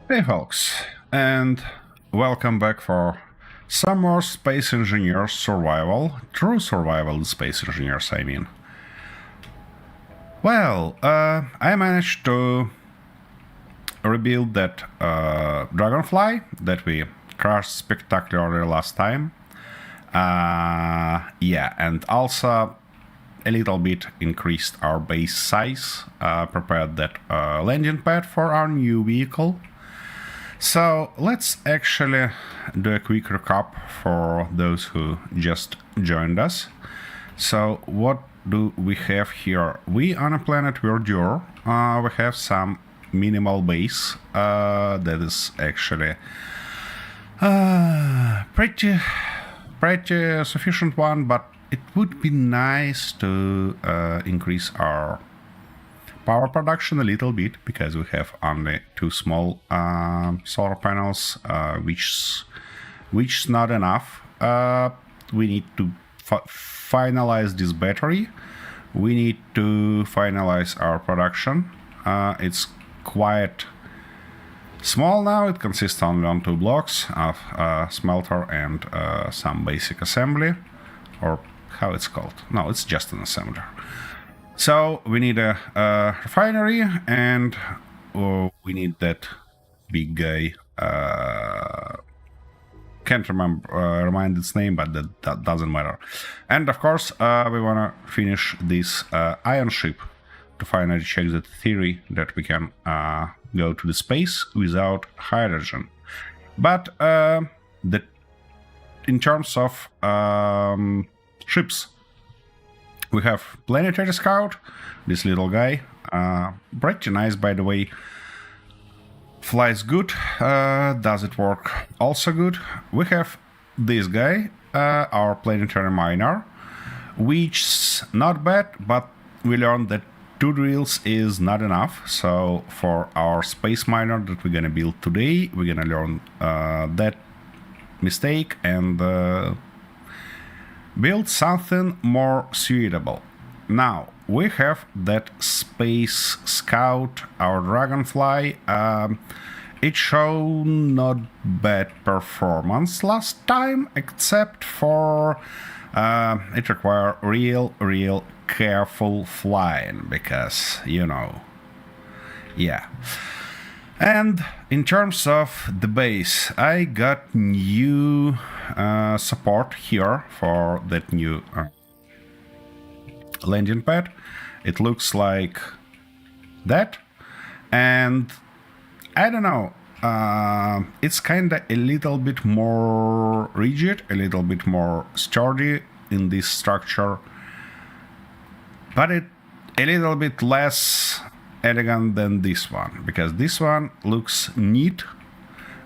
Hey folks, and welcome back for some more Space Engineers survival. True survival in Space Engineers, I mean. Well, I managed to rebuild that Dragonfly that we crashed spectacularly last time. Yeah, and also a little bit increased our base size, prepared that landing pad for our new vehicle. So let's actually do a quick recap for those who just joined us. So what do we have here? We on a planet Verdure, we have some minimal base that is actually pretty sufficient one, but it would be nice to increase our power production a little bit because we have only two small solar panels, which is not enough. We need to finalize this battery. We need to finalize our production. It's quite small now. It consists only on 2 blocks of smelter and some basic assembly, or how it's called. No, it's just an assembler. So we need a refinery, and we need that big guy. Can't remind its name, but that doesn't matter. And of course, we wanna finish this ion ship to finally check the theory that we can go to the space without hydrogen. But in terms of ships, we have Planetary Scout, this little guy, pretty nice by the way, flies good, does it work also good. We have this guy, our Planetary Miner, which's not bad, but we learned that 2 drills is not enough, so for our Space Miner that we're gonna build today, we're gonna learn that mistake and build something more suitable. Now, we have that Space Scout, our Dragonfly. It showed not bad performance last time, except for it require real careful flying, because, you know, yeah. And in terms of the base, I got new support here for that new landing pad. It looks like that, and I don't know, it's kinda a little bit more rigid, a little bit more sturdy in this structure, but it a little bit less elegant than this one, because this one looks neat.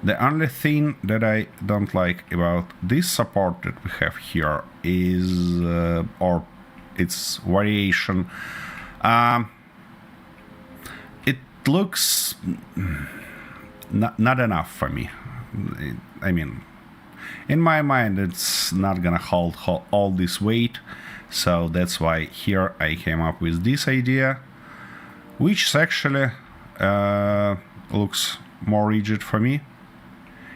The only thing that I don't like about this support that we have here is, or its variation, it looks not enough for me. I mean, in my mind, it's not gonna hold all this weight, so that's why here I came up with this idea, which actually looks more rigid for me.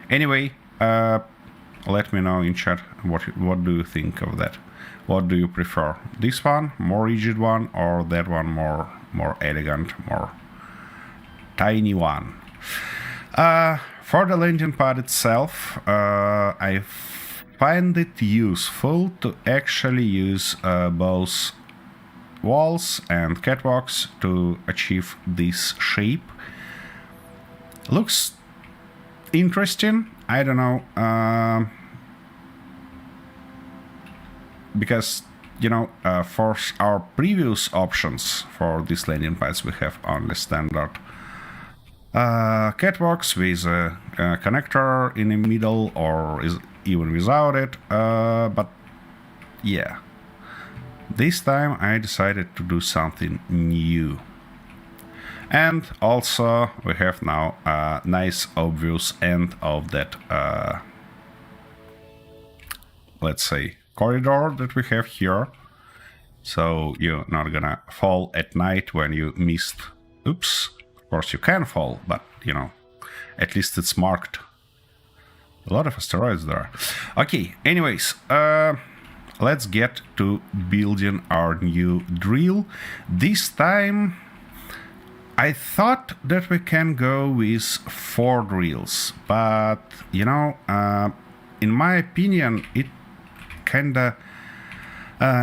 Anyway, let me know in chat what do you think of that. What do you prefer? This one, more rigid one, or that one, more elegant, more tiny one? For the landing pad itself, I find it useful to actually use both walls and catwalks to achieve this shape. Looks interesting. I don't know, because, you know, for our previous options for these landing pads, we have only standard catwalks with a connector in the middle, or is even without it. But yeah, this time I decided to do something new. And also we have now a nice obvious end of that, let's say, corridor that we have here. So you're not gonna fall at night when you missed. Oops. Of course you can fall, but, you know, At least it's marked. A lot of asteroids there. Okay, anyways, let's get to building our new drill. This time, I thought that we can go with 4 drills, but, you know, in my opinion, it kinda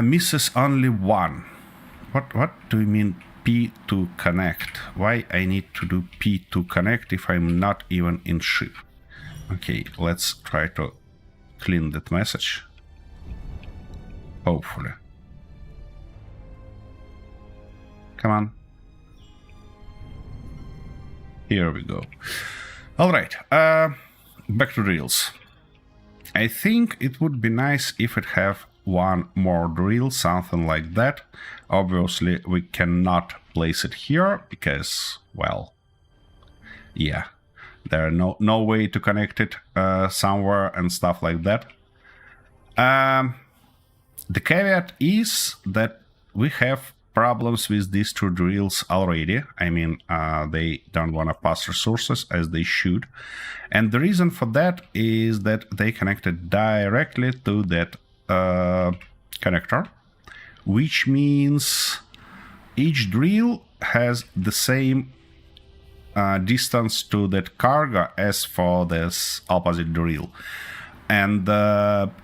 misses only one. What do you mean P to connect? Why I need to do P to connect if I'm not even in ship? Okay, let's try to clean that message. Hopefully. Come on. Here we go. Alright, back to drills. I think it would be nice if it have one more drill, something like that. Obviously, we cannot place it here because, well, yeah, there are no way to connect it somewhere and stuff like that. The caveat is that we have problems with these 2 drills already. I mean, they don't want to pass resources as they should. And the reason for that is that they connected directly to that connector, which means each drill has the same distance to that cargo as for this opposite drill. And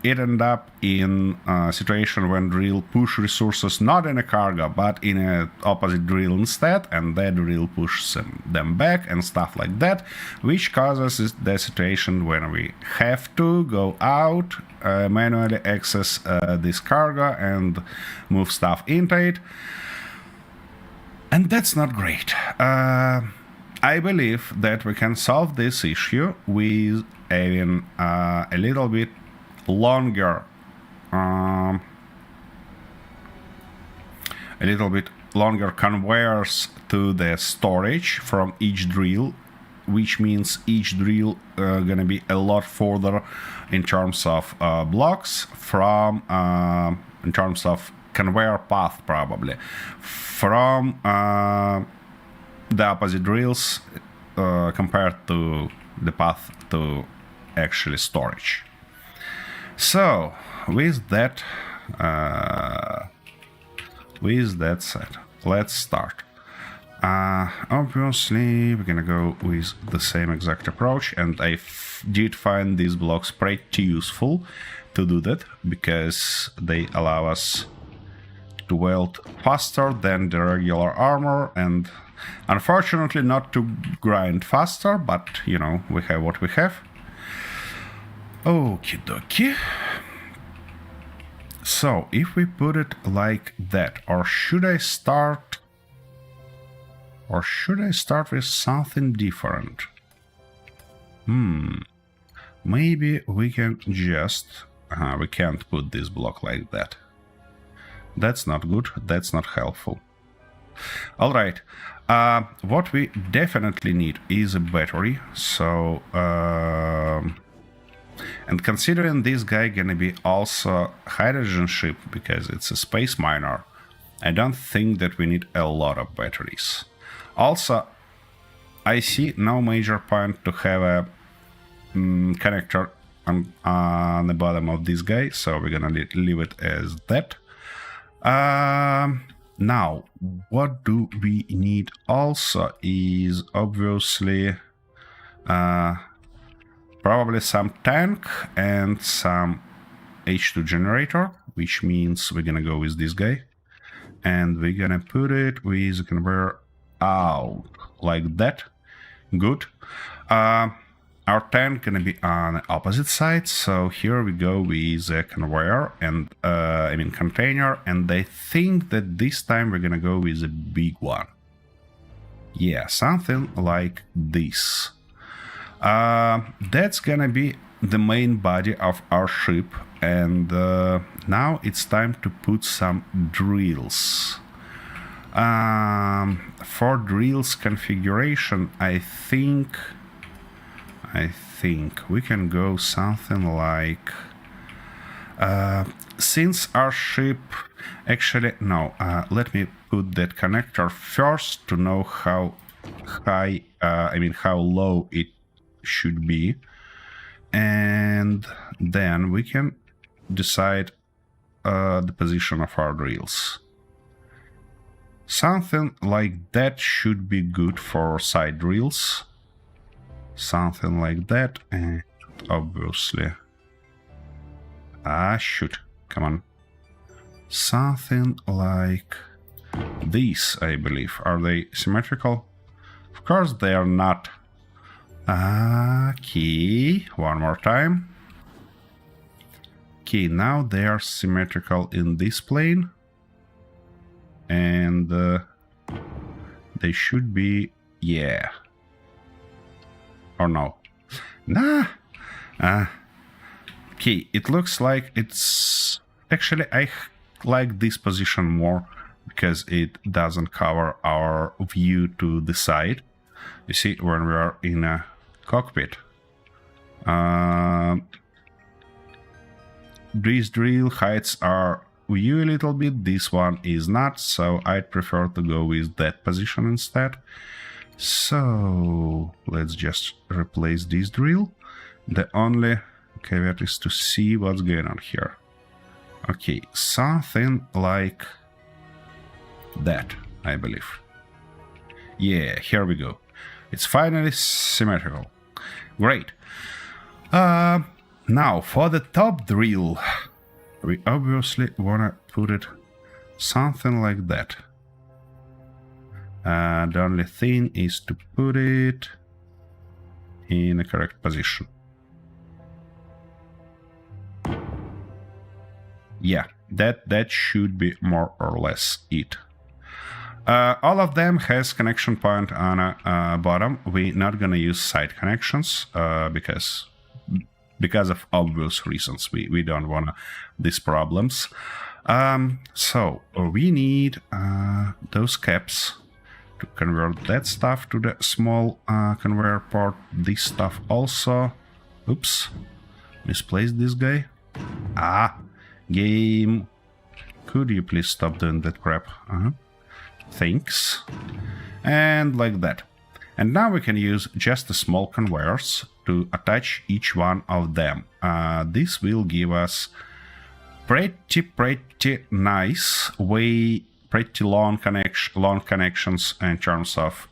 it ended up in a situation when drill push resources not in a cargo, but in an opposite drill instead, and that drill pushes them back and stuff like that, which causes the situation when we have to go out, manually access this cargo and move stuff into it. And that's not great. I believe that we can solve this issue with having a little bit longer conveyors to the storage from each drill, which means each drill gonna be a lot further in terms of blocks from in terms of conveyor path, probably from the opposite drills compared to the path to actually storage. So with that said, let's start. Obviously we're gonna go with the same exact approach, and I did find these blocks pretty useful to do that because they allow us to weld faster than the regular armor, and unfortunately not to grind faster, but you know, we have what we have. Okie dokie. So if we put it like that, or should I start with something different? Maybe we can just we can't put this block like that. That's not good, that's not helpful. Alright, what we definitely need is a battery, so and considering this guy gonna be also hydrogen ship because it's a space miner, I don't think that we need a lot of batteries. Also, I see no major point to have a connector on the bottom of this guy, so we're gonna leave it as that. Now, what do we need also is obviously probably some tank and some H2 generator, which means we're gonna go with this guy, and we're gonna put it with a conveyor out like that. Good. Our tank gonna be on the opposite side, so here we go with a conveyor and container, and I think that this time we're gonna go with a big one. Yeah, something like this. That's gonna be the main body of our ship, and now it's time to put some drills. For drills configuration, I think we can go something like since our ship actually let me put that connector first to know how high how low it should be. And then we can decide the position of our drills. Something like that should be good for side drills. Something like that, and obviously... shoot, come on. Something like these, I believe. Are they symmetrical? Of course they are not. Okay, one more time. Okay, now they are symmetrical in this plane. And they should be, yeah. Or no? Nah. Okay, it looks like it's... Actually, I like this position more because it doesn't cover our view to the side. You see, when we are in a cockpit, these drill heights are view a little bit, this one is not, so I'd prefer to go with that position instead. So let's just replace this drill. The only caveat is to see what's going on here. Okay, something like that, I believe. Yeah, here we go. It's finally symmetrical. Great. Now for the top drill, we obviously wanna put it something like that. The only thing is to put it in the correct position. Yeah, that should be more or less it. All of them has connection point on a bottom. We're not gonna use side connections because of obvious reasons. We don't want these problems. So we need those caps to convert that stuff to the small conveyor port. This stuff also. Oops, misplaced this guy. Game, could you please stop doing that crap? Thanks. And like that. And now we can use just the small conveyors to attach each one of them. This will give us pretty nice way, pretty long connections in terms of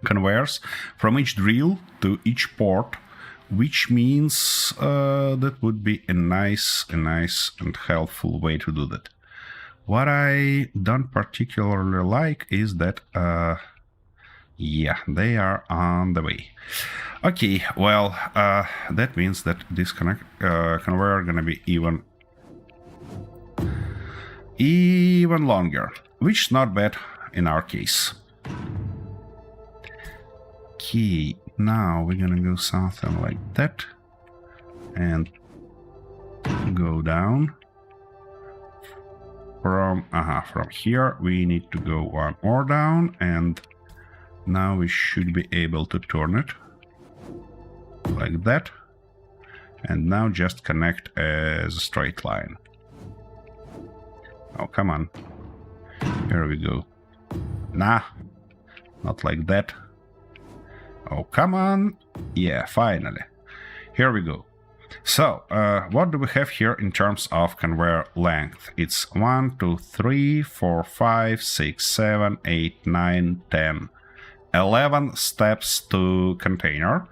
conveyors from each drill to each port, which means that would be a nice and helpful way to do that. What I don't particularly like is that, yeah, they are on the way. Okay, well, that means that this conveyor gonna be even longer, which is not bad in our case. Okay, now we're gonna go something like that and go down. From here we need to go one more down, and now we should be able to turn it like that, and now just connect as a straight line. Oh, come on. Here we go. Nah, not like that. Oh, come on. Yeah, finally. Here we go. So, what do we have here in terms of conveyor length? It's 1, 2, 3, 4, 5, 6, 7, 8, 9, 10, 11 steps to container.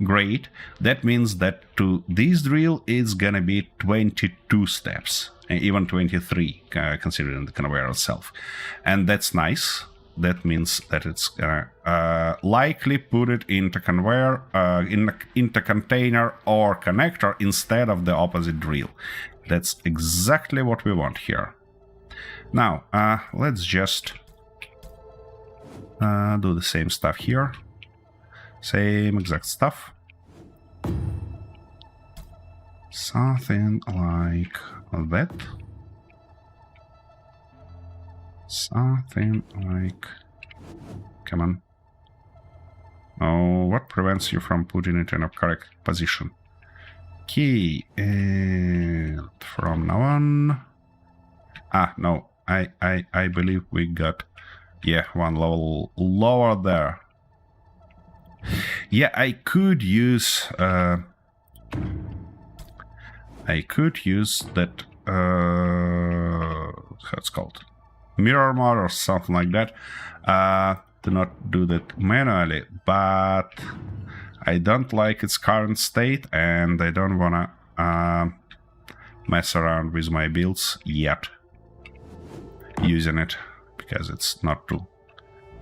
Great. That means that to this drill it's gonna be 22 steps, even 23, considering the conveyor itself. And that's nice. That means that it's gonna likely put it into conveyor, into container or connector instead of the opposite drill. That's exactly what we want here. Now, let's just do the same stuff here. Same exact stuff. Something like that. Something like... Come on. Oh, what prevents you from putting it in a correct position? Okay, and from now on... no, I believe we got, yeah, one level lower there. Yeah, I could use that how it's called, mirror mode or something like that, to not do that manually, but I don't like its current state and I don't wanna mess around with my builds yet using it, because it's not too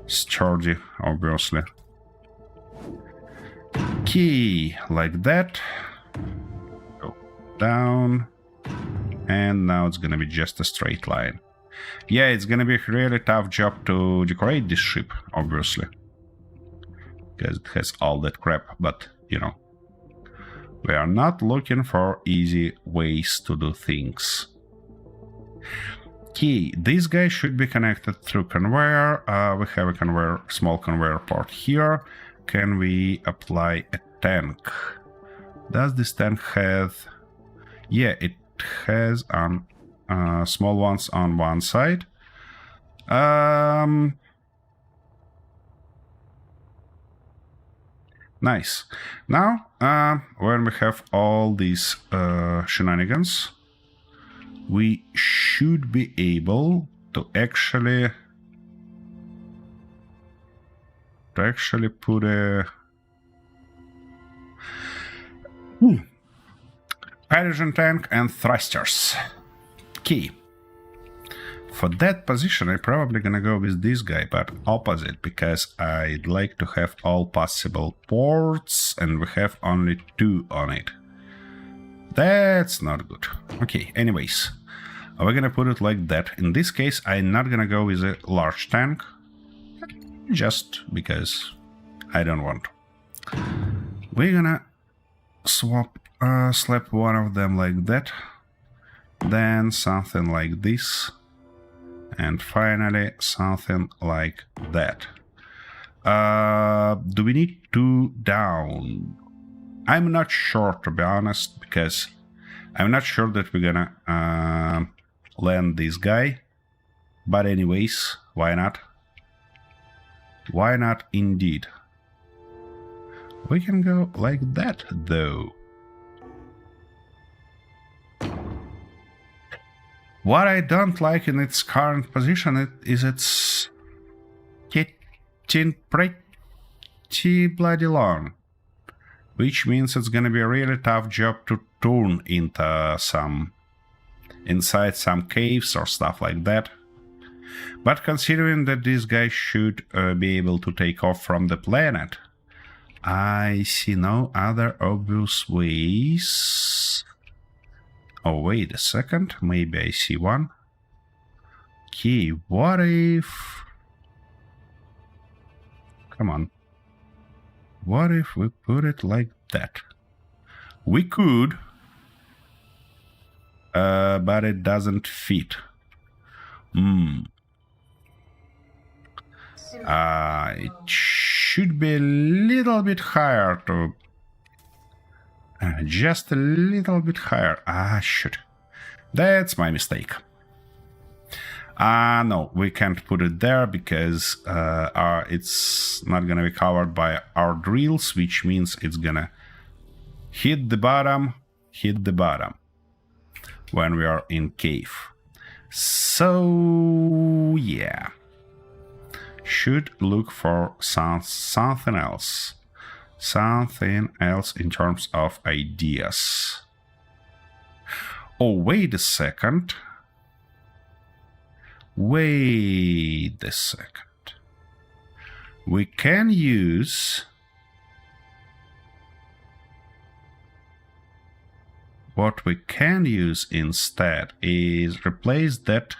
sturdy, obviously. Key, like that. Go down. And now it's gonna be just a straight line. Yeah, it's gonna be a really tough job to decorate this ship, obviously. Because it has all that crap, but, you know. We are not looking for easy ways to do things. Key, this guy should be connected through conveyor. We have a conveyor, small conveyor port here. Can we apply a tank? Does this tank have... Yeah, it has small ones on one side. Nice. Now, when we have all these shenanigans, we should be able to actually put a hydrogen tank and thrusters. Key. For that position, I'm probably gonna go with this guy, but opposite, because I'd like to have all possible ports, and we have only 2 on it. That's not good. Okay, anyways, we're gonna put it like that. In this case, I'm not gonna go with a large tank, just because I don't want to. We're gonna slap one of them like that, then something like this, and finally something like that. Do we need 2 down? I'm not sure, to be honest, because I'm not sure that we're gonna land this guy. But anyways, why not? Why not indeed? We can go like that, though. What I don't like in its current position is it's getting pretty bloody long. Which means it's gonna be a really tough job to turn into inside some caves or stuff like that. But considering that this guy should be able to take off from the planet, I see no other obvious ways. Oh, wait a second, maybe I see one. Okay, what if... Come on. What if we put it like that? We could, but it doesn't fit. It should be a little bit higher to... just a little bit higher. Ah, shit. That's my mistake. No, we can't put it there because it's not gonna be covered by our drills, which means it's gonna hit the bottom when we are in cave. So, yeah. Should look for something else. Something else in terms of ideas. Oh, wait a second. Wait a second. We can use... What we can use instead is replace that...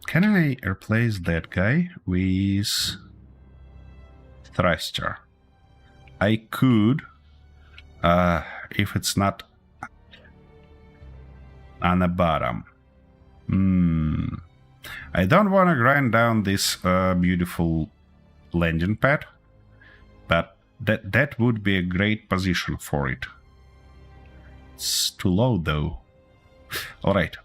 Can I replace that guy with thruster? I could, if it's not on the bottom. I don't want to grind down this beautiful landing pad, but that would be a great position for it. It's too low though. Alright,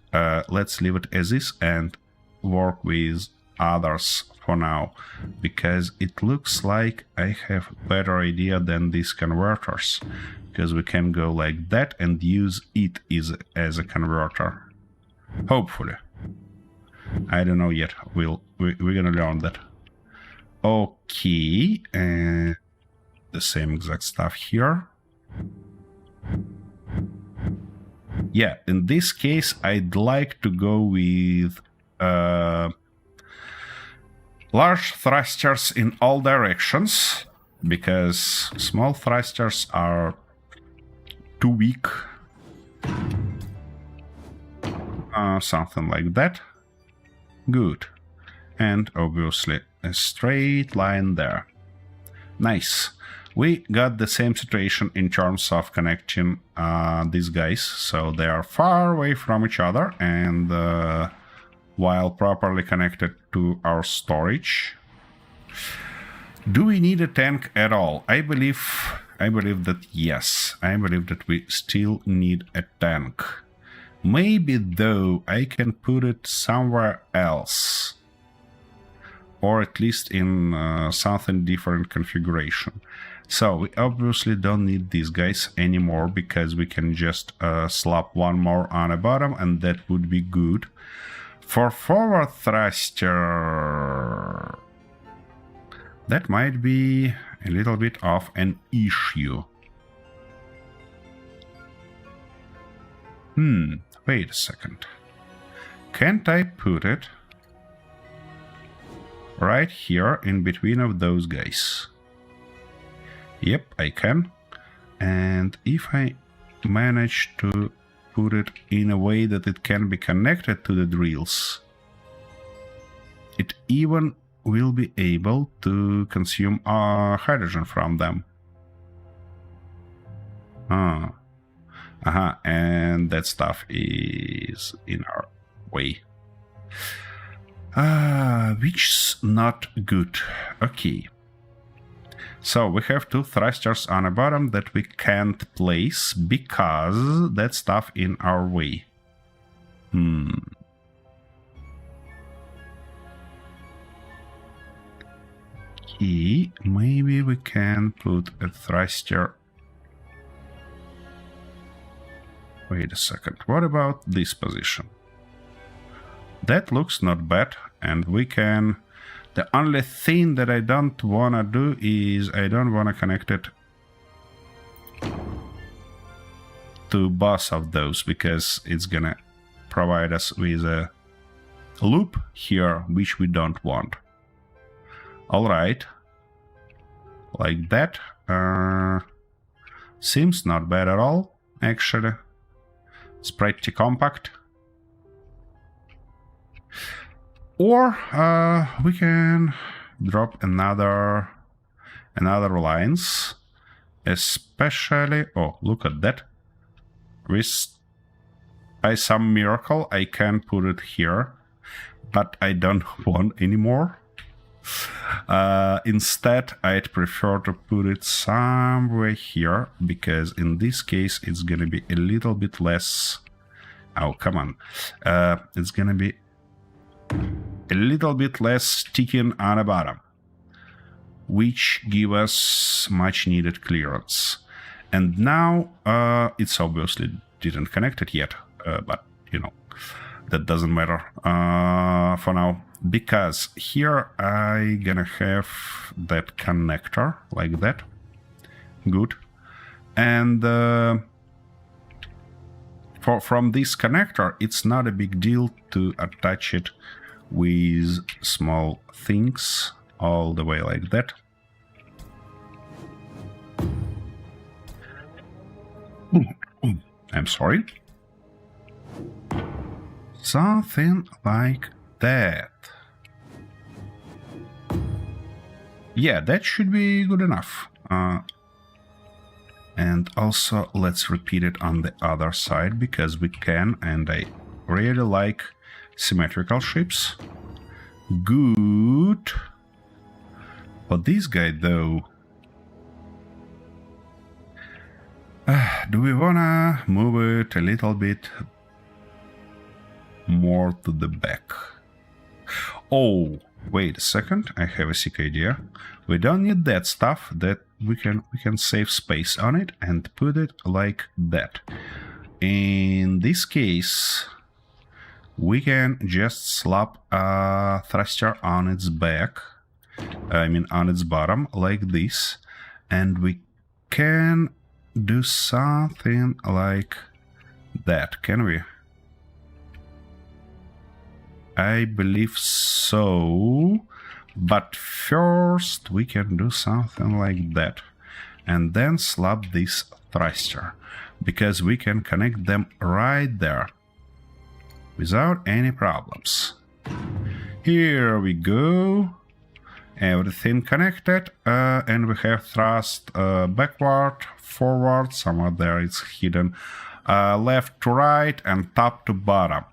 let's leave it as is and work with others for now, because it looks like I have a better idea than these converters, because we can go like that and use it as a converter. Hopefully. I don't know yet. We're gonna learn that. Okay, and the same exact stuff here. Yeah, in this case, I'd like to go with large thrusters in all directions, because small thrusters are too weak. Something like that. Good. And obviously a straight line there. Nice. We got the same situation in terms of connecting these guys, so they are far away from each other, and while properly connected to our storage. Do we need a tank at all? I believe that yes. I believe that we still need a tank. Maybe though I can put it somewhere else, or at least in something different configuration. So we obviously don't need these guys anymore, because we can just slap one more on the bottom, and that would be good. For forward thruster, that might be a little bit of an issue. Wait a second. Can't I put it right here in between of those guys? Yep, I can. And if I manage to put it in a way that it can be connected to the drills, it even will be able to consume hydrogen from them. And that stuff is in our way. Which's not good. Okay. So we have two thrusters on the bottom that we can't place because that stuff in our way. Okay, maybe we can put a thruster. Wait a second, what about this position? That looks not bad, and we can... The only thing that I don't wanna do is I don't wanna connect it to both of those, because it's gonna provide us with a loop here, which we don't want. Alright, like that. Seems not bad at all, actually. It's pretty compact. Or we can drop another lines, especially... Oh, look at that. By some miracle, I can put it here, but I don't want anymore. Instead, I'd prefer to put it somewhere here, because in this case, it's gonna be a little bit less... Oh, come on. It's gonna be a little bit less sticking on the bottom, which give us much needed clearance. And now it's obviously didn't connect it yet, but you know, that doesn't matter for now, because here I gonna have that connector like that. Good. And from this connector, it's not a big deal to attach it with small things all the way like that. I'm sorry. Something like that. Yeah, that should be good enough. And also, let's repeat it on the other side, because we can, and I really like symmetrical shapes. Good. But this guy, though... do we wanna move it a little bit more to the back? Oh, Wait a second, I have a sick idea. We don't need that stuff. That we can save space on it and put it like that. In this case, we can just slap a thruster on its back. I mean on its bottom like this, and we can do something like that, can we? I believe so, but first we can do something like that and then slap this thruster, because we can connect them right there without any problems. Here we go. Everything connected, and we have thrust backward, forward, somewhere there it's hidden, left to right, and top to bottom.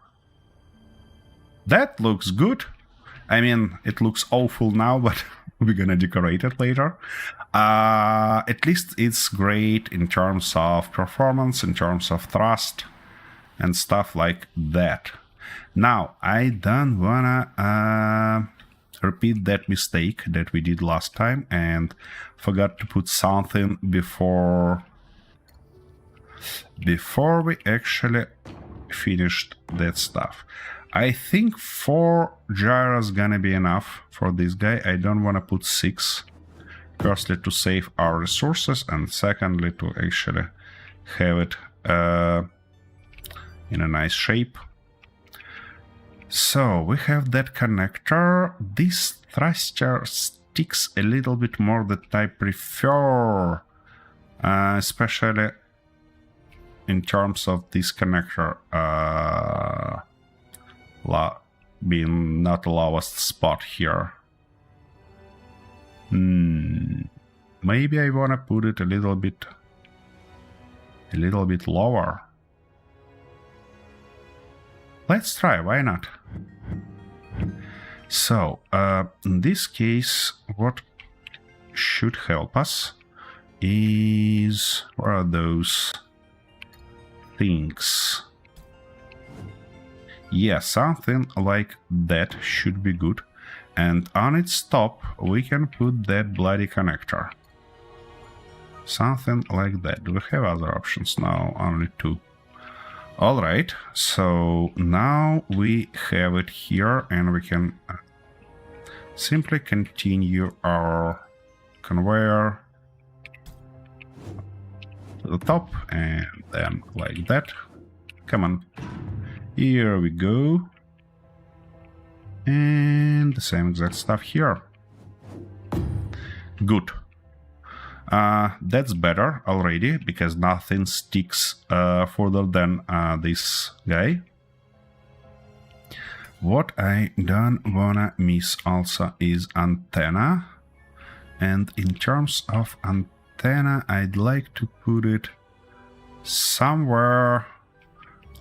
That looks good. I mean, it looks awful now, but we're gonna decorate it later. At least it's great in terms of performance, in terms of thrust, and stuff like that. Now, I don't wanna repeat that mistake that we did last time and forgot to put something before we actually finished that stuff. I think 4 gyros gonna be enough for this guy. I don't want to put 6. Firstly, to save our resources, and secondly, to actually have it in a nice shape. So we have that connector. This thruster sticks a little bit more that I prefer, especially in terms of this connector being not the lowest spot here. Maybe I wanna put it a little bit lower. Let's try, why not? So, in this case, what should help us is... where are those things? Yeah, something like that should be good. And on its top, we can put that bloody connector. Something like that. Do we have other options now? Only 2. Alright, so now we have it here, and we can simply continue our conveyor to the top, and then like that. Come on. Here we go. And the same exact stuff here. Good. That's better already, because nothing sticks further than this guy. What I don't wanna miss also is antenna. And in terms of antenna, I'd like to put it somewhere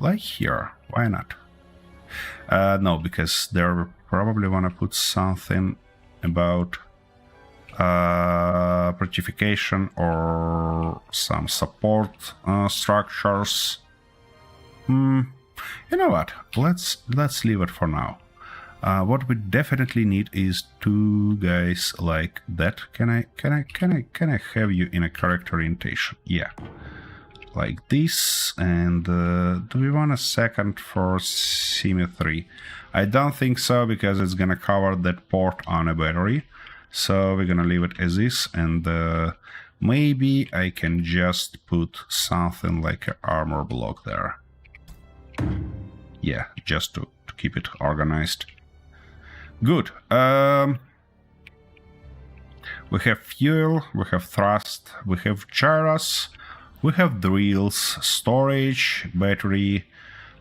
like here. Why not? No, because they probably wanna put something about fortification or some support structures. You know what? Let's leave it for now. What we definitely need is 2 guys like that. Can I have you in a correct orientation? Yeah, like this. And do we want a second for symmetry? I don't think so, because it's gonna cover that port on a battery. So we're gonna leave it as is, and maybe I can just put something like an armor block there. Yeah, just to keep it organized. Good. We have fuel, we have thrust, we have gyros, we have drills, storage, battery,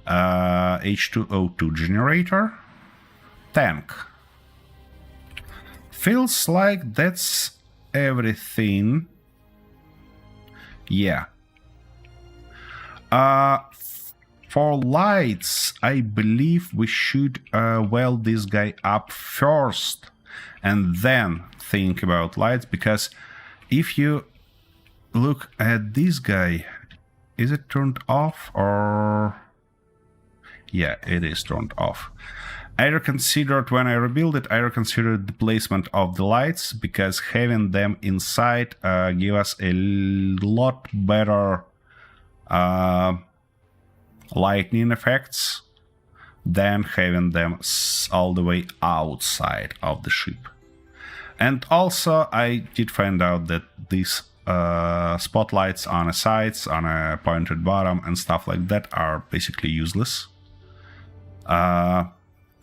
H2O2 generator, tank. Feels like that's everything. Yeah. For lights, I believe we should weld this guy up first and then think about lights, because if you look at this guy, is it turned off or... yeah, it is turned off. I reconsidered when I rebuilt it. I reconsidered the placement of the lights because having them inside give us a lot better lightning effects than having them all the way outside of the ship. And also, I did find out that these spotlights on the sides, on a pointed bottom, and stuff like that are basically useless.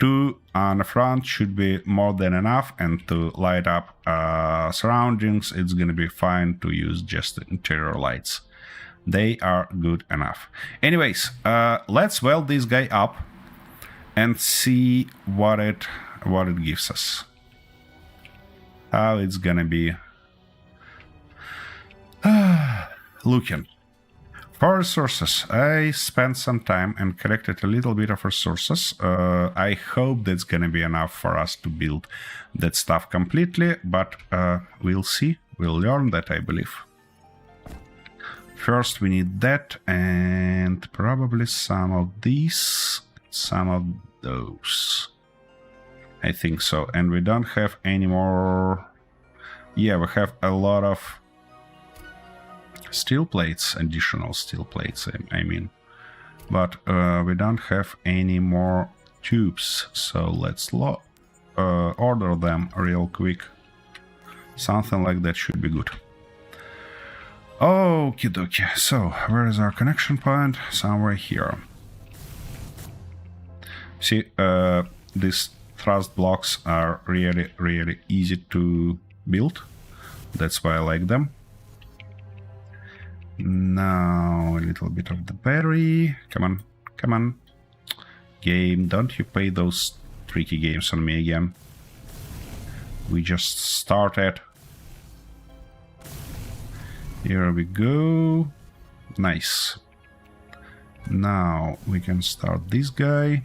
2 on the front should be more than enough, and to light up surroundings, it's gonna be fine to use just the interior lights. They are good enough. Anyways, let's weld this guy up and see what it gives us. How it's gonna be looking. For resources, I spent some time and collected a little bit of resources. I hope that's gonna be enough for us to build that stuff completely, but we'll see. We'll learn that, I believe. First, we need that and probably some of these, some of those. I think so. And we don't have any more. Yeah, we have a lot of steel plates, additional steel plates, I mean. But we don't have any more tubes. So let's order them real quick. Something like that should be good. Okie dokie. So, where is our connection point? Somewhere here. See, these thrust blocks are really, really easy to build. That's why I like them. Now, a little bit of the battery. Come on, come on. Game, don't you play those tricky games on me again. We just started. Here we go. Nice. Now we can start this guy.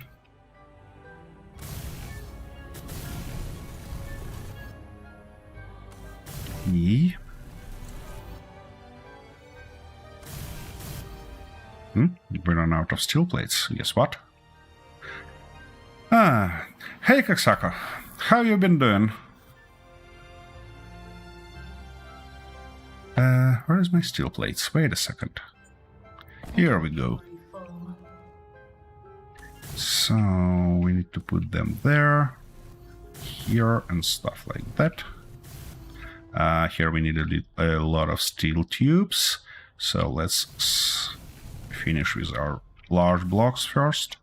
Yeah. We run out of steel plates. Guess what? Hey Kaksako, how you been doing? Where is my steel plates? Wait a second. Here we go. So we need to put them there, here, and stuff like that. Here we need a lot of steel tubes. So let's finish with our large blocks first.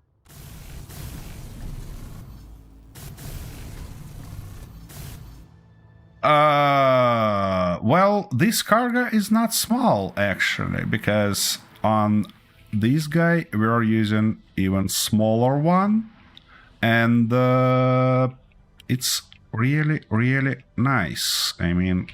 Well, this cargo is not small, actually, because on this guy we are using even smaller one, and it's really, really nice. I mean,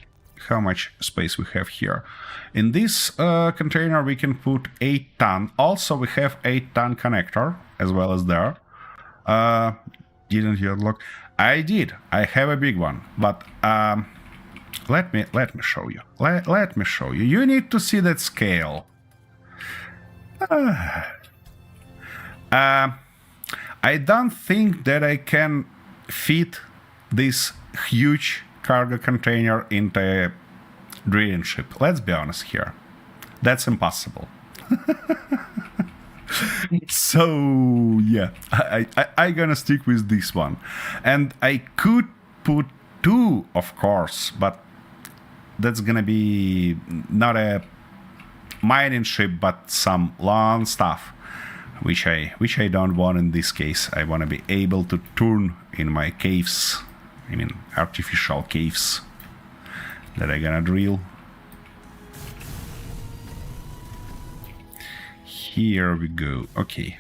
how much space we have here. In this container we can put 8 ton. Also, we have 8 ton connector as well as there. Didn't you unlock? I did. I have a big one, but let me show you. Let me show you. You need to see that scale. I don't think that I can fit this huge cargo container into a drilling ship. Let's be honest here. That's impossible. So yeah, I gonna stick with this one. And I could put 2, of course, but that's gonna be not a mining ship, but some long stuff, which I don't want in this case. I want to be able to turn in my caves. I mean, artificial caves that I'm gonna drill. Here we go. Okay.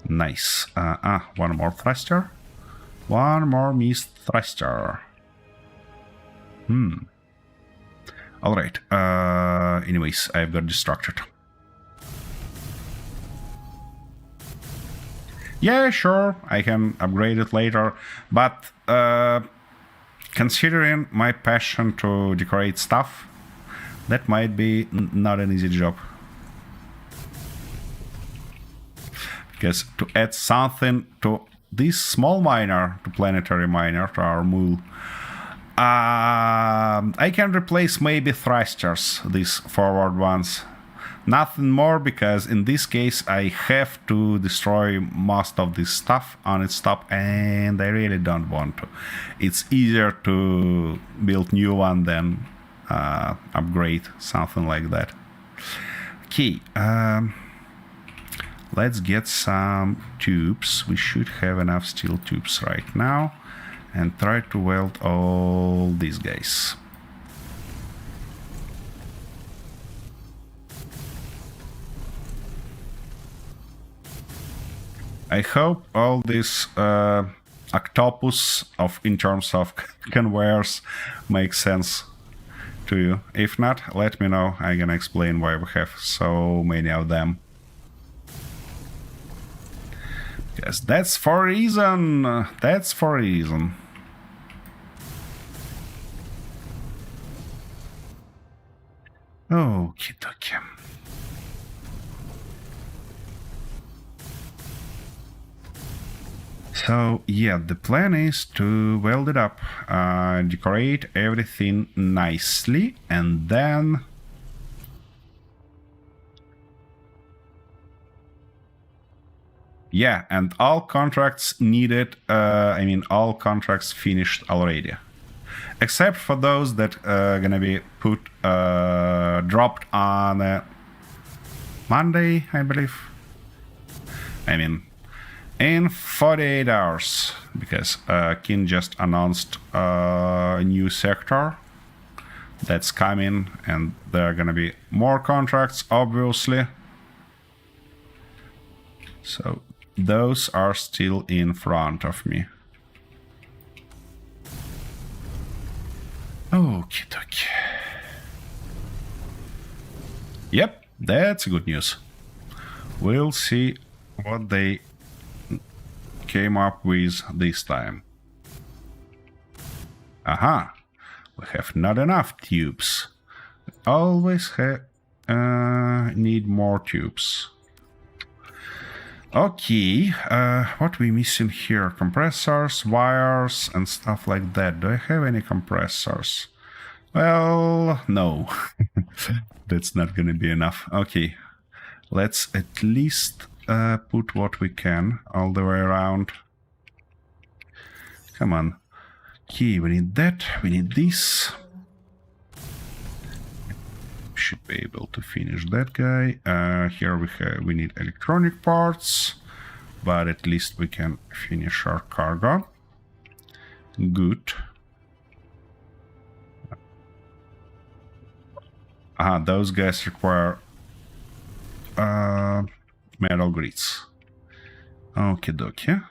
Nice. One more thruster. One more missed thruster. Alright. Anyways, I've got distracted. Yeah, sure, I can upgrade it later, but considering my passion to decorate stuff, that might be not an easy job. Because to add something to this small miner, to planetary miner, to our mule, I can replace maybe thrusters, these forward ones. Nothing more, because in this case I have to destroy most of this stuff on its top, and I really don't want to. It's easier to build new one than upgrade, something like that. Okay, let's get some tubes. We should have enough steel tubes right now, and try to weld all these guys. I hope all this octopus in terms of conveyors makes sense to you. If not, let me know. I'm gonna explain why we have so many of them. Yes, that's for a reason. That's for a reason. Okie dokie. So yeah, the plan is to weld it up, decorate everything nicely, and then yeah, and all contracts needed, all contracts finished already. Except for those that are gonna be dropped on Monday, I believe. In 48 hours, because Kin just announced a new sector that's coming, and there are gonna be more contracts, obviously. So those are still in front of me. Okie dokie. Yep, that's good news. We'll see what they came up with this time. Aha! We have not enough tubes. We always need more tubes. Okay, what we missing here? Compressors, wires, and stuff like that. Do I have any compressors? Well, no. That's not gonna be enough. Okay, let's at least put what we can all the way around. Come on. Okay, we need that. We need this. Should be able to finish that guy. Here we need electronic parts, but at least we can finish our cargo. Good. Those guys require metal grids. Okie dokie.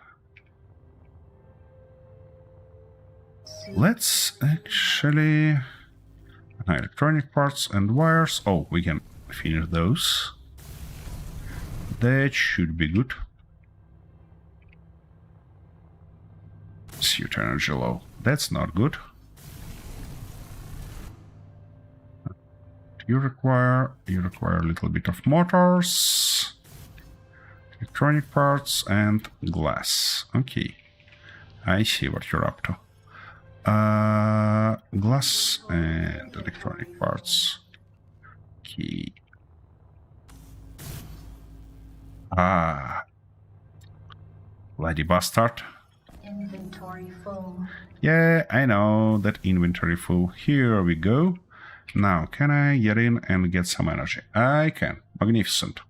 Let's actually... electronic parts and wires. Oh, we can finish those. That should be good. Suit energy low. That's not good. You require a little bit of motors, electronic parts, and glass. Okay, I see what you're up to. Glass and electronic parts. Okay. Bloody bastard. Inventory full. Yeah, I know that inventory full. Here we go. Now, can I get in and get some energy? I can. Magnificent.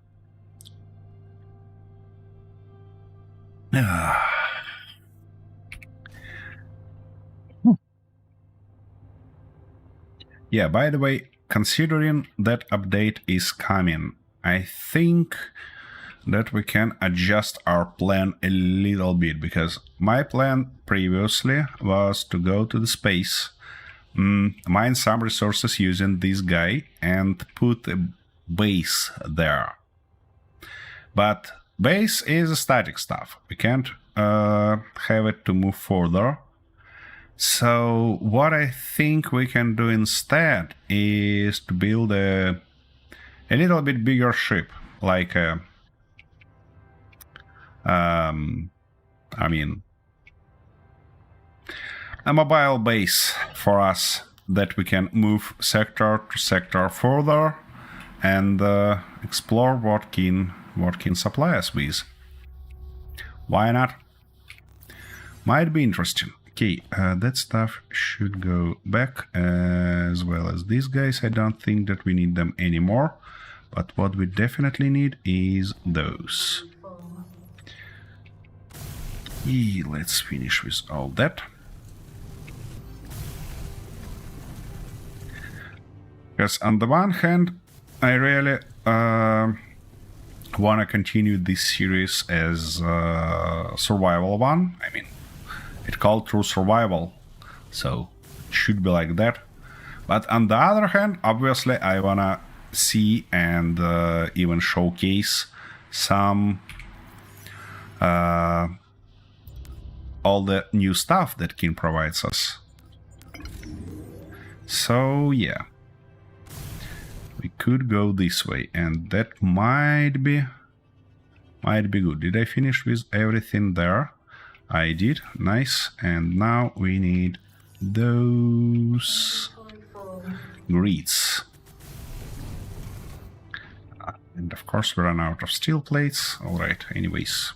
Yeah, by the way, considering that update is coming, I think that we can adjust our plan a little bit, because my plan previously was to go to the space, mine some resources using this guy, and put a base there. But base is static stuff. We can't have it to move further. So what I think we can do instead is to build a little bit bigger ship, like a I mean, a mobile base for us that we can move sector to sector further and explore what can supply us with. Why not? Might be interesting. Okay, that stuff should go back, as well as these guys. I don't think that we need them anymore, but what we definitely need is those. Let's finish with all that. Because on the one hand, I really want to continue this series as a survival one. I mean, it's called True Survival, so it should be like that. But on the other hand, obviously, I want to see and even showcase some all the new stuff that Kin provides us. So yeah, we could go this way, and that might be good. Did I finish with everything there? I did. Nice. And now we need those grids. And of course we run out of steel plates. Alright, anyways.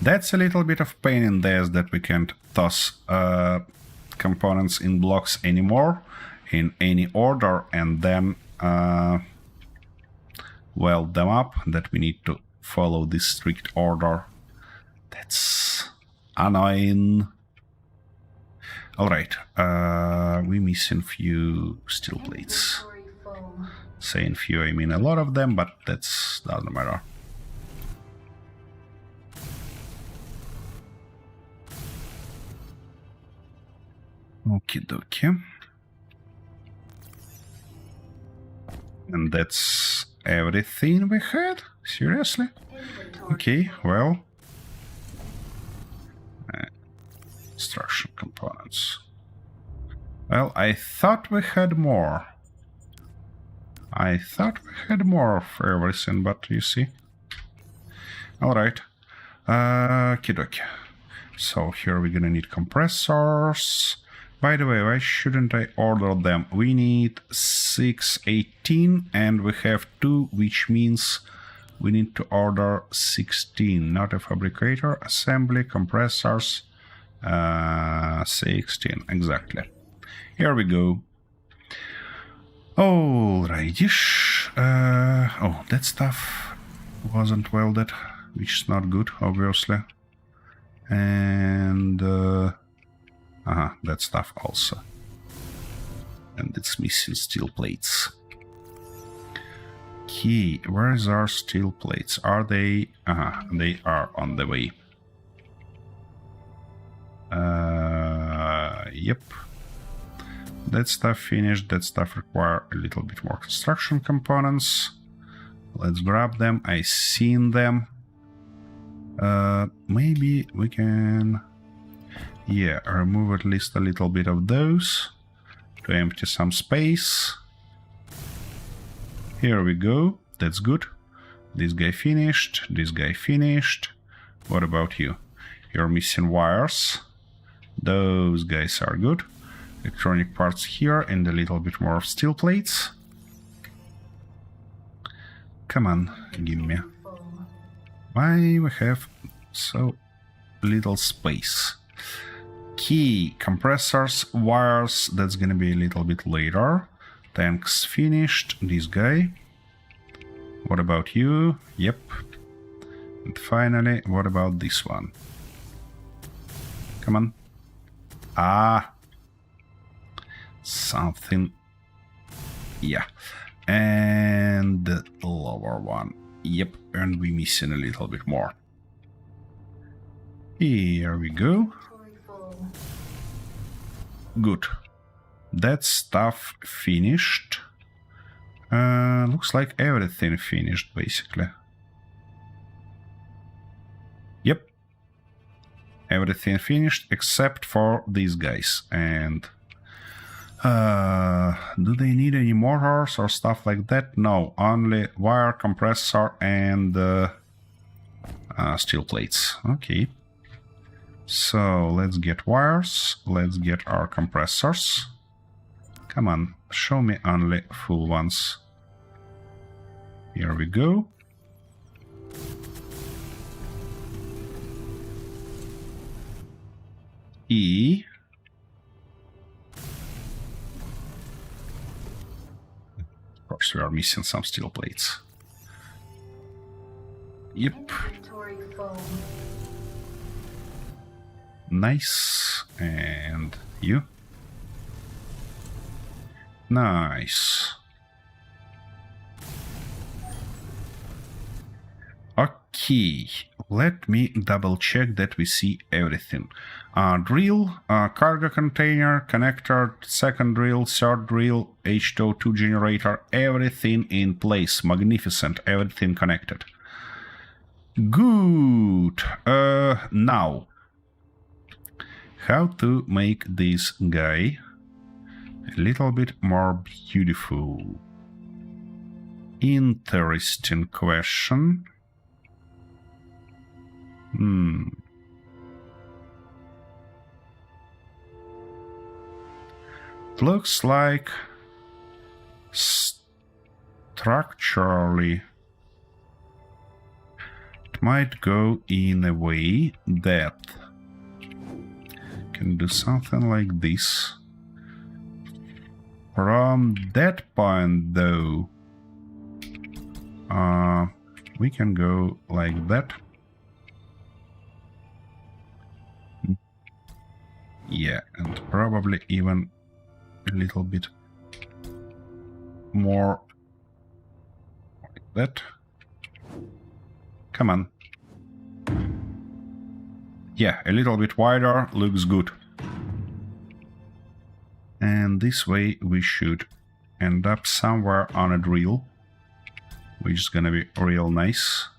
That's a little bit of pain in the ass that we can't toss components in blocks anymore in any order and then weld them up, that we need to follow this strict order. That's annoying. Alright, we're missing few steel plates. Saying few, I mean a lot of them, but that's doesn't matter. Okie dokie. And that's everything we had? Seriously? Okay, well. Construction components. Well, I thought we had more. I thought we had more of everything, but you see. Alright. Kidoki. So here we're gonna need compressors. By the way, why shouldn't I order them? We need 618 and we have 2, which means we need to order 16. Not a fabricator, assembly, compressors, 16, exactly. Here we go. Alrighty. Oh, that stuff wasn't welded, which is not good, obviously. And that stuff also. And it's missing steel plates. Okay, where's our steel plates? Are they? They are on the way. Yep. That stuff finished. That stuff require a little bit more construction components. Let's grab them. I seen them. Maybe we can... Yeah, remove at least a little bit of those to empty some space. Here we go. That's good. This guy finished. This guy finished. What about you? You're missing wires. Those guys are good. Electronic parts here and a little bit more of steel plates. Come on, give me. Why we have so little space? Key, compressors, wires, that's gonna be a little bit later. Tanks finished. This guy. What about you? Yep. And finally, what about this one? Come on. Ah. Something. Yeah. And the lower one. Yep. And we're missing a little bit more. Here we go. Good. That stuff finished. Looks like everything finished, basically. Yep. Everything finished except for these guys. And do they need any motors or stuff like that? No, only wire, compressor, and steel plates. Okay. So let's get wires. Let's get our compressors. Come on, show me only full ones. Here we go. E. Of course, we are missing some steel plates. Yep. Inventory full. Nice. And you? Nice. Okay, let me double check that we see everything. Drill, cargo container, connector, second drill, third drill, H2O2 generator, everything in place. Magnificent, everything connected. Good. Now, how to make this guy a little bit more beautiful? Interesting question. It looks like structurally it might go in a way that can do something like this. From that point though, we can go like that. Yeah, and probably even a little bit more like that. Come on. Yeah, a little bit wider looks good. And this way we should end up somewhere on a drill, which is gonna be real nice.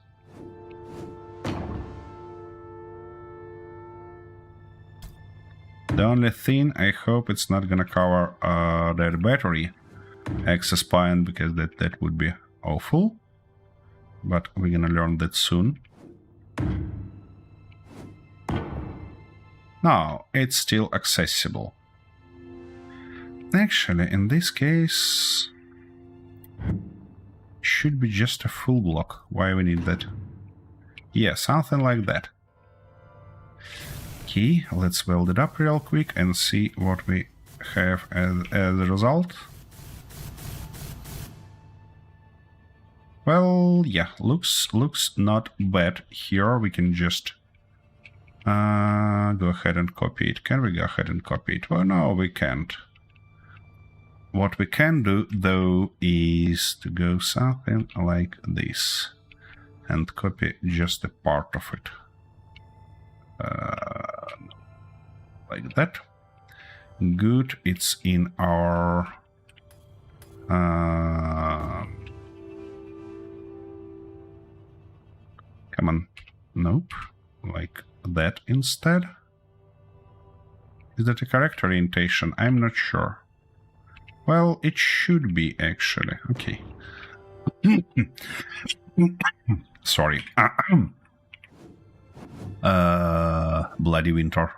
The only thing, I hope it's not gonna cover that battery access point, because that would be awful. But we're gonna learn that soon. No, it's still accessible. Actually, in this case, should be just a full block. Why we need that? Yeah, something like that. Okay, let's weld it up real quick and see what we have as a result. Well, yeah, looks not bad. Here we can just go ahead and copy it. Can we go ahead and copy it? Well, no, we can't. What we can do, though, is to go something like this and copy just a part of it. Like that. Good, it's in our... come on. Nope. Like that instead. Is that a correct orientation? I'm not sure. Well, it should be, actually. Okay. Sorry. Bloody winter.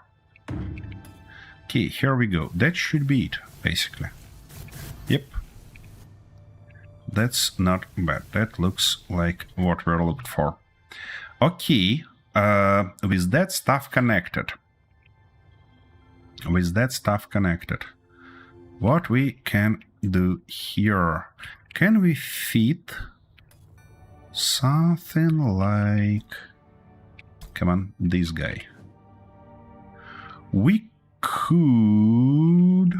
Okay, here we go. That should be it, basically. Yep. That's not bad. That looks like what we're looking for. Okay. With that stuff connected. What we can do here? Can we fit something like... come on, this guy. We could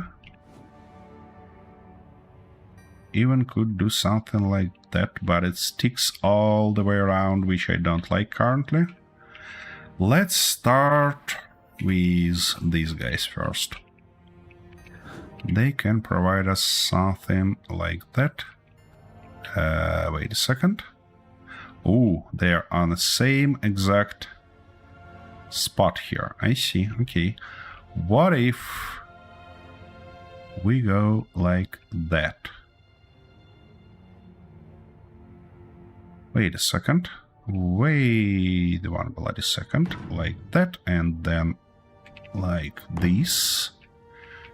do something like that, but it sticks all the way around, which I don't like currently. Let's start with these guys first. They can provide us something like that. Wait a second. Oh, they're on the same exact spot here. I see. Okay. What if we go like that? Wait a second. Wait one bloody second, like that, and then like this.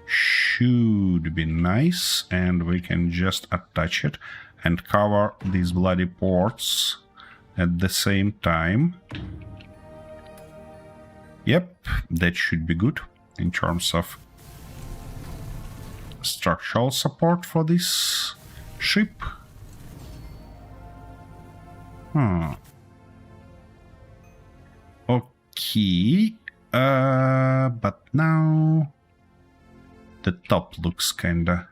Should be nice, and we can just attach it and cover these bloody ports at the same time. Yep, that should be good in terms of structural support for this ship. Okay, but now the top looks kinda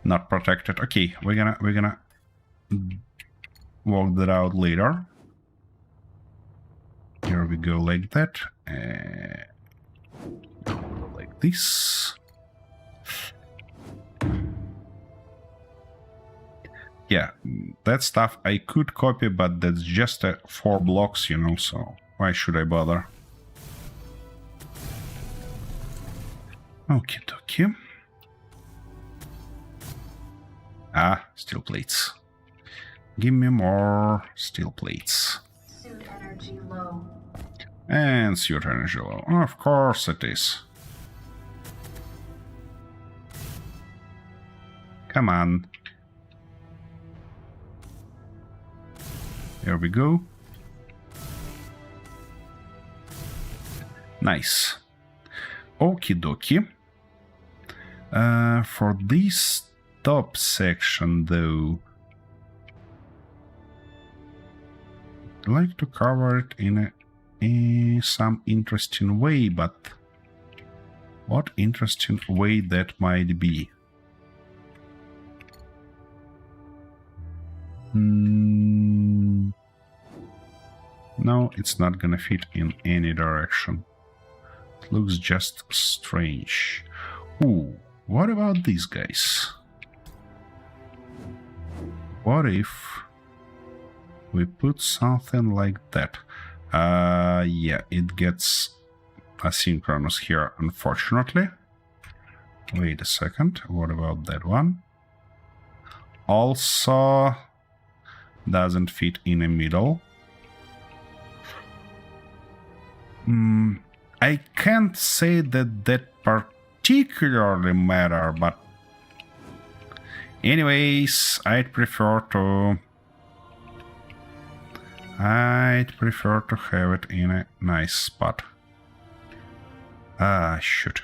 not protected. Okay, we're gonna work that out later. Here we go, like that. Like this. Yeah, that stuff I could copy, but that's just 4 blocks, you know, so why should I bother? Okie dokie. Ah, steel plates. Give me more steel plates. Suit energy low. And suit energy low. Of course it is. Come on. There we go. Nice. Okie dokie. For this top section, though, I'd like to cover it in some interesting way, but what interesting way that might be? No, it's not gonna fit in any direction. It looks just strange. Ooh, what about these guys? What if we put something like that? Yeah, it gets asynchronous here, unfortunately. Wait a second, what about that one? Also doesn't fit in the middle. I can't say that particularly matter, but anyways, I'd prefer to have it in a nice spot. Shoot.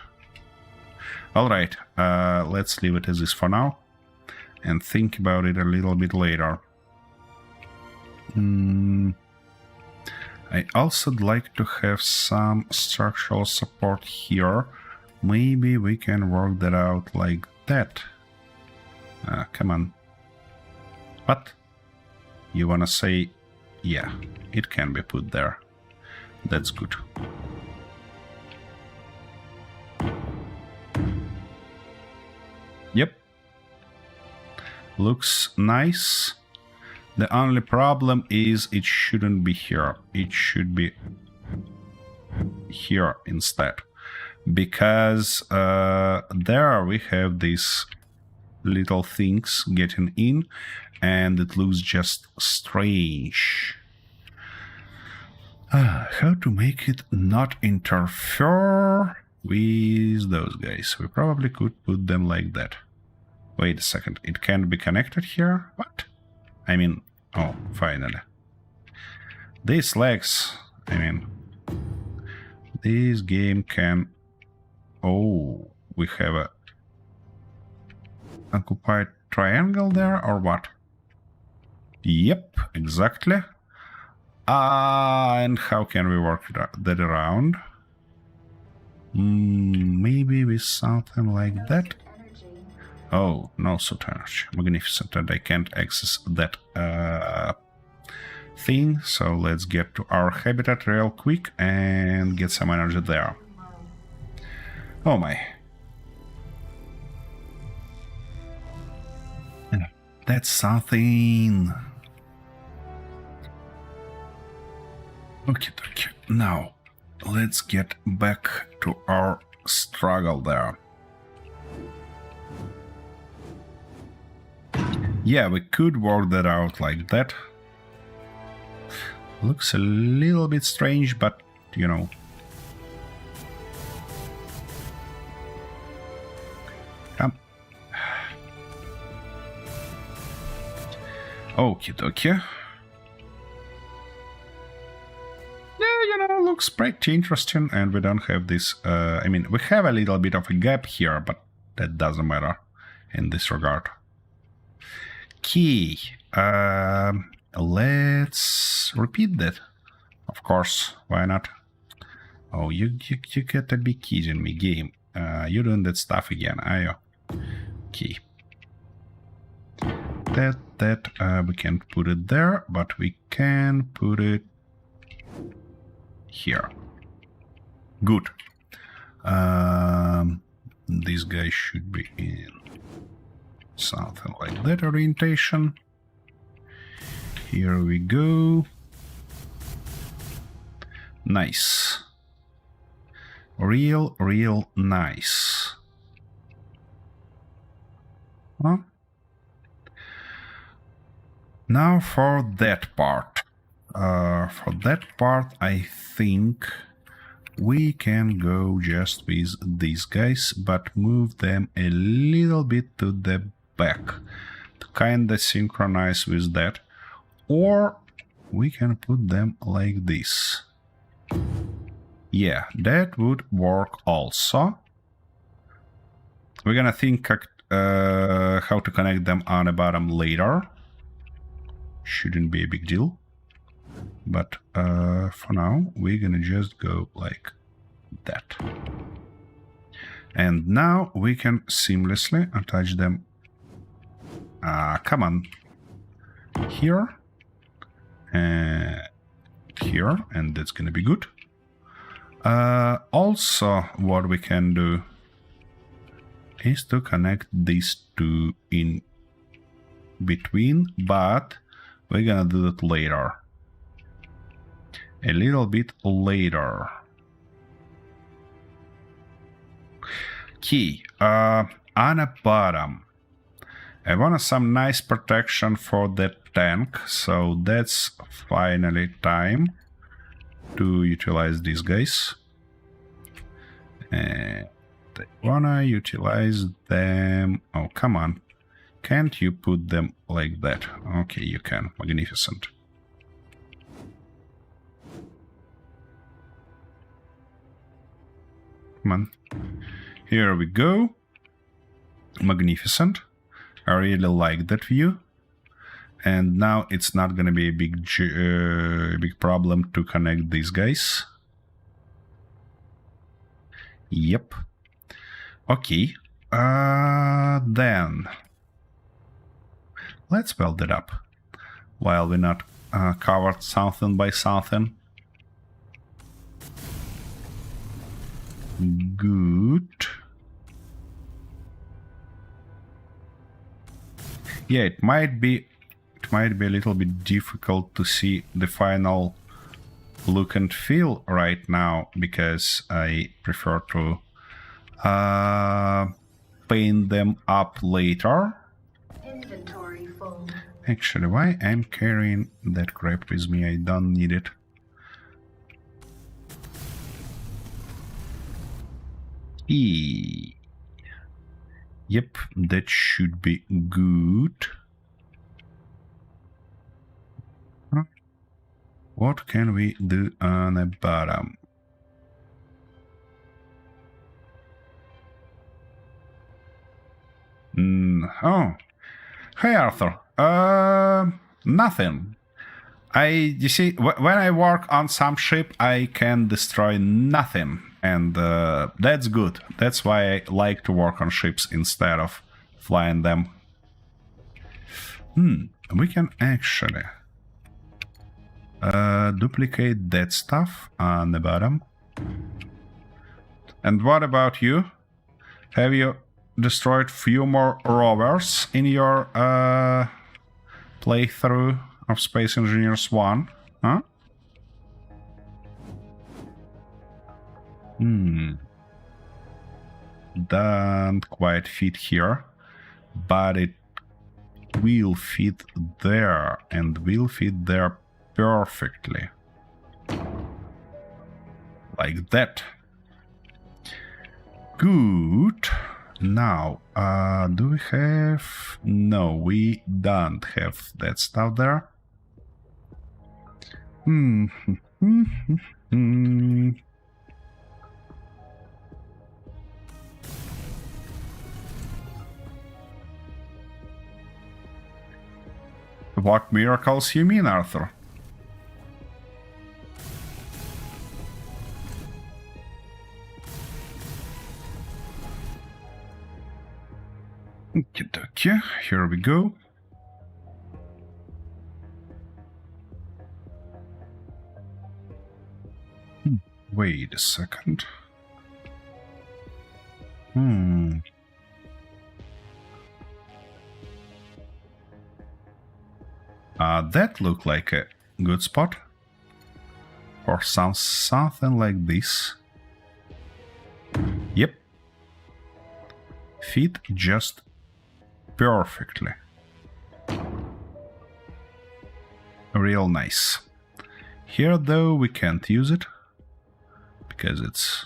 Alright, let's leave it as is for now and think about it a little bit later. I also like to have some structural support here. Maybe we can work that out like that. Come on. What? You wanna say, yeah, it can be put there. That's good. Yep. Looks nice. The only problem is it shouldn't be here. It should be here instead. Because there we have these little things getting in, and it looks just strange. How to make it not interfere with those guys? We probably could put them like that. Wait a second, it can't be connected here? What? I mean, oh, finally. These legs, I mean, this game can... Oh, we have a occupied triangle there, or what? Yep, exactly. And how can we work that around? Maybe with something like that. Oh, no suit energy. Magnificent, and I can't access that thing. So let's get to our habitat real quick and get some energy there. Oh my. That's something. Okay. Now, let's get back to our struggle there. Yeah, we could work that out like that. Looks a little bit strange, but, you know. Come. Okie dokie. Looks pretty interesting, and we don't have this. I mean, we have a little bit of a gap here, but that doesn't matter in this regard. Key. Let's repeat that. Of course, why not? Oh, you gotta be kidding me, game. You're doing that stuff again, are you? Key. That we can't put it there, but we can put it here. Good. This guy should be in something like that orientation. Here we go. Nice. Real nice. Well, now for that part. For that part, I think we can go just with these guys, but move them a little bit to the back to kinda synchronize with that. Or we can put them like this. Yeah, that would work also. We're gonna think how to connect them on the bottom later. Shouldn't be a big deal. But for now, we're gonna just go like that. And now we can seamlessly attach them. Come on. Here. And here. And that's gonna be good. Also, what we can do is to connect these two in between, but we're gonna do that later. A little bit later. Key. On the bottom, I want some nice protection for that tank, so that's finally time to utilize these guys. And I wanna utilize them. Oh, come on. Can't you put them like that? Okay, you can. Magnificent. Come on. Here we go. Magnificent. I really like that view. And now it's not gonna be a big problem to connect these guys. Yep. Okay. Then let's weld it up while we're not covered something by something. Good. Yeah, it might be a little bit difficult to see the final look and feel right now because I prefer to paint them up later. Inventory full. Actually, why I'm carrying that crap with me? I don't need it. Yep, that should be good. What can we do on the bottom? Oh, hey Arthur. Nothing. You see, when I work on some ship, I can destroy nothing. And that's good. That's why I like to work on ships instead of flying them. We can actually duplicate that stuff on the bottom. And what about you? Have you destroyed few more rovers in your playthrough of Space Engineers 1? Huh? Don't quite fit here, but it will fit there and will fit there perfectly. Like that. Good. Now, do we have... No, we don't have that stuff there. What miracles you mean, Arthur? Okay, here we go. Wait a second. That looked like a good spot for something like this. Yep. Fit just perfectly. Real nice. Here though we can't use it because it's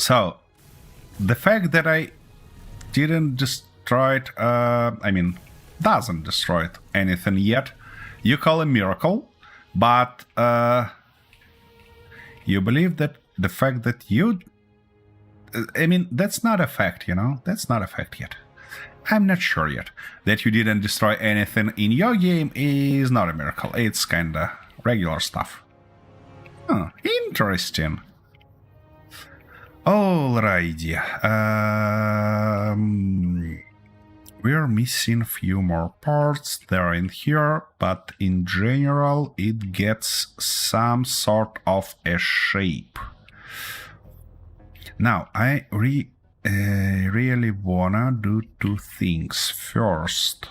So the fact that I didn't destroy it, doesn't destroy it anything yet, you call a miracle, but you believe that the fact that you... that's not a fact, you know? That's not a fact yet. I'm not sure yet. That you didn't destroy anything in your game is not a miracle. It's kinda regular stuff. Oh, interesting. Alrighty. We're missing a few more parts. They're in here, but in general it gets some sort of a shape. Now, I really wanna do two things. First,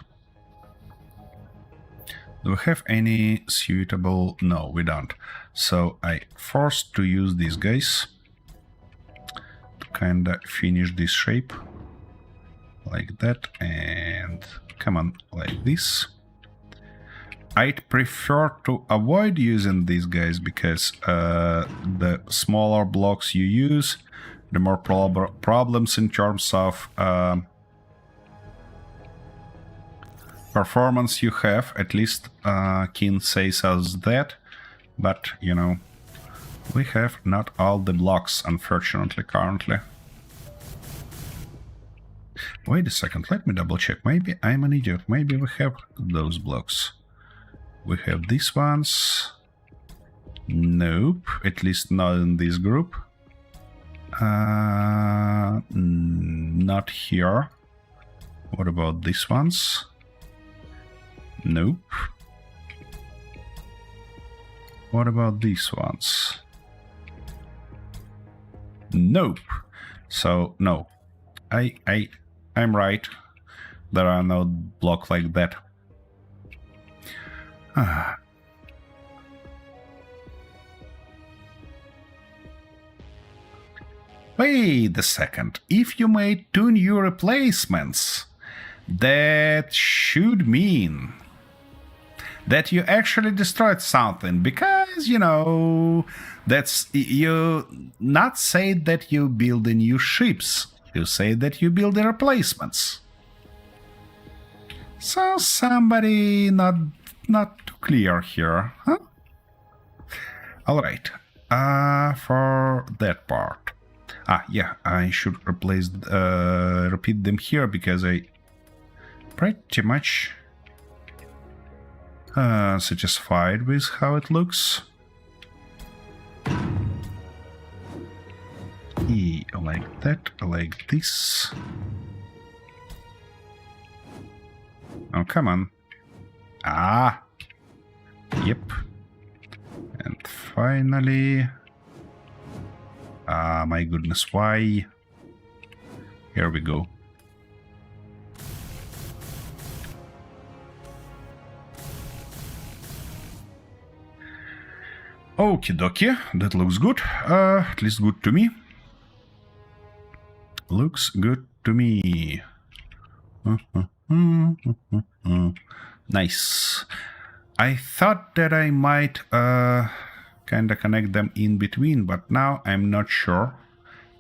do we have any suitable... No, we don't. So I forced to use these guys to kinda finish this shape. Like that, and come on, like this. I'd prefer to avoid using these guys because the smaller blocks you use, the more problems in terms of performance you have. At least Kin says us that, but you know, we have not all the blocks, unfortunately, currently. Wait a second, let me double check. Maybe I'm an idiot. Maybe we have those blocks. We have these ones. Nope, at least not in this group. Not here. What about these ones? Nope. What about these ones? Nope. So, no. I'm right. There are no blocks like that. Wait a second. If you made 2 new replacements, that should mean that you actually destroyed something, because, you know, that's... You not say that you build the new ships. You say that you build the replacements. So somebody not too clear here, huh? Alright. For that part. Yeah, I should repeat them here because I pretty much satisfied with how it looks. Like that, like this. Oh, come on. Yep. And finally... my goodness, why? Here we go. Okie dokie, that looks good. At least good to me. Looks good to me. Nice. I thought that I might kinda connect them in between, but now I'm not sure.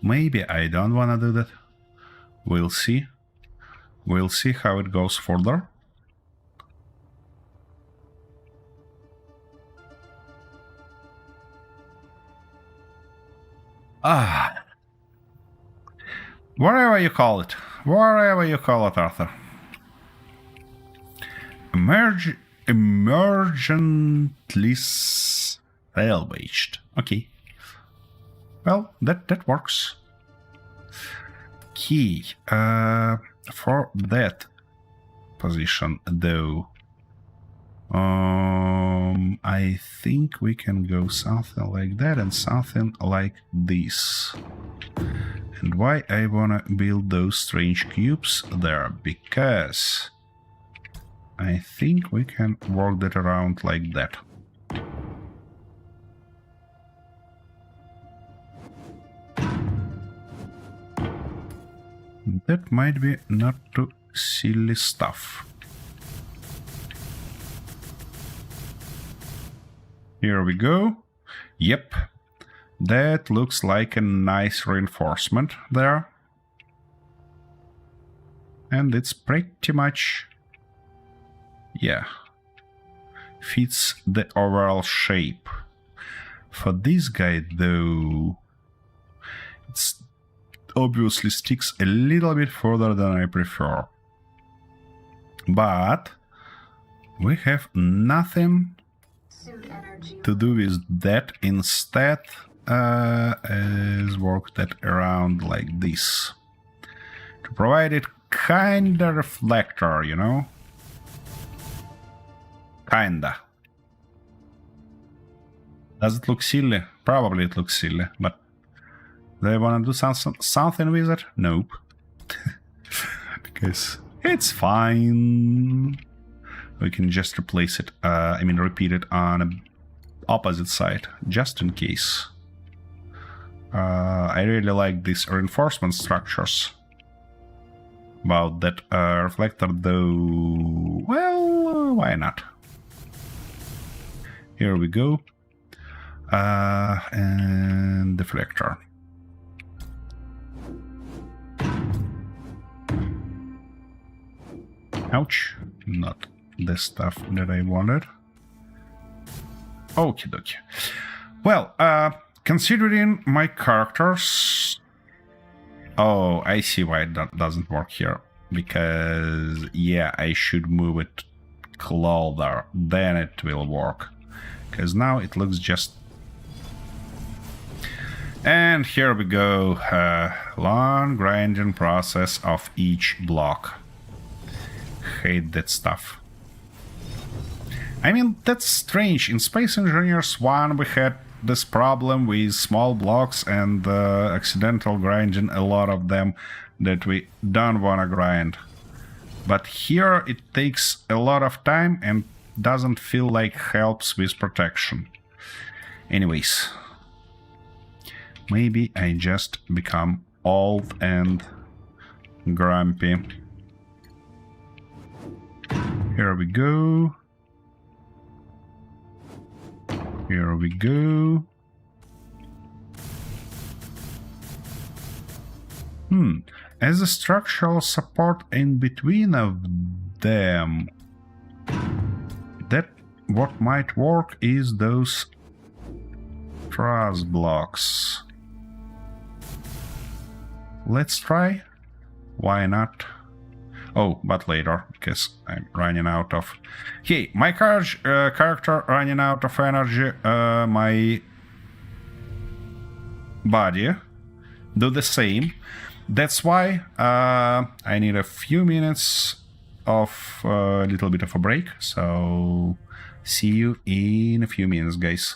Maybe I don't wanna do that. We'll see. We'll see how it goes further. Whatever you call it. Whatever you call it, Arthur. Emergently salvaged. Okay. Well, that works. Key. For that position, though, I think we can go something like that and something like this. And why I wanna build those strange cubes there? Because I think we can work that around like that. That might be not too silly stuff. Here we go. Yep. That looks like a nice reinforcement there. And it's pretty much... yeah. Fits the overall shape. For this guy, though, it's obviously sticks a little bit further than I prefer. But we have nothing to do with that. Instead, is work that around like this. To provide it kinda reflector, you know? Kinda. Does it look silly? Probably it looks silly, but do I wanna do something with it? Nope. Because it's fine. We can just replace it, repeat it on the opposite side, just in case. I really like these reinforcement structures. About that reflector, though, well, why not? Here we go. And deflector. Ouch, not the stuff that I wanted. Okie dokie. Well, considering my characters... oh, I see why it doesn't work here. Because, yeah, I should move it closer, then it will work. Because now it looks just... and here we go. Long grinding process of each block. Hate that stuff. I mean, that's strange. In Space Engineers 1 we had this problem with small blocks and accidental grinding, a lot of them that we don't wanna grind. But here it takes a lot of time and doesn't feel like helps with protection. Anyways. Maybe I just become old and grumpy. Here we go. Here we go. As a structural support in between of them, that what might work is those truss blocks. Let's try. Why not? Oh, but later, because I'm running out of... hey, my character running out of energy, my body do the same. That's why I need a few minutes of a little bit of a break. So see you in a few minutes, guys.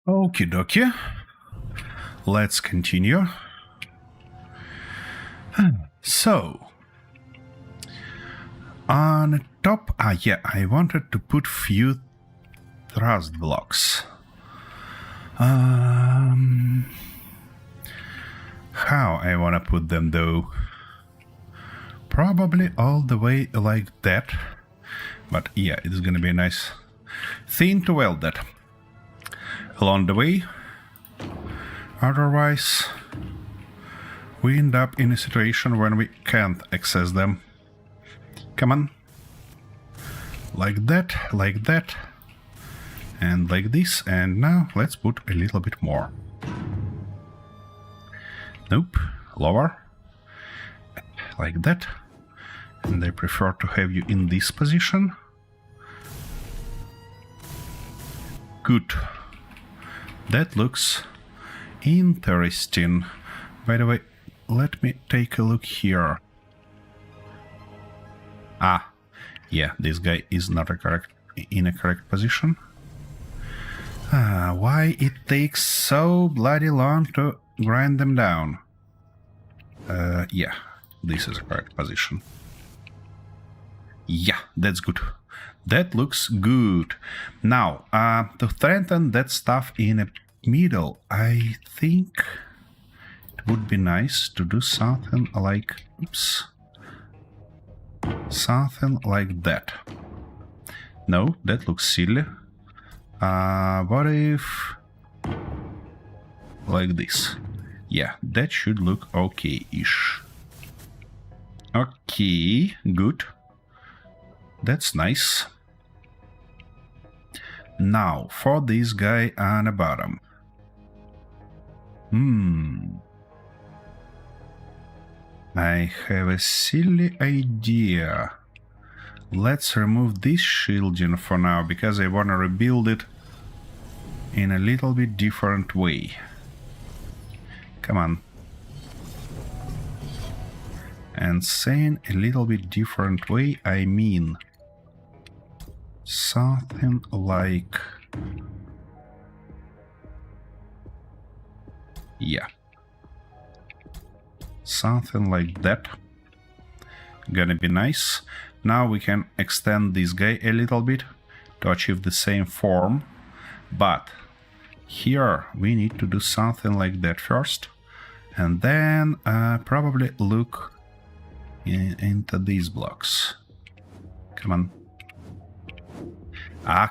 Okie dokie. Let's continue. So, on top, I wanted to put few thrust blocks. How I wanna put them though? Probably all the way like that. But yeah, it's gonna be a nice thing to weld that along the way. Otherwise, we end up in a situation when we can't access them. Come on. Like that, and like this. And now let's put a little bit more. Nope, lower. Like that. And I prefer to have you in this position. Good. That looks interesting. By the way, let me take a look here. Yeah, this guy is not in a correct position. Why it takes so bloody long to grind them down? Yeah, this is a correct position. Yeah, that's good. That looks good. Now, to strengthen that stuff in the middle, I think it would be nice to do something like... Oops. Something like that. No, that looks silly. What if... like this? Yeah, that should look okay-ish. Okay, good. That's nice. Now, for this guy on the bottom. I have a silly idea. Let's remove this shielding for now, because I want to rebuild it in a little bit different way. Come on. And saying a little bit different way, I mean something like... yeah. Something like that. Gonna be nice. Now we can extend this guy a little bit to achieve the same form. But here we need to do something like that first. And then probably look into these blocks. Come on.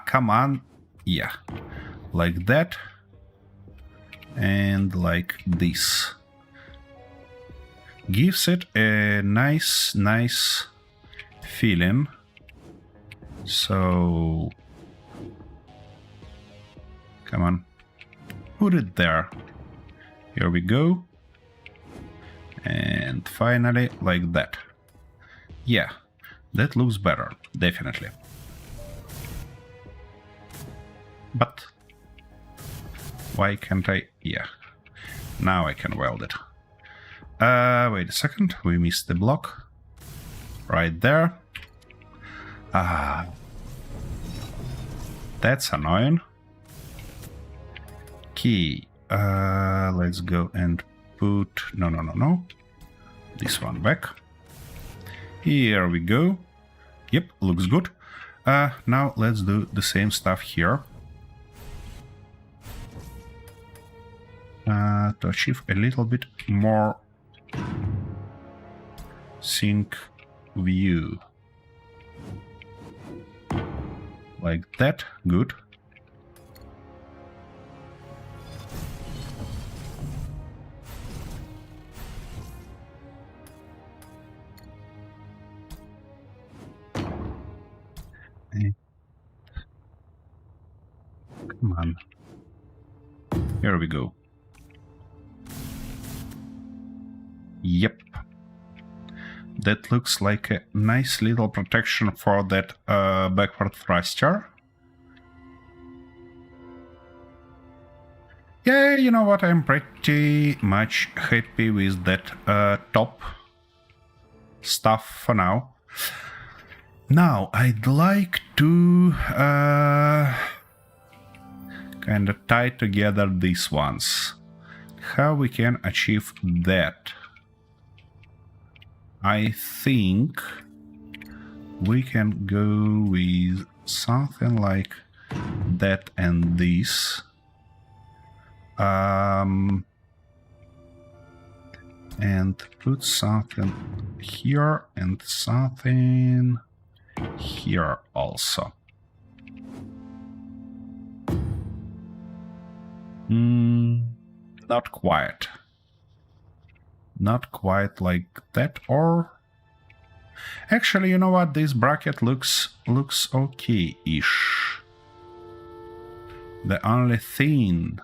Come on. Yeah. Like that. And like this. Gives it a nice feeling. So... come on. Put it there. Here we go. And finally, like that. Yeah, that looks better, definitely. But why can't I? Yeah, now I can weld it. Wait a second, we missed the block. Right there. That's annoying. Key. Let's go and put... No. This one back. Here we go. Yep, looks good. Now let's do the same stuff here. To achieve a little bit more sync view. Like that, good. Come on. Here we go. Yep. That looks like a nice little protection for that backward thruster. Yeah, you know what, I'm pretty much happy with that top stuff for now. Now, I'd like to kind of tie together these ones. How we can achieve that? I think we can go with something like that and this. And put something here and something here also. Not quite. Not quite like that, or actually, you know what? This bracket looks okay-ish. The only thing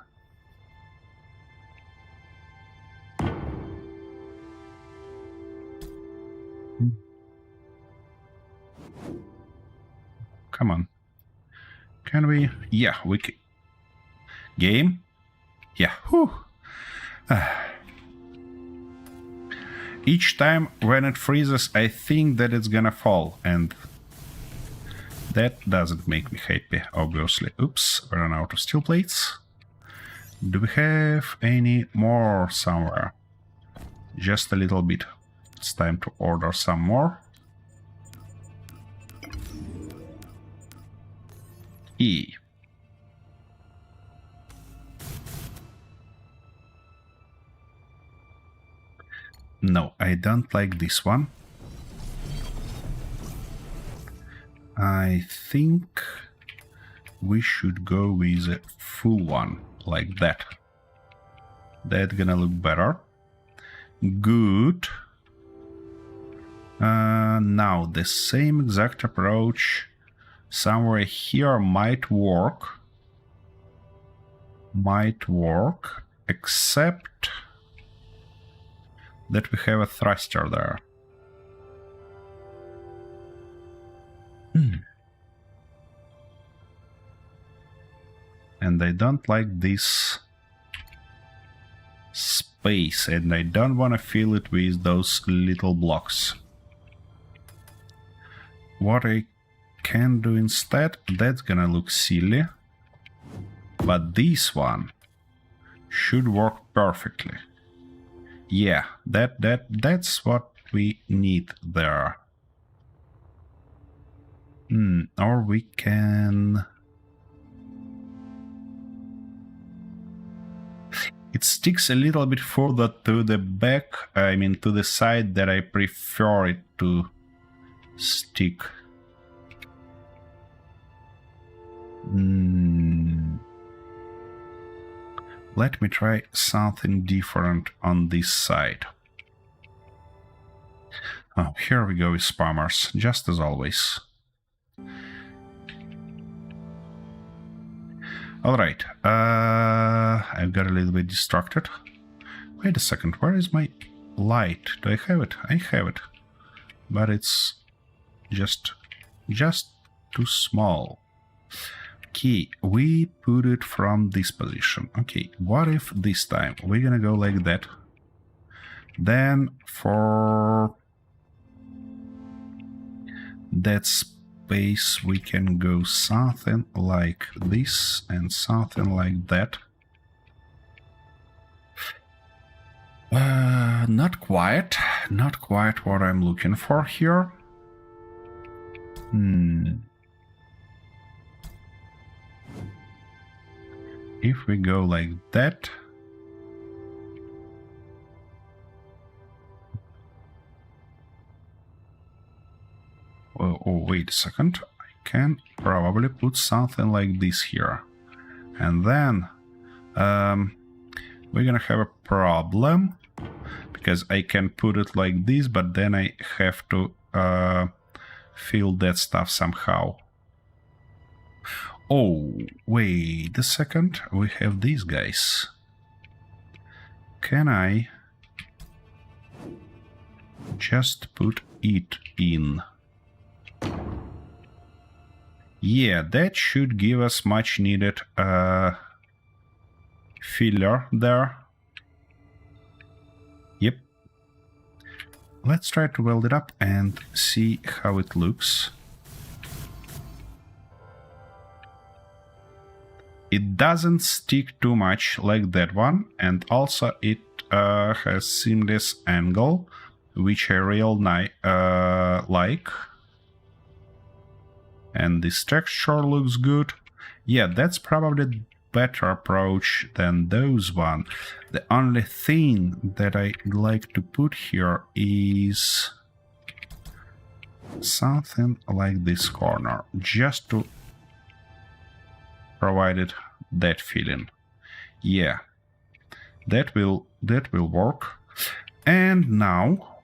come on. Can we? Yeah, we can. Game? Yeah. Whew. Each time when it freezes, I think that it's gonna fall, and that doesn't make me happy, obviously. Oops, we ran out of steel plates. Do we have any more somewhere? Just a little bit. It's time to order some more. E. No, I don't like this one. I think we should go with a full one, like that. That's gonna look better. Good. Now, the same exact approach somewhere here might work. Except that we have a thruster there. And I don't like this space, and I don't want to fill it with those little blocks. What I can do instead, that's gonna look silly, but this one should work perfectly. Yeah, that's what we need there. Or we can... It sticks a little bit further to the back, I mean to the side that I prefer it to stick. Let me try something different on this side. Oh, here we go with spammers, just as always. Alright, I've got a little bit distracted. Wait a second, where is my light? Do I have it? I have it. But it's just too small. Okay, we put it from this position. Okay, what if this time we're gonna go like that? Then for that space we can go something like this and something like that. Not quite what I'm looking for here. If we go like that, oh, wait a second, I can probably put something like this here, and then we're gonna have a problem, because I can put it like this, but then I have to fill that stuff somehow. Oh, wait a second, we have these guys. Can I just put it in? Yeah, that should give us much needed filler there. Yep. Let's try to weld it up and see how it looks. It doesn't stick too much like that one, and also it has seamless angle, which I really like. And this texture looks good. Yeah, that's probably the better approach than those one. The only thing that I like to put here is something like this corner, just to provide it that feeling. Yeah, that will work. And now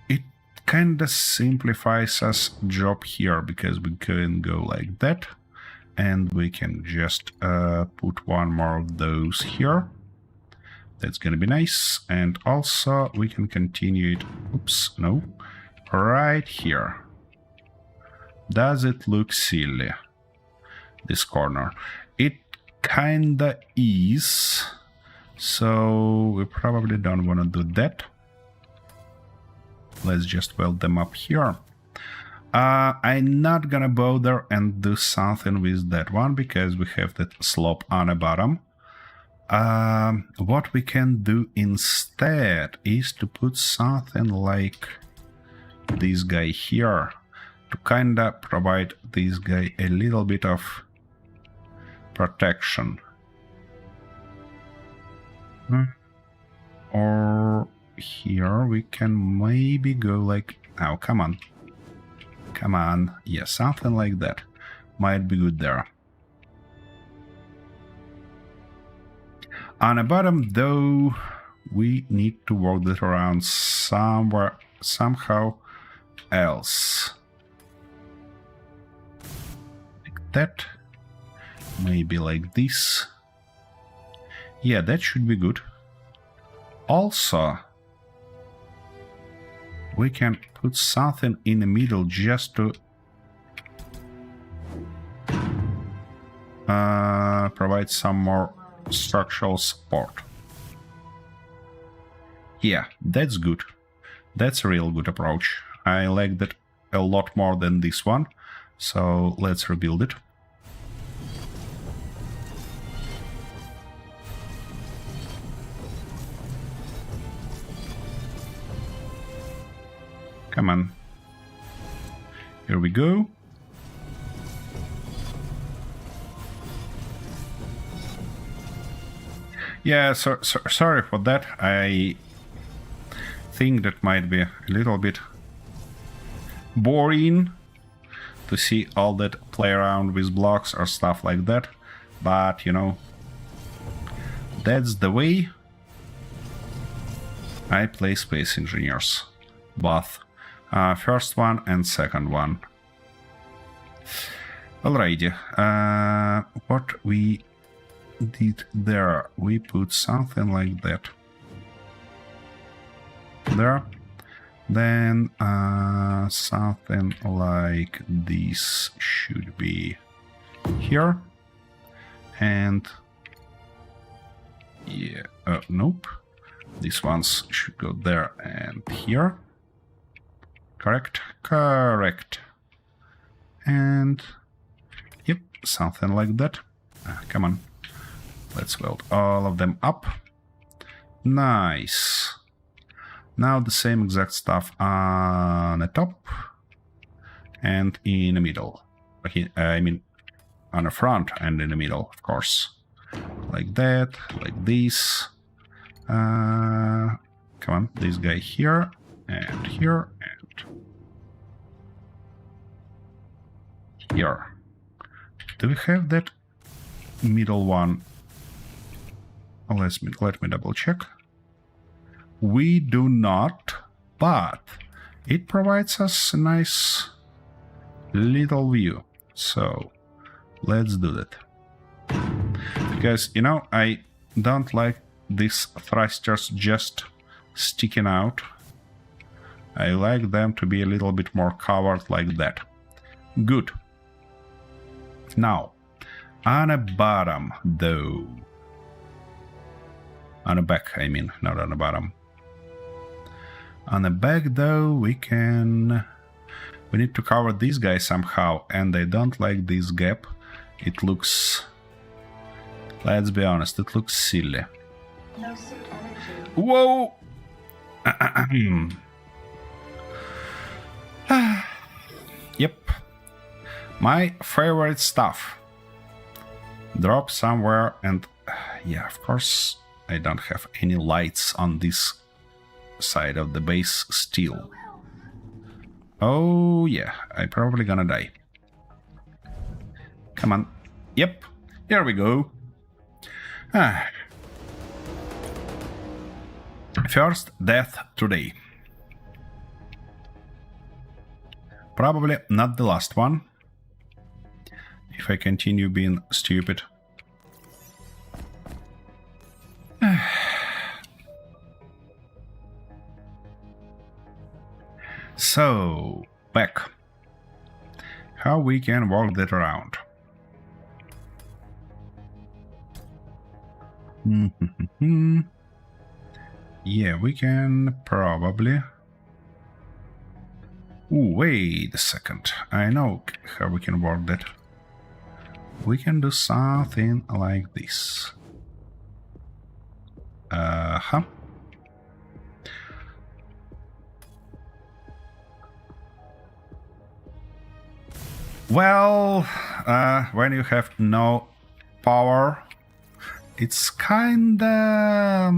it kind of simplifies us job here, because we can go like that, and we can just put one more of those here. That's gonna be nice. And also we can continue it, oops, no, right here. Does it look silly, this corner? It kinda is, so we probably don't want to do that. Let's just weld them up here. I'm not gonna bother and do something with that one, because we have that slope on the bottom. What we can do instead is to put something like this guy here, to kinda provide this guy a little bit of protection. Or here we can maybe go like, oh, come on. Come on. Yeah, something like that might be good there. On the bottom, though, we need to work that around somewhere, somehow else. Like that. Maybe like this. Yeah, that should be good. Also, we can put something in the middle just to provide some more structural support. Yeah, that's good. That's a real good approach. I like that a lot more than this one. So let's rebuild it. Come on. Here we go. Yeah, sorry for that. I think that might be a little bit boring to see all that play around with blocks or stuff like that. But, you know, that's the way I play Space Engineers. Both. First one and second one. Alrighty. What we did there, we put something like that there. Then something like this should be here. And yeah, nope. These ones should go there and here. Correct? Correct. And yep, something like that. Come on. Let's weld all of them up. Nice. Now the same exact stuff on the top and in the middle. Okay, I mean on the front and in the middle, of course. Like that, like this. Come on, this guy here and here and here. Do we have that middle one? Let me double check. We do not, but it provides us a nice little view. So let's do that. Because, you know, I don't like these thrusters just sticking out. I like them to be a little bit more covered like that. Good. Now, on the bottom, though. On the back, I mean, not on the bottom. On the back, though, we need to cover this guy somehow, and I don't like this gap. It looks Let's be honest, it looks silly. No suit energy. Whoa! Yep. My favorite stuff. Drop somewhere and... yeah, of course, I don't have any lights on this side of the base still. Oh, yeah, I'm probably gonna die. Come on. Yep, here we go. First death today. Probably not the last one. If I continue being stupid. So, back. How we can work that around? Yeah, we can probably... Ooh, wait a second. I know how we can work that. We can do something like this. Well, when you have no power, it's kinda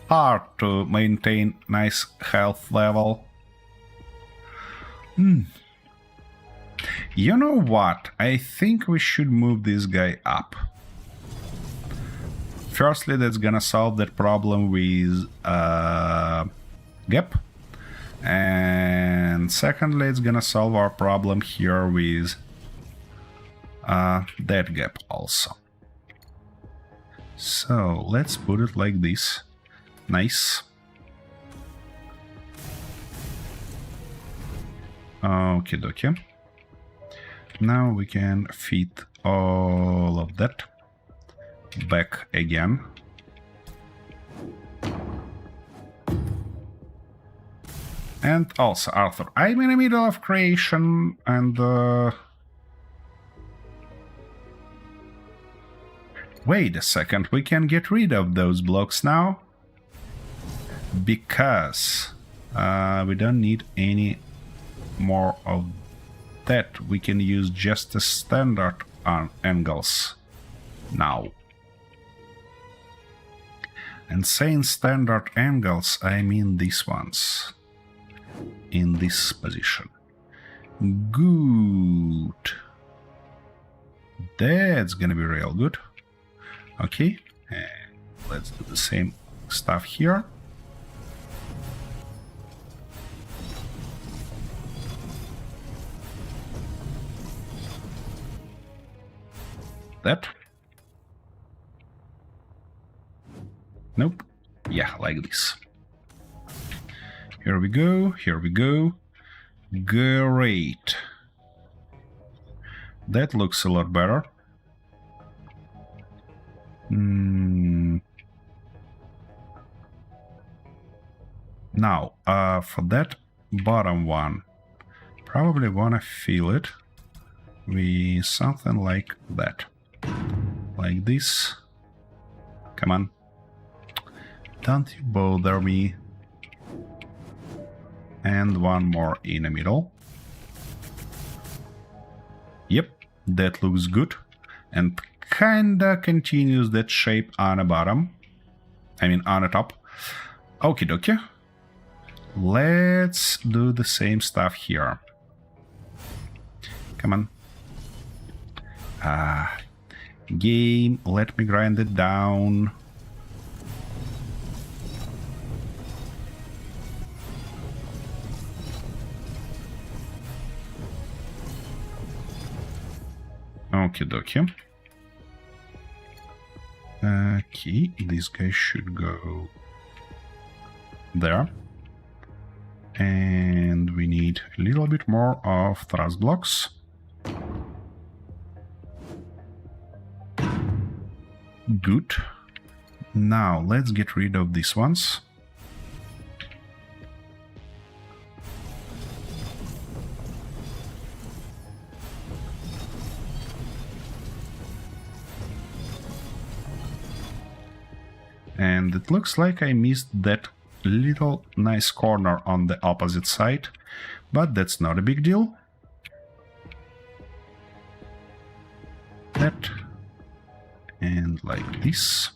hard to maintain nice health level. You know what? I think we should move this guy up. Firstly, that's gonna solve that problem with gap. And secondly, it's gonna solve our problem here with that gap also. So let's put it like this. Nice. Okie dokie. Now we can fit all of that back again. And also, Arthur, I'm in the middle of creation and... Wait a second, we can get rid of those blocks now? Because we don't need any more of that. We can use just the standard angles now. And saying standard angles, I mean these ones. In this position. Good. That's gonna be real good. Okay, and let's do the same stuff here. That. Nope. Yeah, like this. Here we go, here we go. Great. That looks a lot better. Now, for that bottom one, probably wanna fill it with something like that. Like this. Come on. Don't you bother me. And one more in the middle. Yep, that looks good. And kinda continues that shape on the bottom. I mean on the top. Okie dokie. Let's do the same stuff here. Come on. Game, let me grind it down. Okie dokie. Okay, this guy should go there. And we need a little bit more of thrust blocks. Good. Now let's get rid of these ones. And it looks like I missed that little nice corner on the opposite side, but that's not a big deal. That. And like this.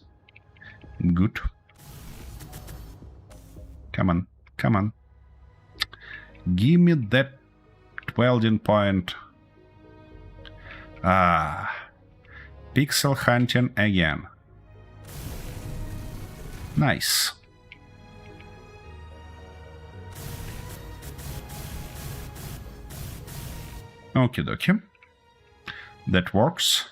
Good. Come on, come on. Give me that welding point. Ah. Pixel hunting again. Nice. Okie dokie. That works.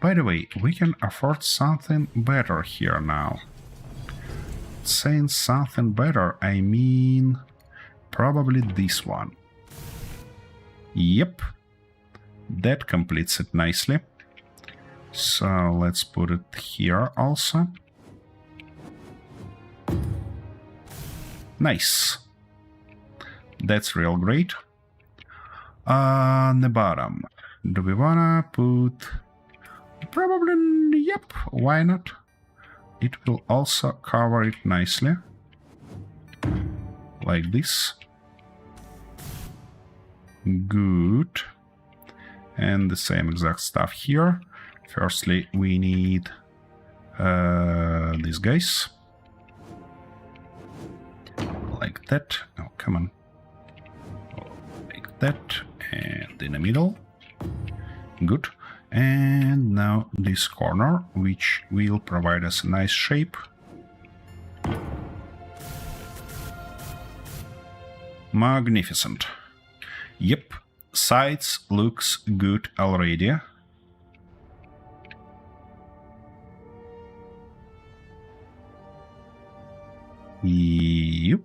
By the way, we can afford something better here now. Saying something better, I mean probably this one. Yep. That completes it nicely. So let's put it here also. Nice. That's real great. On the bottom, do we wanna put... Probably, yep, why not? It will also cover it nicely. Like this. Good. And the same exact stuff here. Firstly, we need these guys. Like that. Oh, come on. Like that. And in the middle. Good. And now this corner, which will provide us a nice shape. Magnificent. Yep, sides looks good already. Yep.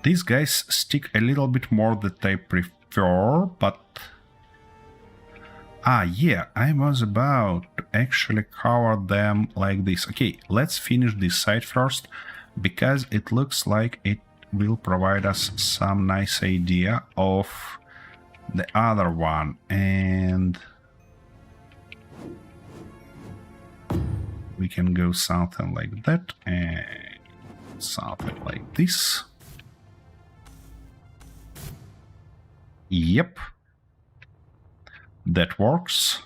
These guys stick a little bit more that I prefer, but... Ah, yeah, I was about to actually cover them like this. Okay, let's finish this side first, because it looks like it will provide us some nice idea of the other one. And we can go something like that and something like this. Yep. That works.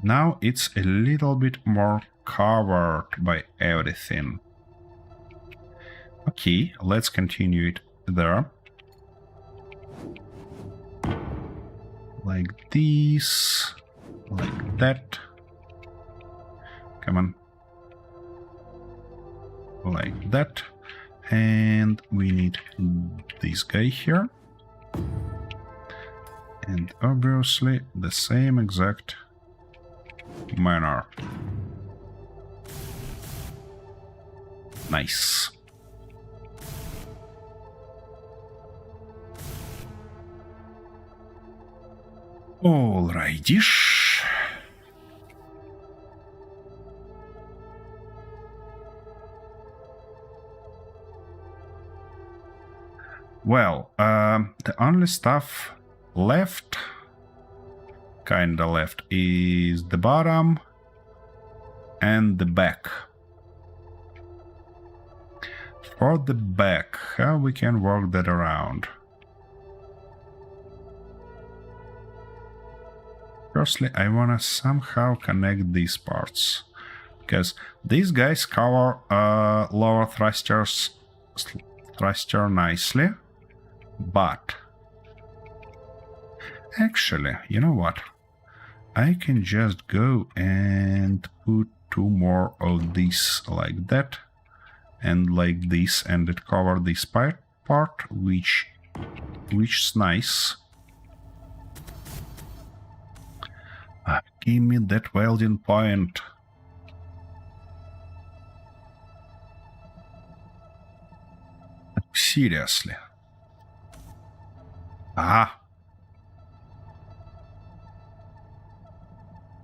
Now it's a little bit more covered by everything. Okay, let's continue it there. Like this, like that. Come on. Like that. And we need this guy here. And obviously the same exact manner. Nice. Alrighty. Well, the only stuff left, kinda left, is the bottom and the back. For the back, how we can work that around? Firstly, I wanna somehow connect these parts, because these guys cover lower thruster nicely. But actually, you know what? I can just go and put two more of these like that and like this, and it cover this part, which is nice. Give me that welding point. Seriously. Ah.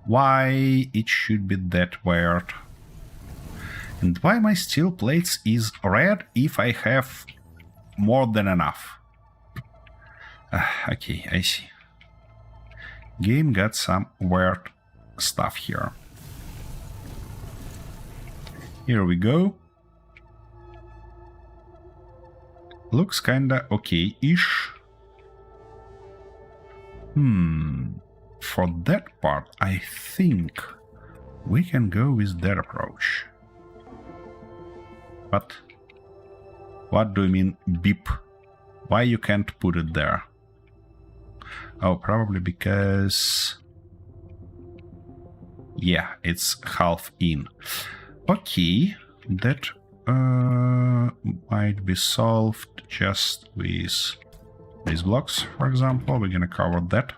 Why it should be that weird? And why my steel plates is red if I have more than enough? Okay, I see. Game got some weird stuff here. Here we go. Looks kinda okay-ish. For that part, I think we can go with that approach. But what do you mean beep? Why you can't put it there? Oh, probably because... yeah, it's half in. Okay, that might be solved just with these blocks, for example. We're gonna cover that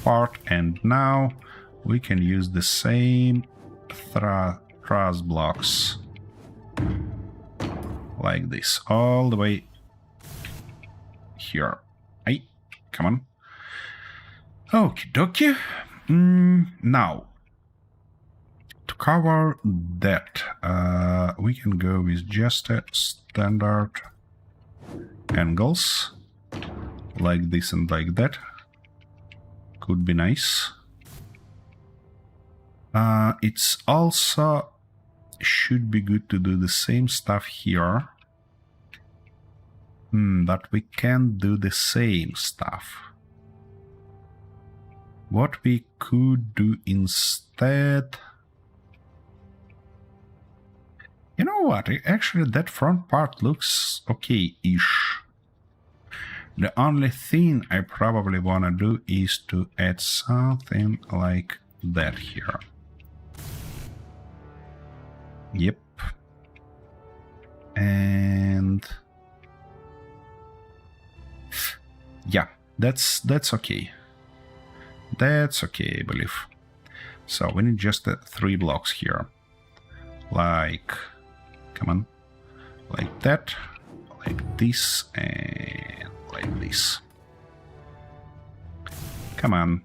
part, and now we can use the same truss blocks like this all the way here. Hey, come on. Okie dokie. Now, to cover that, we can go with just a standard angles like this and like that. Could be nice. It's also should be good to do the same stuff here. But we can't do the same stuff. What we could do instead... you know what? Actually, that front part looks okay-ish. The only thing I probably want to do is to add something like that here. Yep. And... yeah, that's okay. That's okay, I believe. So we need just 3 blocks here. Like... come on. Like that. Like this. And like this. Come on.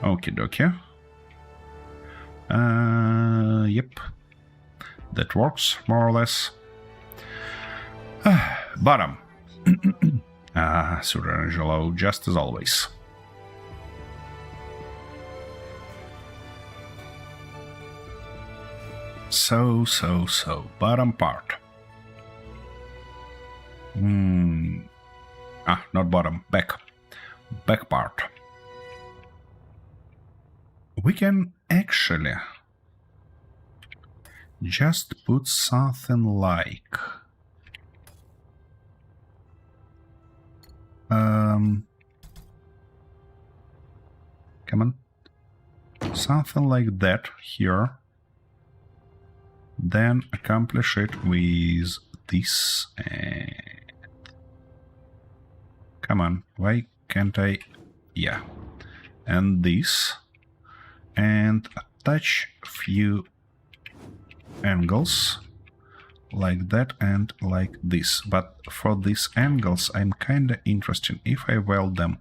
Okie dokie. Yep. That works, more or less. Bottom. Surangelo, just as always. So. Bottom part. Not bottom. Back. Back part. We can actually just put something like... come on. Something like that here. Then accomplish it with this and... come on, why can't I... yeah. And this. And attach few angles like that and like this. But for these angles, I'm kinda interested if I weld them.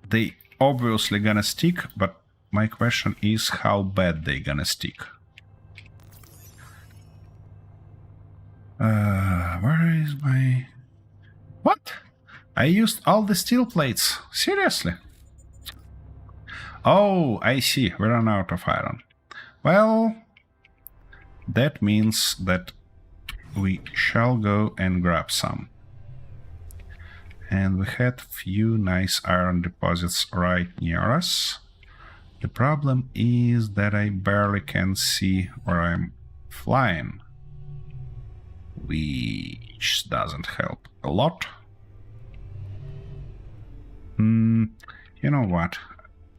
They obviously gonna stick, but my question is how bad they gonna stick. Where is my... what? I used all the steel plates. Seriously? Oh, I see. We ran out of iron. Well, that means that we shall go and grab some. And we had few nice iron deposits right near us. The problem is that I barely can see where I'm flying, which doesn't help a lot. You know what?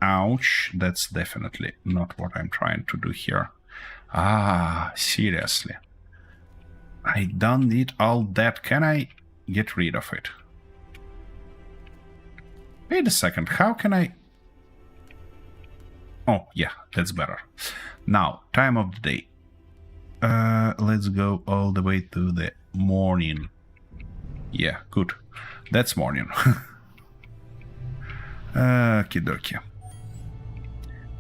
Ouch, that's definitely not what I'm trying to do here. Seriously. I don't need all that. Can I get rid of it? Wait a second, how can I... oh, yeah, that's better. Now, time of the day. Let's go all the way to the morning. Yeah, good. That's morning. Okie dokie.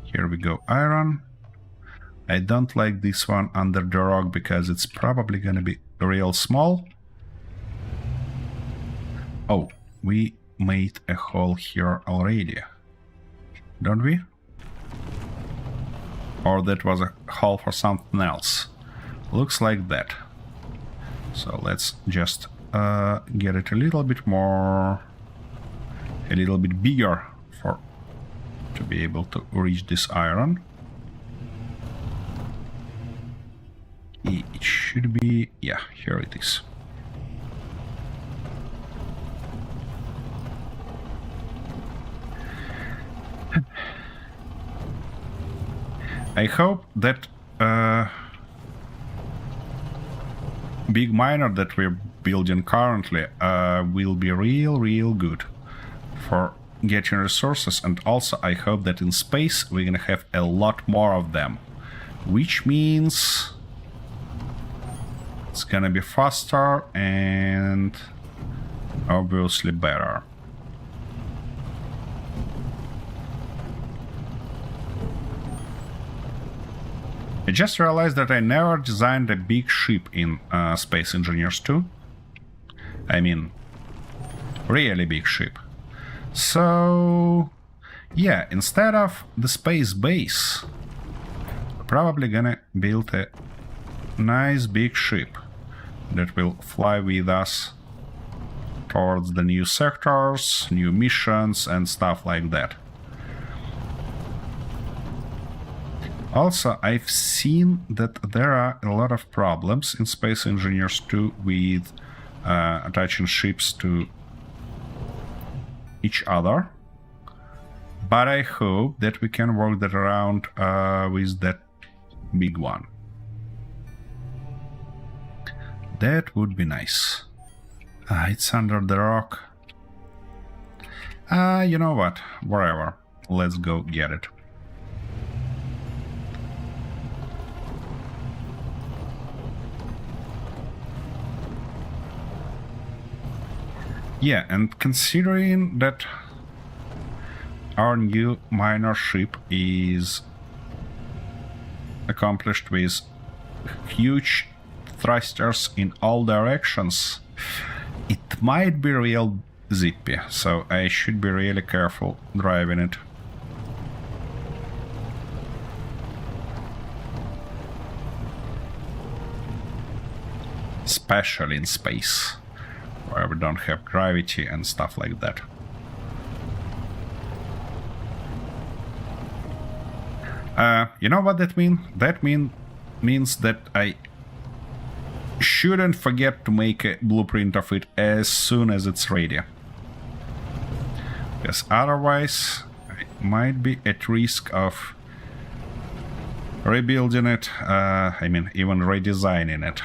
Here we go, iron. I don't like this one under the rock because it's probably gonna be real small. Oh, we made a hole here already, don't we? Or that was a hole for something else. Looks like that. So let's just get it a little bit more, a little bit bigger to be able to reach this iron. It should be, yeah, here it is. I hope that big miner that we're building currently will be real good for getting resources, and also I hope that in space we're gonna have a lot more of them, which means it's gonna be faster and obviously better. I just realized that I never designed a big ship in Space Engineers 2. I mean, really big ship. So, yeah, instead of the space base, we're probably gonna build a nice big ship that will fly with us towards the new sectors, new missions, and stuff like that. Also, I've seen that there are a lot of problems in Space Engineers 2 with attaching ships to each other, but I hope that we can work that around with that big one. That would be nice. It's under the rock. You know what? Wherever. Let's go get it. Yeah, and considering that our new miner ship is accomplished with huge thrusters in all directions, it might be real zippy, so I should be really careful driving it. Especially in space, where we don't have gravity and stuff like that. You know what that means? That means that I shouldn't forget to make a blueprint of it as soon as it's ready. Because otherwise I might be at risk of rebuilding it, I mean even redesigning it.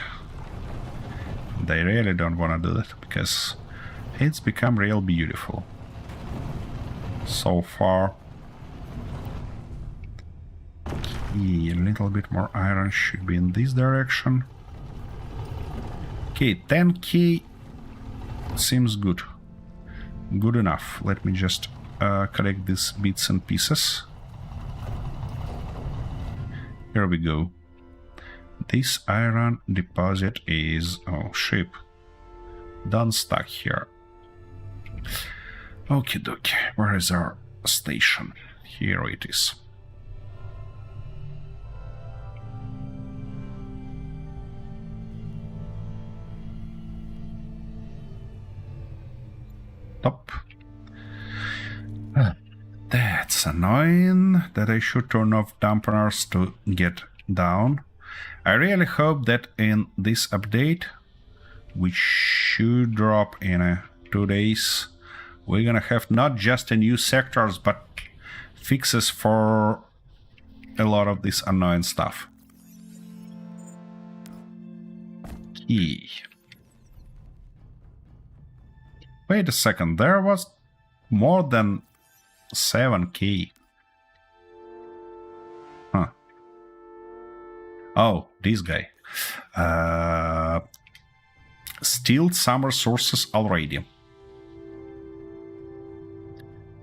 They really don't want to do that because it's become real beautiful so far. Okay, a little bit more iron should be in this direction. Okay, 10k seems good. Good enough. Let me just collect these bits and pieces. Here we go. This iron deposit is... oh, ship. Done stuck here. Okie dokie. Where is our station? Here it is. Top. That's annoying that I should turn off dampeners to get down. I really hope that in this update, which should drop in 2 days, we're gonna have not just a new sectors, but fixes for a lot of this annoying stuff. Okay. Wait a second, there was more than 7k. Huh. Oh, this guy. Stealed some resources already.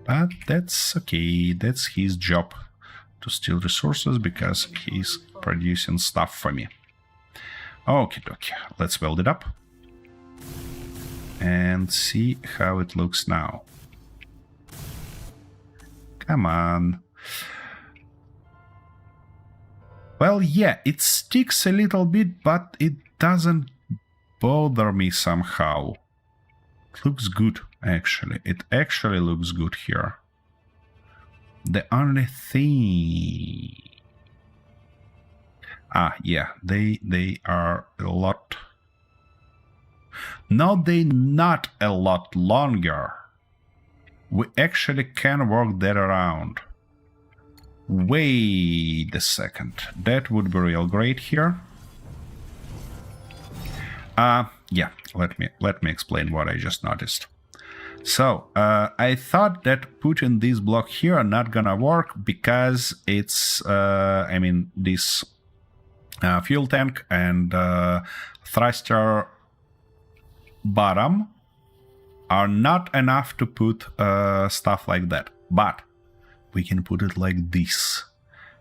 But that's okay, that's his job to steal resources because he's producing stuff for me. Okie dokie, let's weld it up and see how it looks now. Come on. Well, yeah, it sticks a little bit, but it doesn't bother me somehow. It looks good, actually. It actually looks good here. The only thing... yeah, they are a lot... No, they not a lot longer. We actually can work that around. Wait a second. That would be real great here. Yeah, let me explain what I just noticed. So, I thought that putting this block here are not gonna work because it's, I mean, this fuel tank and thruster bottom are not enough to put stuff like that. But we can put it like this.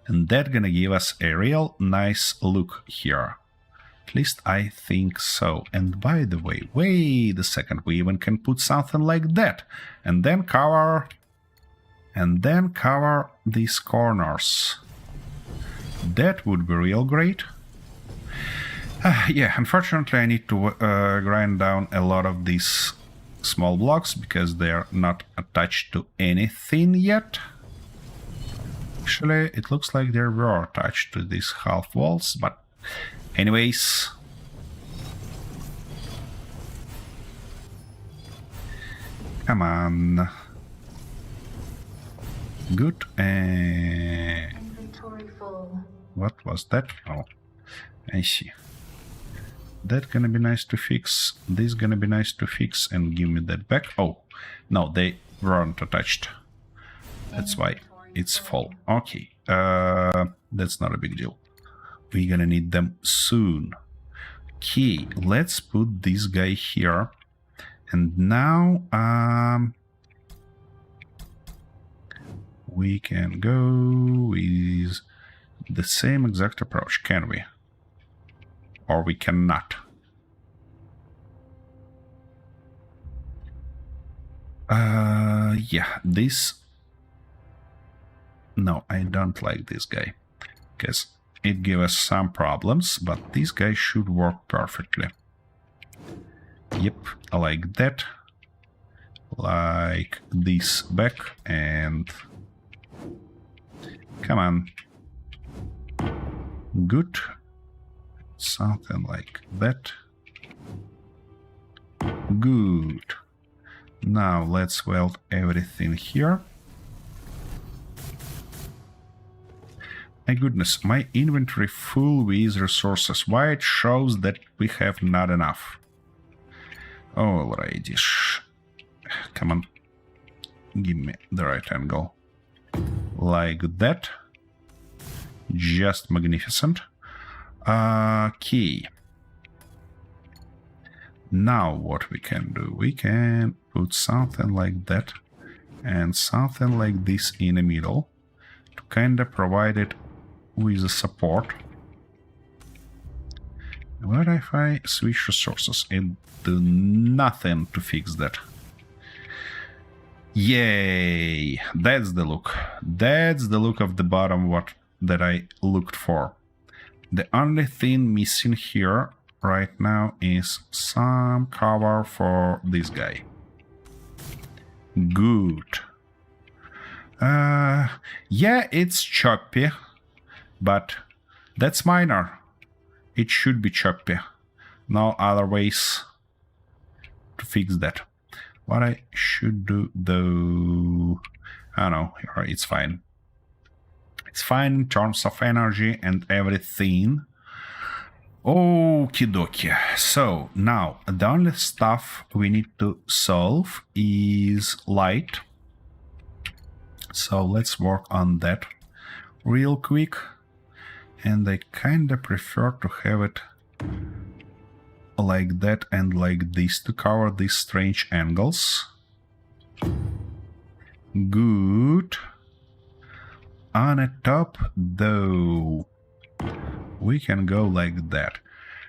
And that's gonna give us a real nice look here. At least I think so. And by the way, wait a second, we even can put something like that. And then cover these corners. That would be real great. Yeah, unfortunately I need to grind down a lot of these small blocks because they are not attached to anything yet. Actually, it looks like they were attached to these half walls, but anyways. Come on. Good. Inventory full. What was that? Oh, I see. That gonna be nice to fix. This gonna be nice to fix and give me that back. Oh, no, they weren't attached. That's why it's full. Okay, that's not a big deal. We're gonna need them soon. Okay, let's put this guy here. And now, we can go with the same exact approach, can we? Or we cannot. Yeah, this... No, I don't like this guy. Because it gives us some problems, but this guy should work perfectly. Yep, like that. Like this back and... Come on. Good. Something like that. Good. Now let's weld everything here. My goodness, my inventory full with resources. Why it shows that we have not enough? Alrighty. Come on. Give me the right angle. Like that. Just magnificent. Okay. Now what we can do? We can put something like that and something like this in the middle to kind of provide it with the support. What if I switch resources and do nothing to fix that? Yay! That's the look. That's the look of the bottom that I looked for. The only thing missing here right now is some cover for this guy. Good. Yeah, it's choppy, but that's minor. It should be choppy. No other ways to fix that. What I should do though... I don't know, it's fine. It's fine in terms of energy and everything. Okie dokie. So now the only stuff we need to solve is light. So let's work on that real quick. And I kinda prefer to have it like that and like this to cover these strange angles. Good. On the top though, we can go like that.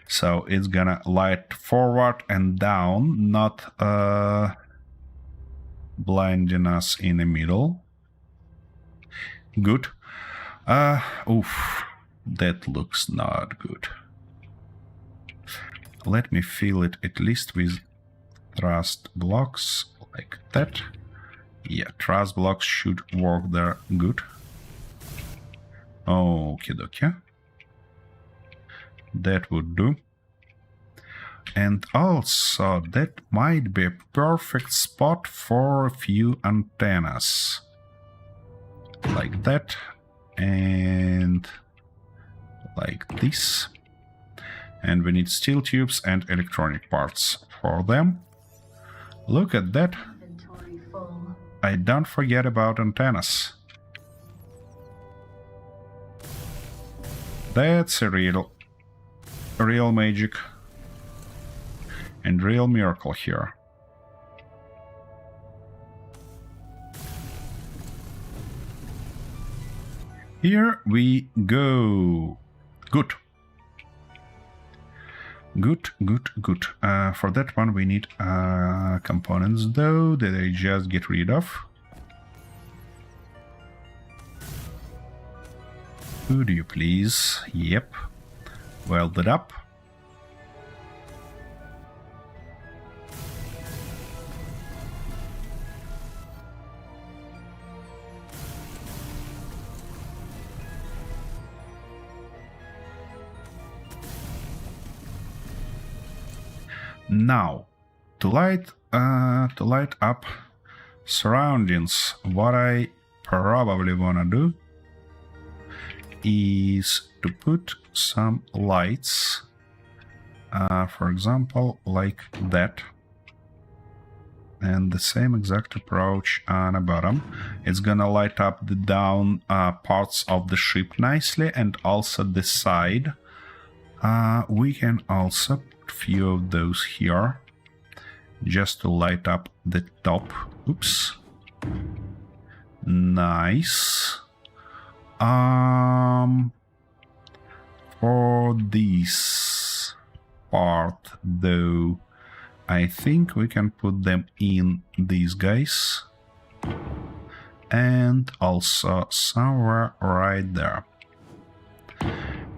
So it's gonna light forward and down, not blinding us in the middle. Good. Oof. That looks not good. Let me fill it at least with trust blocks like that. Yeah, trust blocks should work there good. Okie dokie. That would do. And also, that might be a perfect spot for a few antennas. Like that. And like this. And we need steel tubes and electronic parts for them. Look at that. Inventory full. I don't forget about antennas. That's a real magic and real miracle here. Here we go. Good. Good. For that one we need components though that I just get rid of. Would you please? Yep. Welded up. Now, to light up surroundings, what I probably wanna do is to put some lights, for example, like that, and the same exact approach on the bottom. It's gonna light up the down parts of the ship nicely, and also the side. We can also put a few of those here, just to light up the top. Oops. Nice. For this part though, I think we can put them in these guys, and also somewhere right there,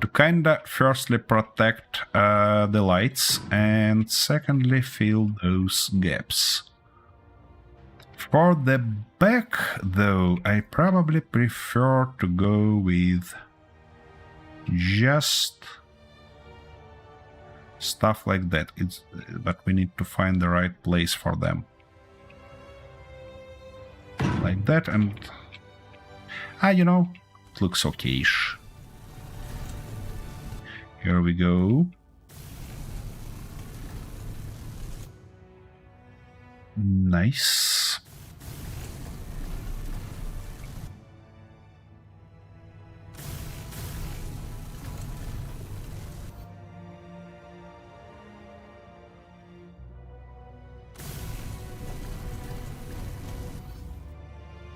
to kinda firstly protect the lights, and secondly fill those gaps. For the back though, I probably prefer to go with just stuff like that. But we need to find the right place for them. Like that, and you know, it looks okayish. Here we go. Nice.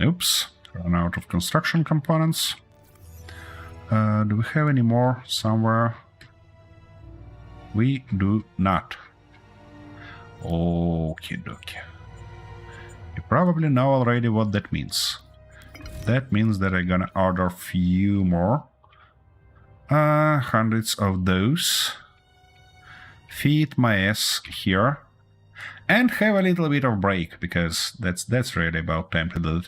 Oops, run out of construction components. Do we have any more somewhere? We do not. Okie dokie. You probably know already what that means. That means that I'm gonna order a few more. Hundreds of those. Feed my ass here. And have a little bit of break, because that's really about time to do it.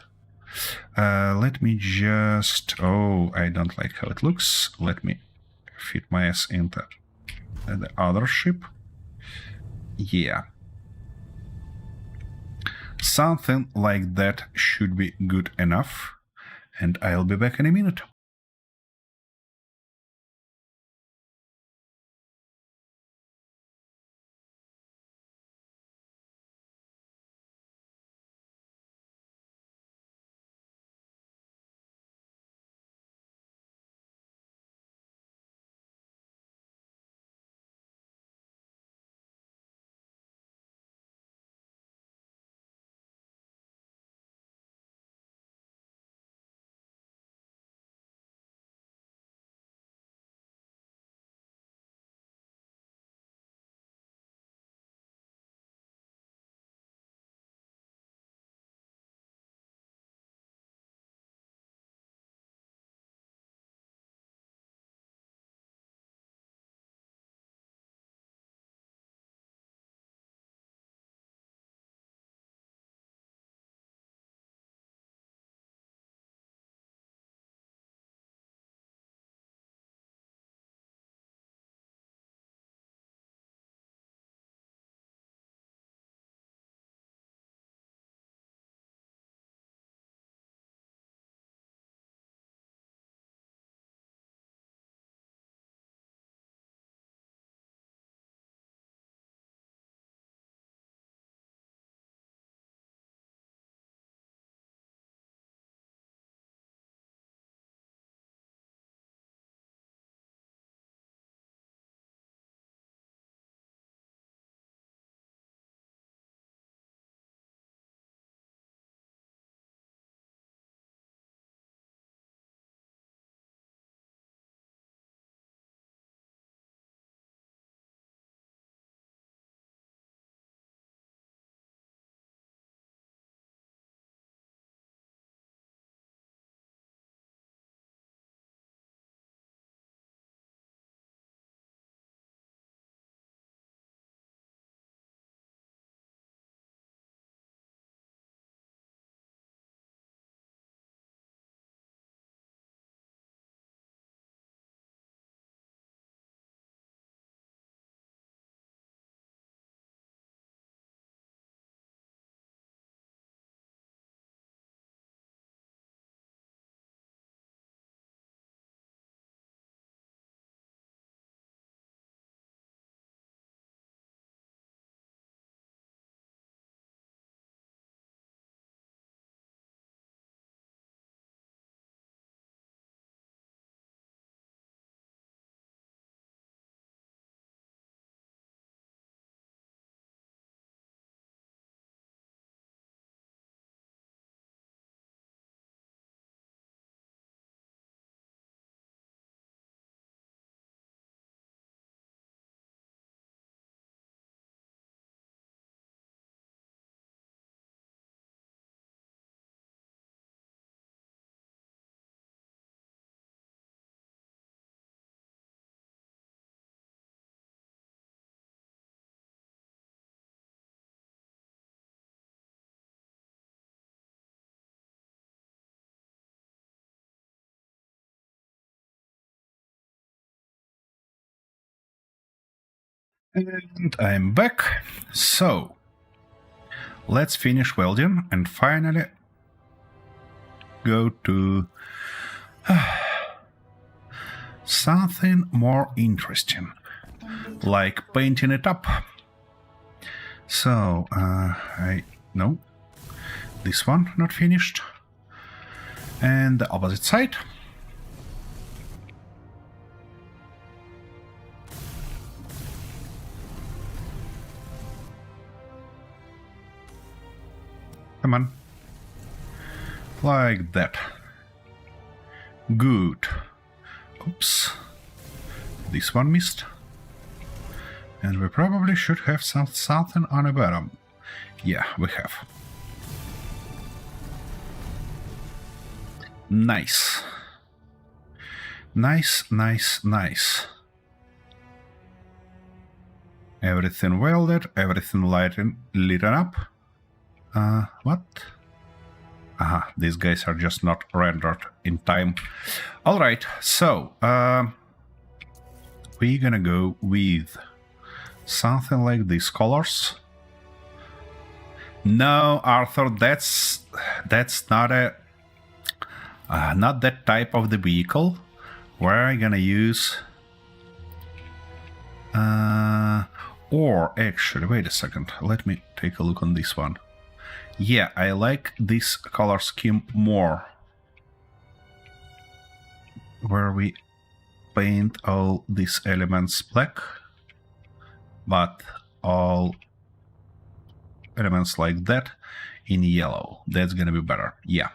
Let me just... Oh, I don't like how it looks. Let me fit my ass into the other ship. Yeah. Something like that should be good enough. And I'll be back in a minute. And I'm back. So, let's finish welding and finally go to something more interesting, like painting it up. So, no, this one not finished. And the opposite side. Come on. Like that. Good. Oops. This one missed. And we probably should have something on the bottom. Yeah, we have. Nice. Nice, nice, nice. Everything welded, everything lit up. What? Aha, these guys are just not rendered in time. Alright, so, we're gonna go with something like these colors. No, Arthur, that's not a... not that type of the vehicle. We're gonna use... or actually, wait a second, let me take a look on this one. Yeah, I like this color scheme more. Where we paint all these elements black, but all elements like that in yellow. That's gonna be better, yeah.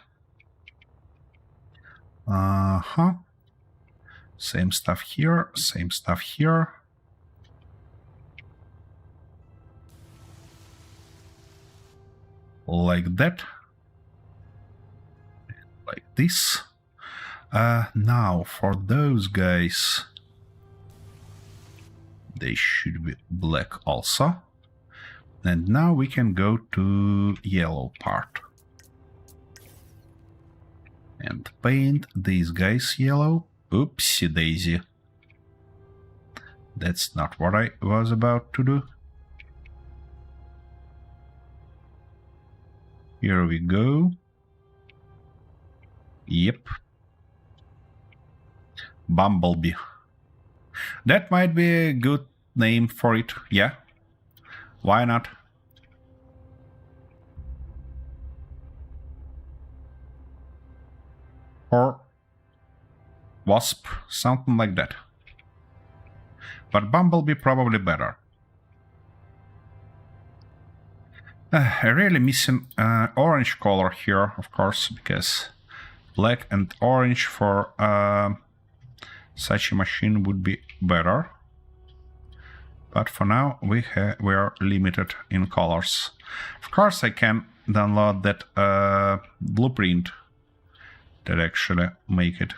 Same stuff here, same stuff here. Like that. Like this. Now, for those guys, they should be black also. And now we can go to yellow part. And paint these guys yellow. Oopsie daisy. That's not what I was about to do. Here we go. Yep. Bumblebee. That might be a good name for it. Yeah. Why not? Or Wasp, something like that. But Bumblebee probably better. I'm really missing orange color here, of course, because black and orange for such a machine would be better. But for now, we are limited in colors. Of course, I can download that blueprint that actually make it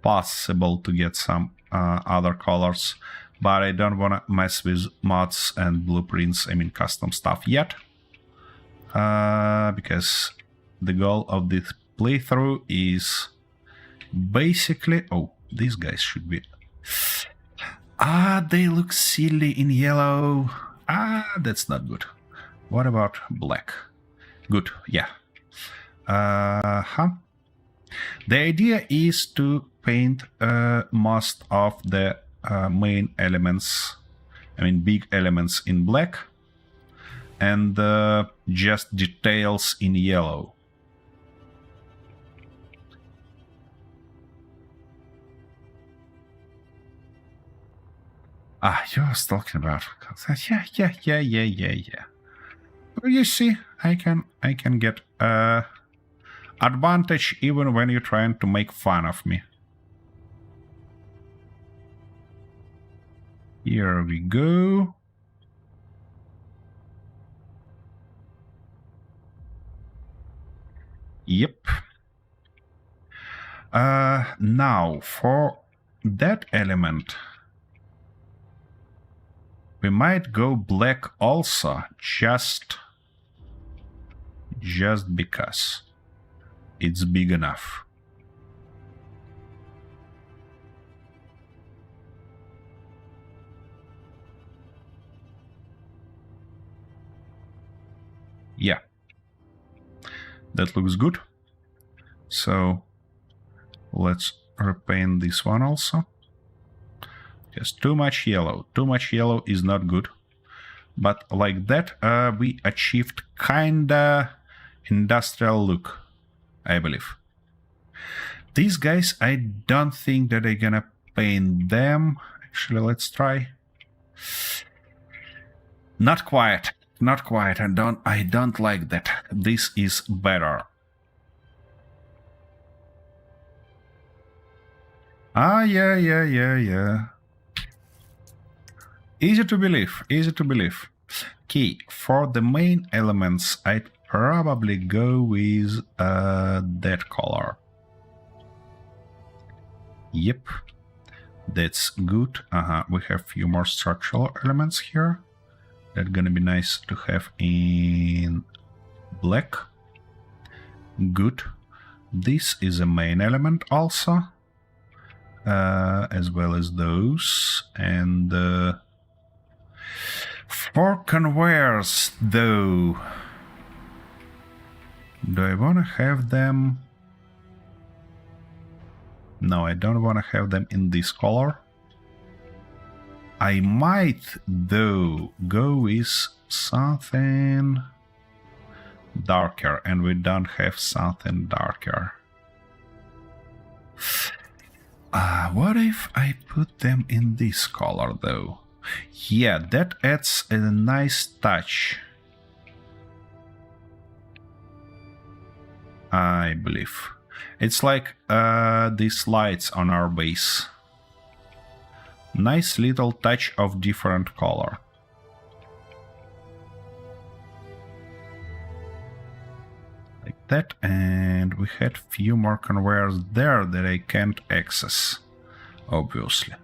possible to get some other colors. But I don't want to mess with mods and blueprints, I mean custom stuff yet. Because the goal of this playthrough is basically... Oh, these guys should be... they look silly in yellow. That's not good. What about black? Good, yeah. The idea is to paint most of the main elements, I mean big elements in black, and just details in yellow. You was talking about... Yeah. Well, you see, I can get advantage even when you're trying to make fun of me. Here we go. Yep. Now, for that element, we might go black also, just because it's big enough. Yeah. That looks good. So let's repaint this one also. Because too much yellow. Too much yellow is not good. But like that, we achieved kinda industrial look, I believe. These guys, I don't think that I'm gonna paint them. Actually, let's try. Not quite. Not quite. I don't like that. This is better. Ah, yeah. Easy to believe, easy to believe. Okay, for the main elements, I'd probably go with that color. Yep, that's good. We have few more structural elements here. That's gonna be nice to have in black. Good. This is a main element also, as well as those. And for conveyors, though, do I want to have them? No, I don't want to have them in this color. I might, though, go with something darker, and we don't have something darker. What if I put them in this color, though? Yeah, that adds a nice touch, I believe. It's like these lights on our base. Nice little touch of different color. Like that, and we had few more conveyors there that I can't access, obviously.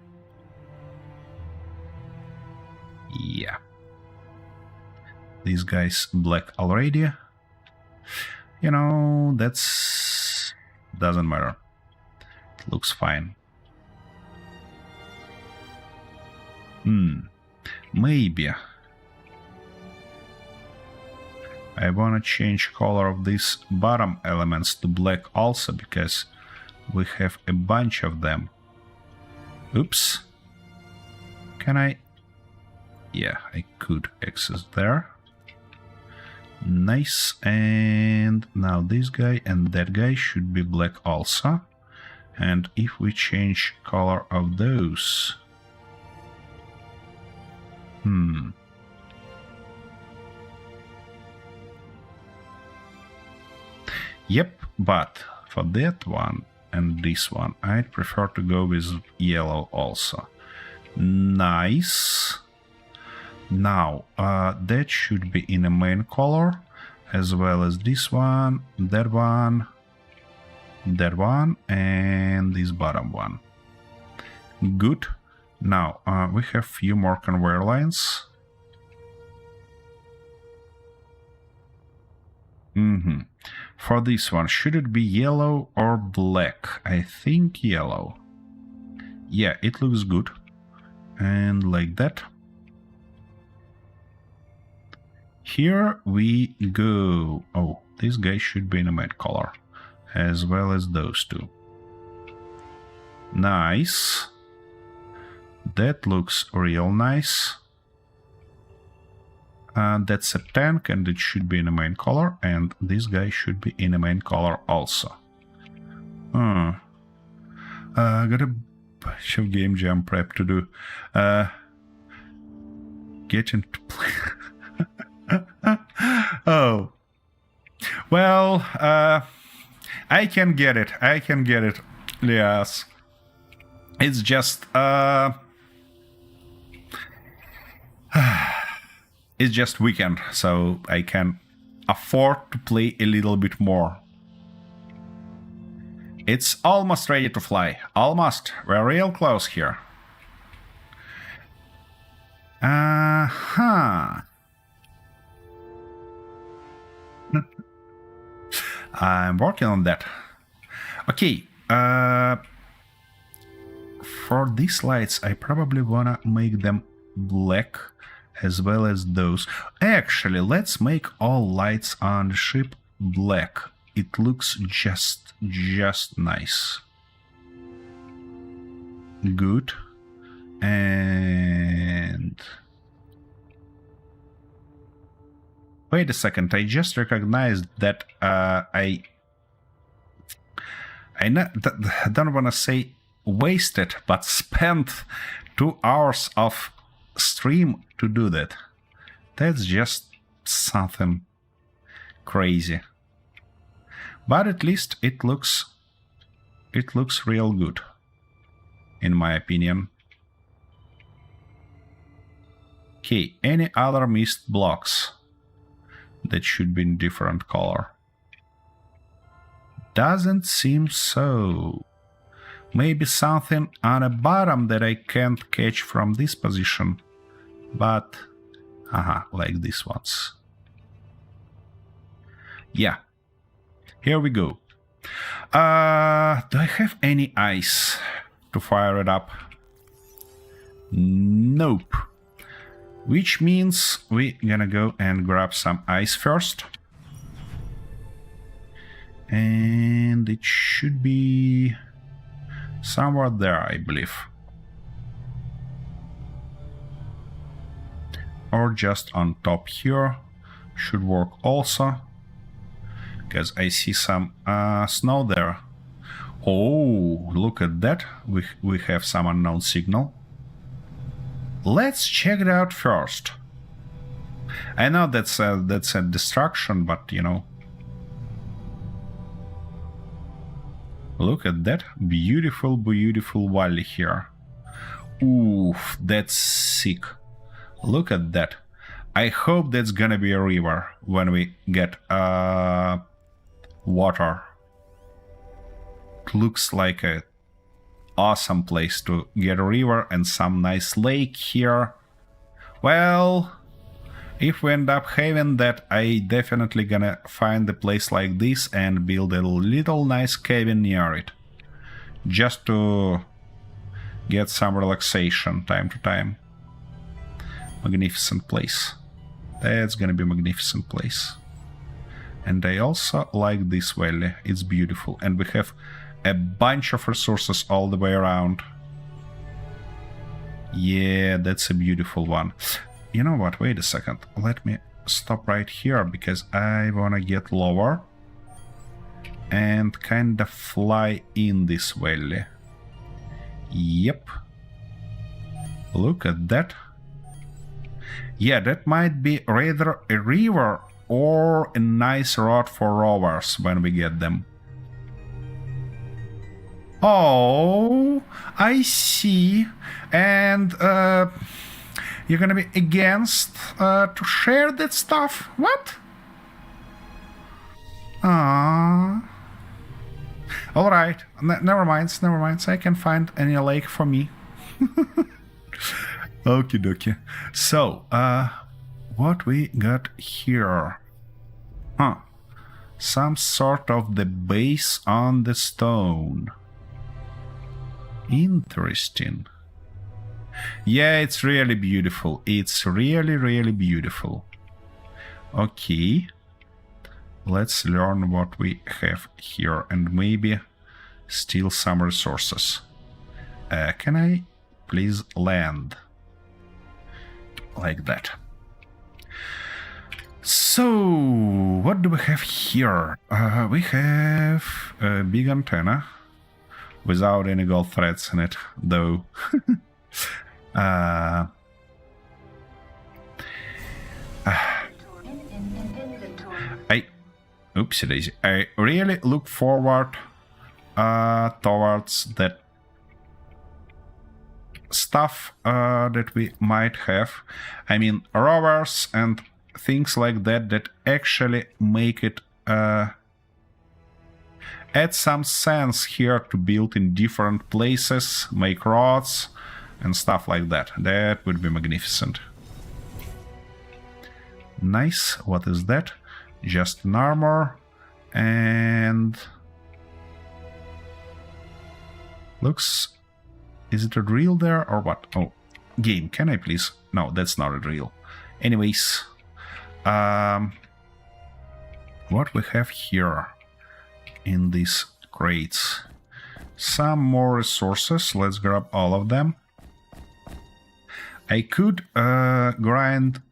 Yeah. These guys black already. You know, that's... doesn't matter. It looks fine. Maybe I wanna change color of these bottom elements to black also, because we have a bunch of them. Oops. Can I? Yeah, I could access there. Nice. And now this guy and that guy should be black also. And if we change color of those... Yep, but for that one and this one, I'd prefer to go with yellow also. Nice. Now, that should be in a main color, as well as this one, that one, and this bottom one. Good. Now, we have few more conveyor lines. For this one, should it be yellow or black? I think yellow. Yeah, it looks good. And like that. Here we go. Oh, this guy should be in a matte color, as well as those two. Nice. That looks real nice. That's a tank, and it should be in a main color, and this guy should be in a main color also. Got a bunch of game jam prep to do. Get into play. Oh. Well, I can get it. Yes. It's just, it's just weekend, so I can afford to play a little bit more. It's almost ready to fly. Almost. We're real close here. I'm working on that. Okay. For these lights, I probably wanna make them black as well as those. Actually, let's make all lights on the ship black. It looks just nice. Good. And wait a second, I just recognized that I don't want to say wasted, but spent 2 hours of stream to do that. That's just something crazy. But at least it looks real good, in my opinion. Okay, any other missed blocks that should be in different color? Doesn't seem so. Maybe something on the bottom that I can't catch from this position. But, like these ones. Yeah. Here we go. Do I have any ice to fire it up? Nope. Which means we're gonna go and grab some ice first. And it should be somewhere there, I believe. Or just on top here. Should work also. Because I see some snow there. Oh, look at that. We have some unknown signal. Let's check it out first. I know that's a distraction, but you know. Look at that beautiful valley here. Oof, that's sick. Look at that. I hope that's gonna be a river when we get water. It looks like a awesome place to get a river and some nice lake here. Well, if we end up having that, I definitely gonna find a place like this and build a little nice cabin near it. Just to get some relaxation time to time. Magnificent place. That's gonna be a magnificent place. And I also like this valley. It's beautiful. And we have a bunch of resources all the way around. Yeah, that's a beautiful one. You know what? Wait a second. Let me stop right here because I wanna get lower and kind of fly in this valley. Yep. Look at that. Yeah, that might be either a river or a nice road for rovers when we get them. Oh, I see. And you're gonna be against to share that stuff? What? Ah. All right. Never mind. I can find any lake for me. Okie dokie. So, what we got here? Huh. Some sort of the base on the stone. Interesting. Yeah, it's really beautiful. It's really beautiful. Okay. Let's learn what we have here and maybe steal some resources. Can I please land? Like that. So, what do we have here? We have a big antenna without any gold threads in it, though. Oopsie daisy. I really look forward towards that stuff that we might have. I mean, rovers and things like that that actually make it add some sense here to build in different places, make roads and stuff like that. That would be magnificent. Nice. What is that? Just an armor and looks. Is it a drill there or what? Oh, game, can I please? No, that's not a drill. Anyways, what we have here in these crates? Some more resources. Let's grab all of them. I could grind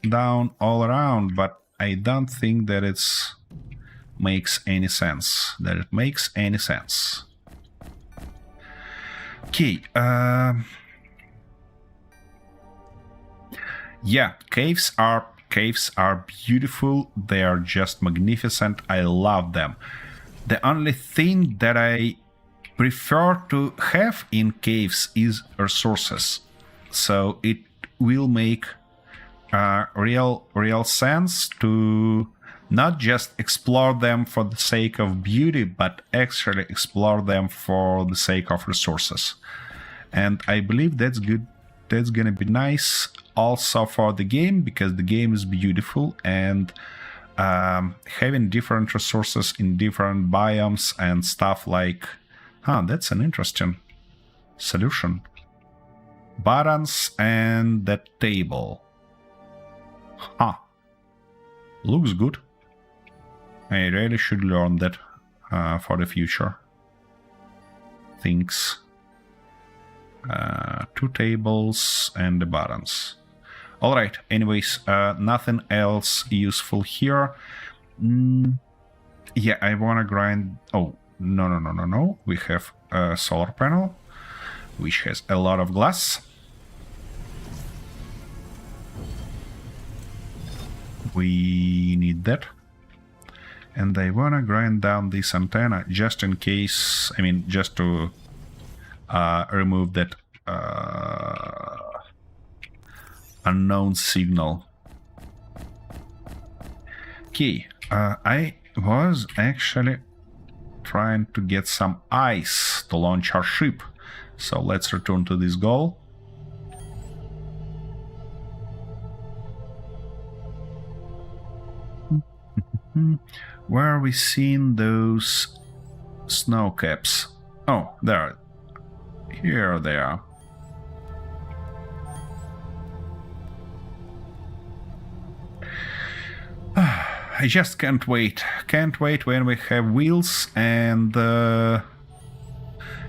down all around, but I don't think that it makes any sense. Okay. Yeah, caves are beautiful. They are just magnificent. I love them. The only thing that I prefer to have in caves is resources. So it will make real sense to not just explore them for the sake of beauty, but actually explore them for the sake of resources. And I believe that's good. That's gonna be nice also for the game, because the game is beautiful, and having different resources in different biomes and stuff like... that's an interesting solution. Buttons and that table. Looks good. I really should learn that for the future. Things. 2 tables and the buttons. Alright, anyways, nothing else useful here. Yeah, I wanna grind... Oh, no. We have a solar panel, which has a lot of glass. We need that. And I wanna grind down this antenna just in case... I mean, just to remove that unknown signal. Okay, I was actually trying to get some ice to launch our ship. So let's return to this goal. Where are we seeing those snow caps? Oh, there. Here they are. I just can't wait. Can't wait when we have wheels, and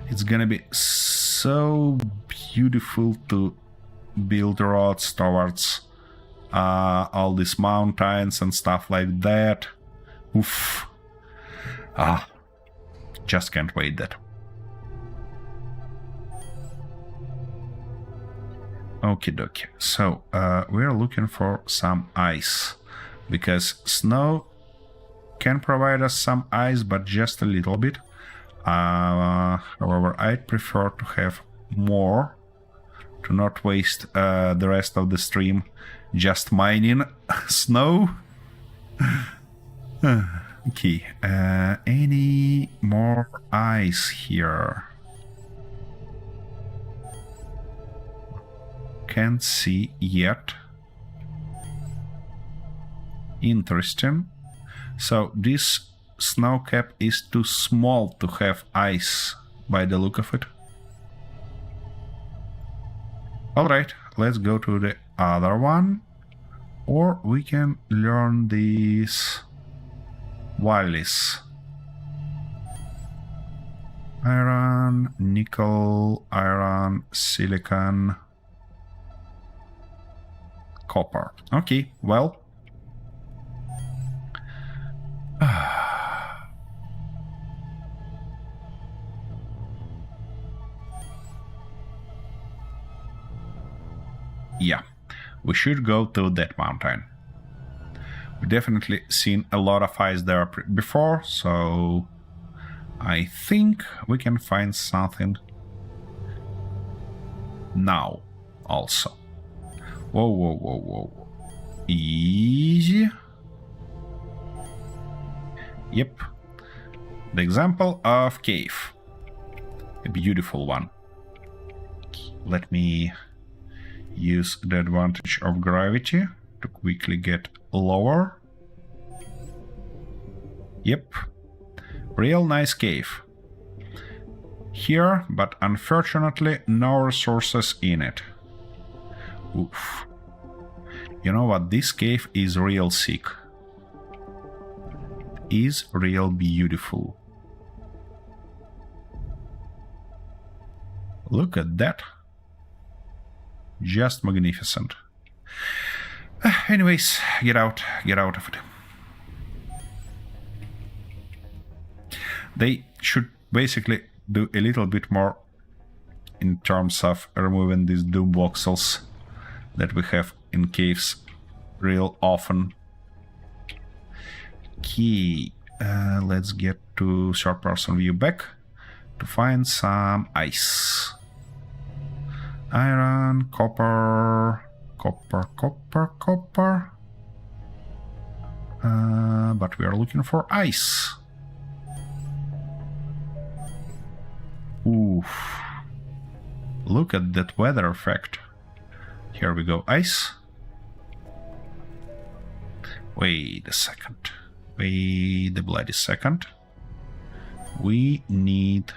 it's gonna be so beautiful to build roads towards all these mountains and stuff like that. Oof. Just can't wait that. Okie dokie. So we're looking for some ice, because snow can provide us some ice, but just a little bit. However, I'd prefer to have more, to not waste the rest of the stream just mining snow. Okay, any more ice here? Can't see yet. Interesting. So this snow cap is too small to have ice by the look of it. Alright, let's go to the other one. Or we can learn these wireless. Iron, nickel, iron, silicon, copper. Okay, well. Yeah, we should go to that mountain. We've definitely seen a lot of ice there before, so I think we can find something now also. Whoa. Easy. Yep. The example of cave. A beautiful one. Let me use the advantage of gravity to quickly get lower. Yep. Real nice cave. Here, but unfortunately no resources in it. Oof. You know what? This cave is real sick. Is real beautiful. Look at that. Just magnificent. Anyways, get out of it. They should basically do a little bit more in terms of removing these doom voxels that we have in caves real often. Okay, let's get to third person view back to find some ice. Iron, copper, copper. But we are looking for ice. Oof. Look at that weather effect. Here we go, ice. Wait a second. Wait a bloody second. We need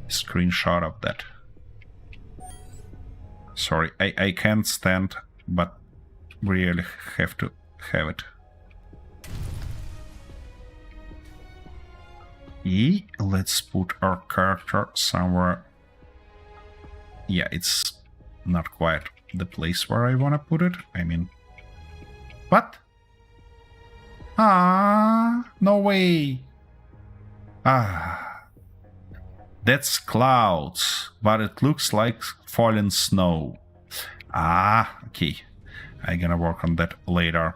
a screenshot of that. Sorry, I can't stand, but really have to have it. Let's put our character somewhere. Yeah, it's not quite the place where I want to put it. I mean, what? Ah, no way. Ah, that's clouds, but it looks like falling snow. Ah, okay. I'm gonna work on that later.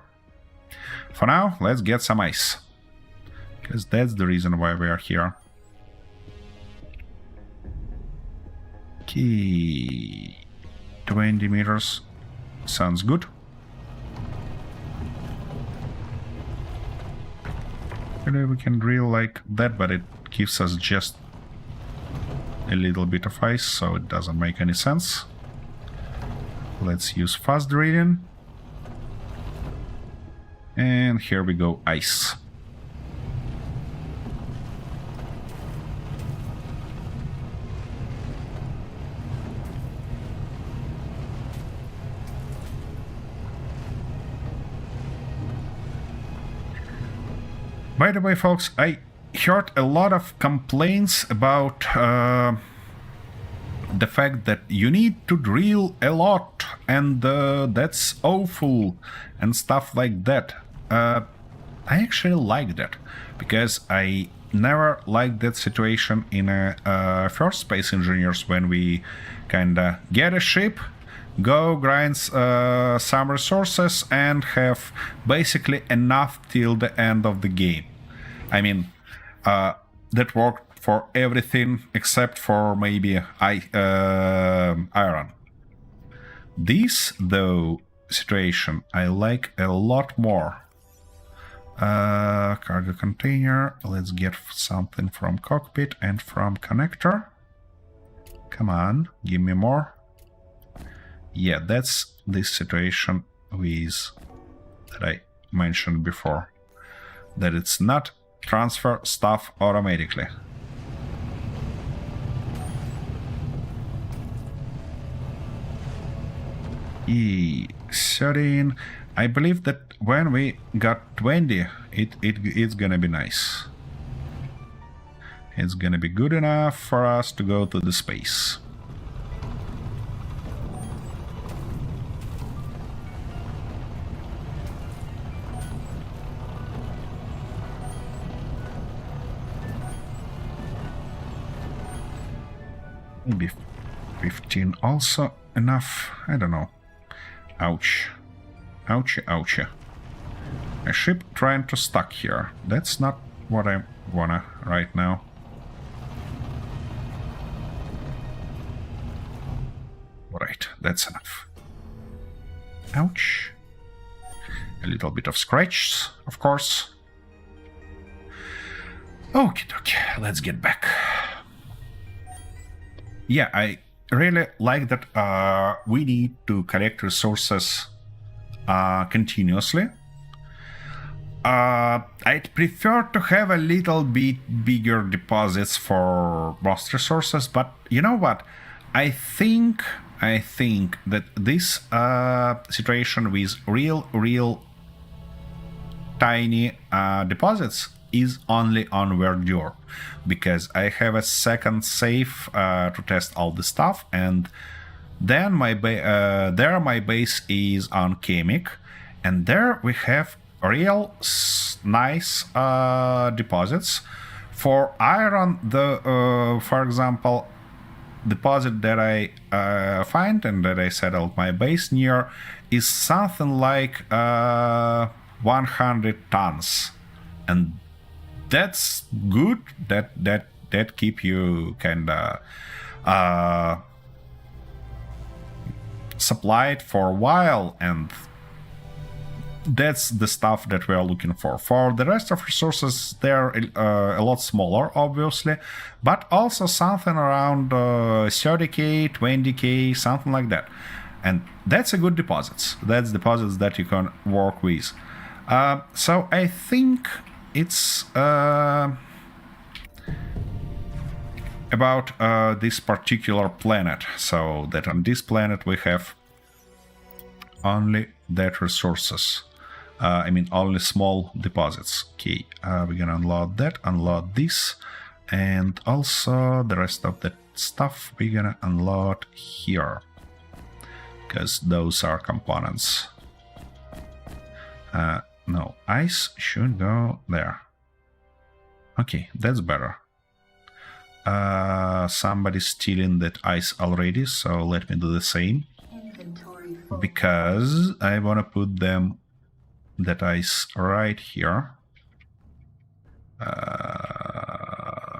For now, let's get some ice. Because that's the reason why we are here. Okay. 20 meters. Sounds good. Maybe we can drill like that, but it gives us just a little bit of ice, so it doesn't make any sense. Let's use fast drilling. And here we go, ice. By the way, folks, I heard a lot of complaints about the fact that you need to drill a lot and that's awful and stuff like that. I actually like that because I never liked that situation in first Space Engineers when we kinda get a ship, go grind some resources and have basically enough till the end of the game. I mean, that worked for everything except for maybe iron. This, though, situation I like a lot more. Cargo container. Let's get something from cockpit and from connector. Come on, give me more. Yeah, that's this situation with that I mentioned before. That it's not transfer stuff automatically. E13. I believe that when we got 20, it's gonna be nice. It's gonna be good enough for us to go to the space. Maybe 15 also enough. I don't know. Ouch. Ouchie, ouchie. A ship trying to stuck here. That's not what I wanna right now. Right, that's enough. Ouch. A little bit of scratches, of course. Okie dokie, let's get back. Yeah, I really like that we need to collect resources continuously. I'd prefer to have a little bit bigger deposits for most resources, but you know what? I think I think that this situation with real tiny deposits is only on Verdure, because I have a second safe to test all the stuff, and then my base is on Chemic, and there we have real nice deposits. For iron, for example, deposit that I find and that I settled my base near is something like 100 tons, and that's good. That keep you kinda supplied for a while, and that's the stuff that we are looking for. For the rest of resources, they're a lot smaller, obviously, but also something around 30k, 20k, something like that. And that's a good deposits. That's deposits that you can work with. So I think it's about this particular planet. So that on this planet we have only that resources. I mean, only small deposits. Okay, we're gonna unload this, and also the rest of the stuff we're gonna unload here, because those are components. No, ice should go there. Okay, that's better. Somebody's stealing that ice already, so let me do the same. Inventory full. Because I want to put that ice right here.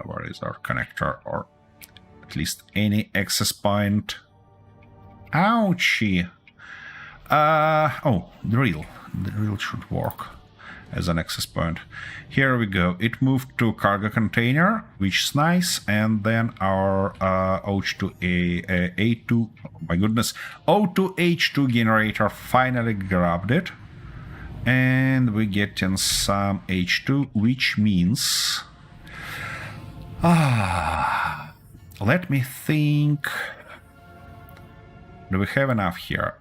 Where is our connector, or at least any access point? Ouchie! Oh, drill. The drill should work as an access point. Here we go. It moved to cargo container, which is nice, and then our O2 oh my goodness, O2H2 generator finally grabbed it, and we get in some H2, which means let me think. Do we have enough here?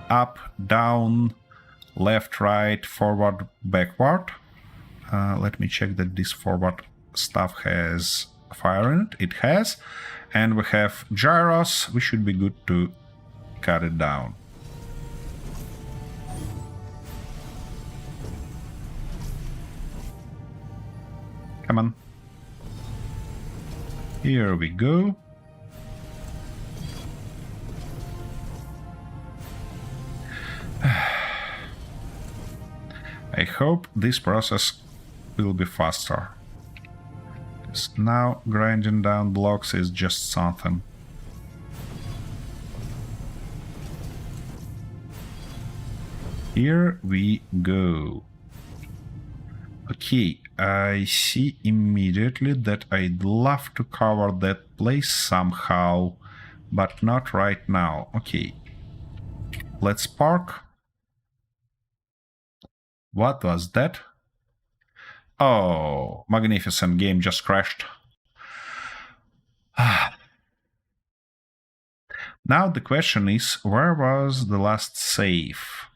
Up, down, left, right, forward, backward. Let me check that this forward stuff has fire in it. It has. And we have gyros. We should be good to cut it down. Come on. Here we go. I hope this process will be faster. Because now grinding down blocks is just something. Here we go. Okay, I see immediately that I'd love to cover that place somehow, but not right now. Okay, let's park. What was that? Oh, magnificent game just crashed. Now the question is, where was the last save?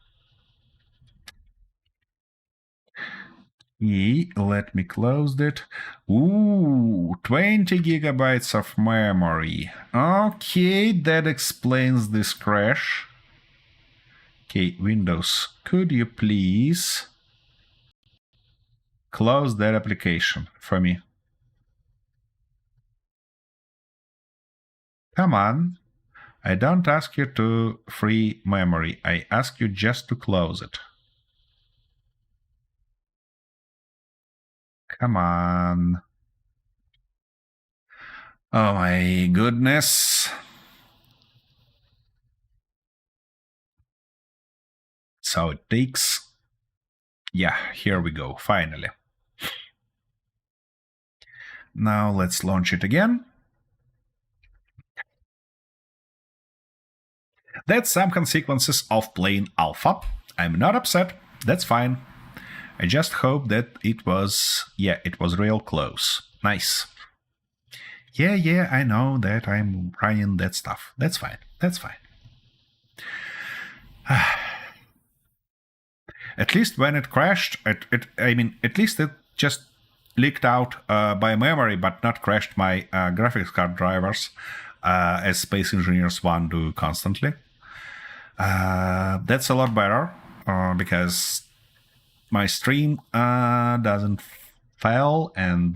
Let me close that. Ooh, 20 gigabytes of memory. Okay, that explains this crash. Okay, Windows, could you please close that application for me? Come on. I don't ask you to free memory. I ask you just to close it. Come on. Oh my goodness. So it takes... Yeah, here we go, finally. Now let's launch it again. That's some consequences of playing alpha. I'm not upset, that's fine. I just hope that it was... Yeah, it was real close. Nice. Yeah, I know that I'm running that stuff. That's fine. That's fine. At least when it crashed, at least it just leaked out by memory, but not crashed my graphics card drivers, as Space Engineers 1 do constantly. That's a lot better, because my stream doesn't fail and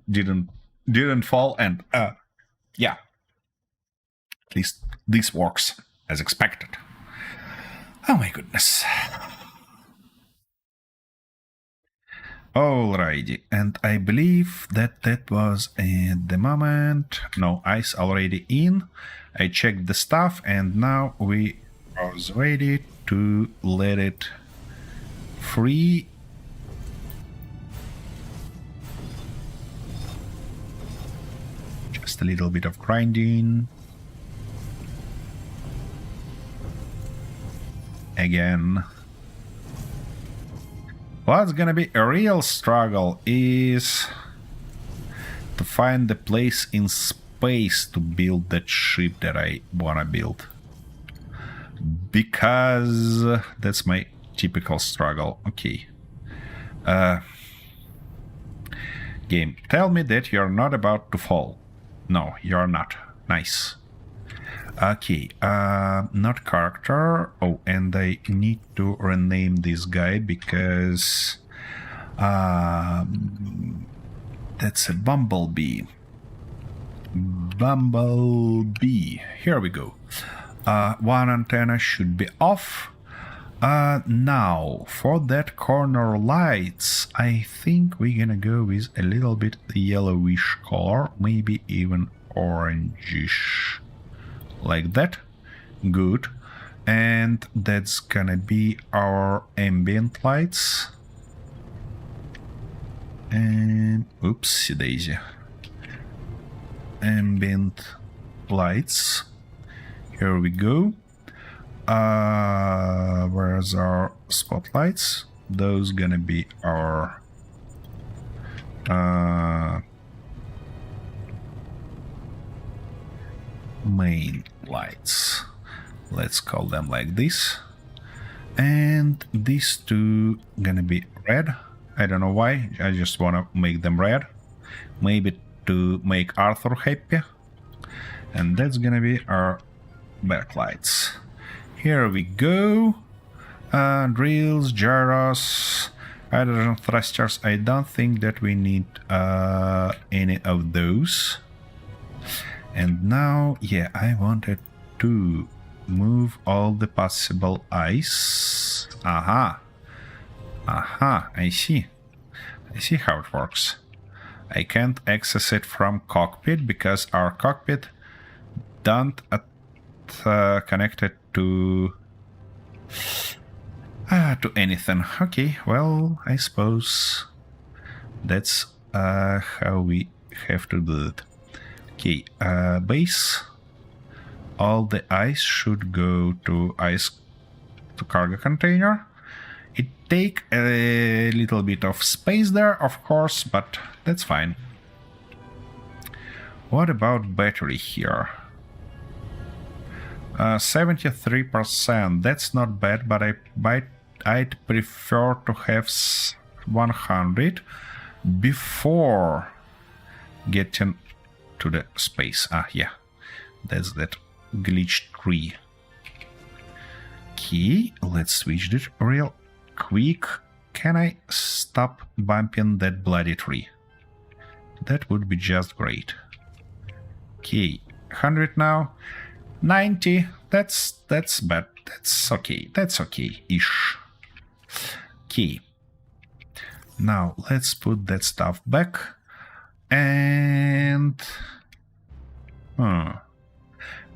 didn't fall, and yeah, at least this works as expected. Oh my goodness. Alrighty, and I believe that was at the moment. No, ice already in. I checked the stuff, and now we are ready to let it free. Just a little bit of grinding. Again. What's gonna be a real struggle is to find the place in space to build that ship that I wanna build. Because that's my typical struggle. Okay. Game, tell me that you're not about to fall. No, you're not. Nice. Okay, not character. Oh, and I need to rename this guy because that's a bumblebee. Bumblebee. Here we go. One antenna should be off. Now, for that corner lights, I think we're gonna go with a little bit yellowish color, maybe even orangish. Like that. Good. And that's gonna be our ambient lights. And oopsie daisy. Ambient lights. Here we go. Where's our spotlights? Those gonna be our main lights. Let's call them like this. And these two gonna be red. I don't know why, I just wanna make them red. Maybe to make Arthur happy. And that's gonna be our backlights. Here we go. Drills, gyros, hydrogen thrusters. I don't think that we need any of those. And now, yeah, I wanted to move all the possible ice. Aha, I see how it works. I can't access it from cockpit because our cockpit don't connect it to anything. Okay, well, I suppose that's how we have to do it. Okay, base. All the ice should go to cargo container. It take a little bit of space there, of course, but that's fine. What about battery here? 73%. That's not bad, but I'd prefer to have 100 before getting to the space. Yeah, that's that glitch tree. Okay, let's switch it real quick. Can I stop bumping that bloody tree? That would be just great. Okay, 100 now. 90. That's bad. That's okay. That's okay-ish. Okay. Now let's put that stuff back. And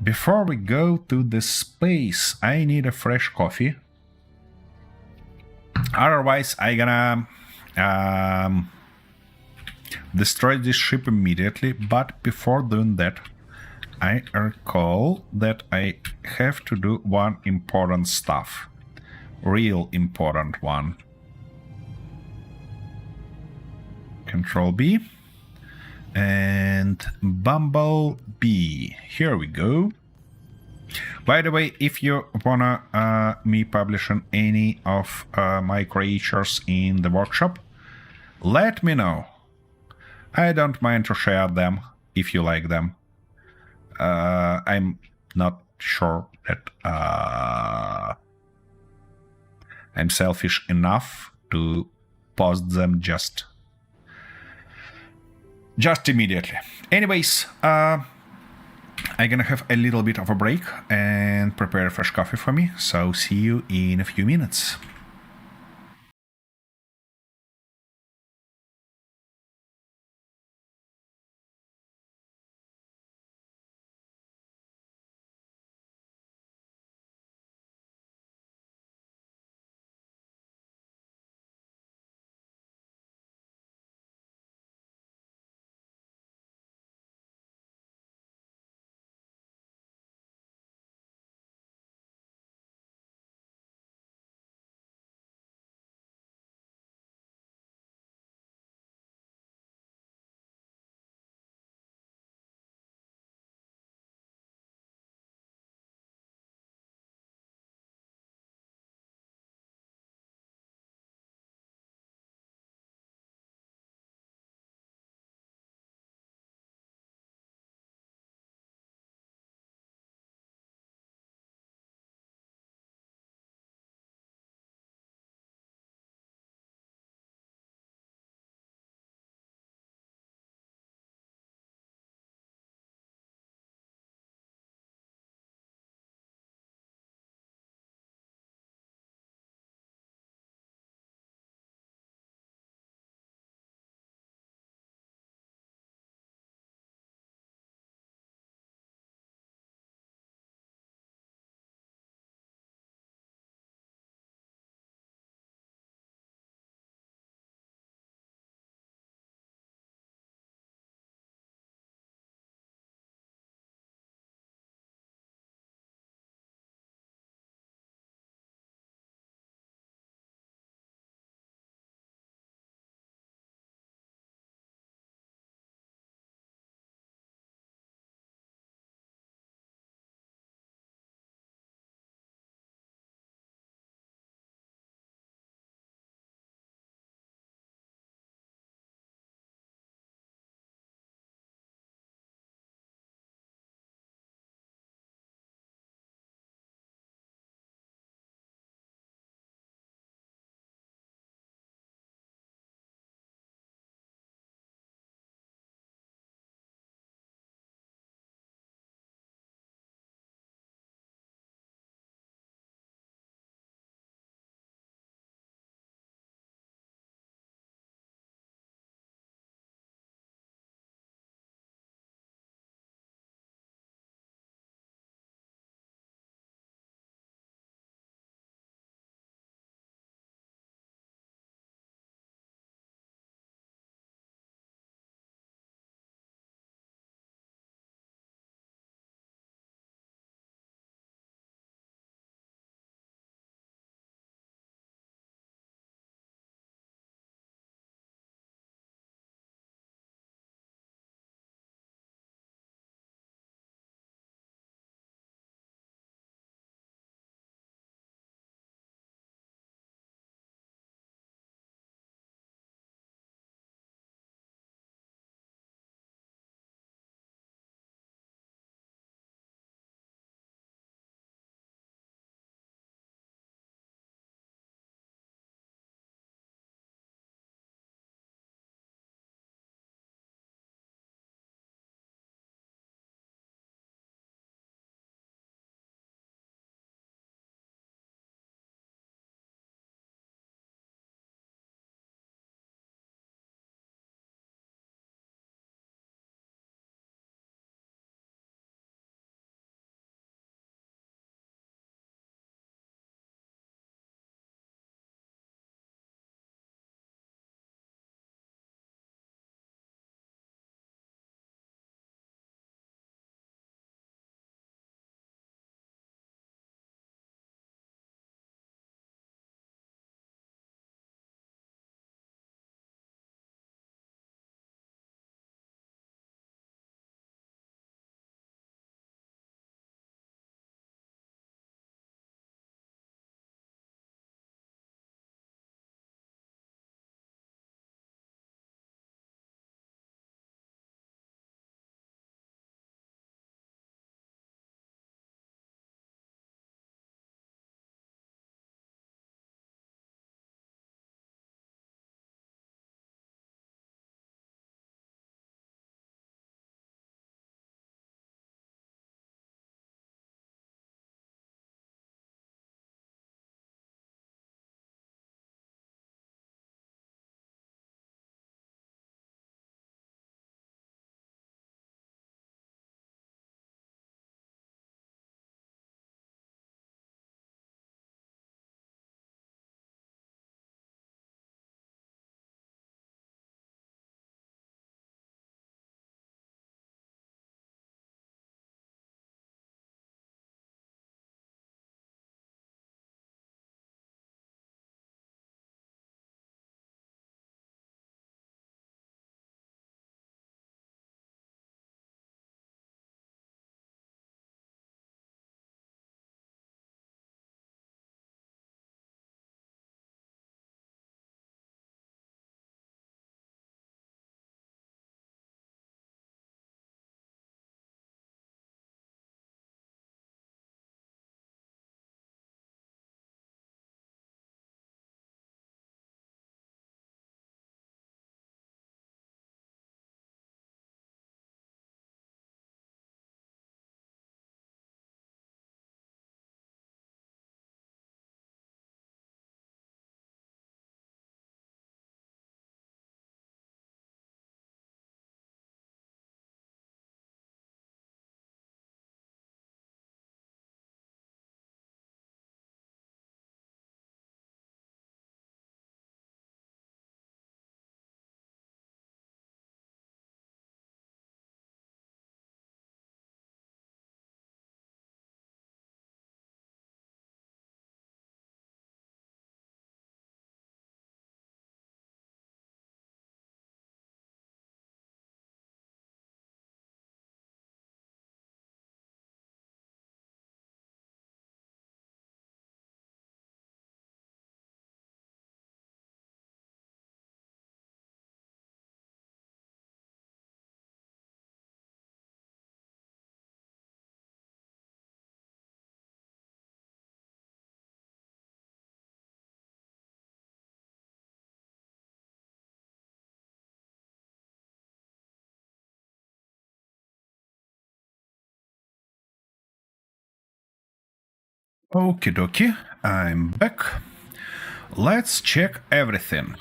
before we go to the space, I need a fresh coffee. Otherwise, I gonna destroy this ship immediately. But before doing that, I recall that I have to do one important stuff. Real important one. Control B. And Bumblebee. Here we go. By the way, if you wanna me publishing any of my creatures in the workshop, let me know. I don't mind to share them if you like them. I'm not sure that I'm selfish enough to post them just immediately. Anyways, I'm gonna have a little bit of a break and prepare fresh coffee for me. So see you in a few minutes. Okie dokie, I'm back. Let's check everything.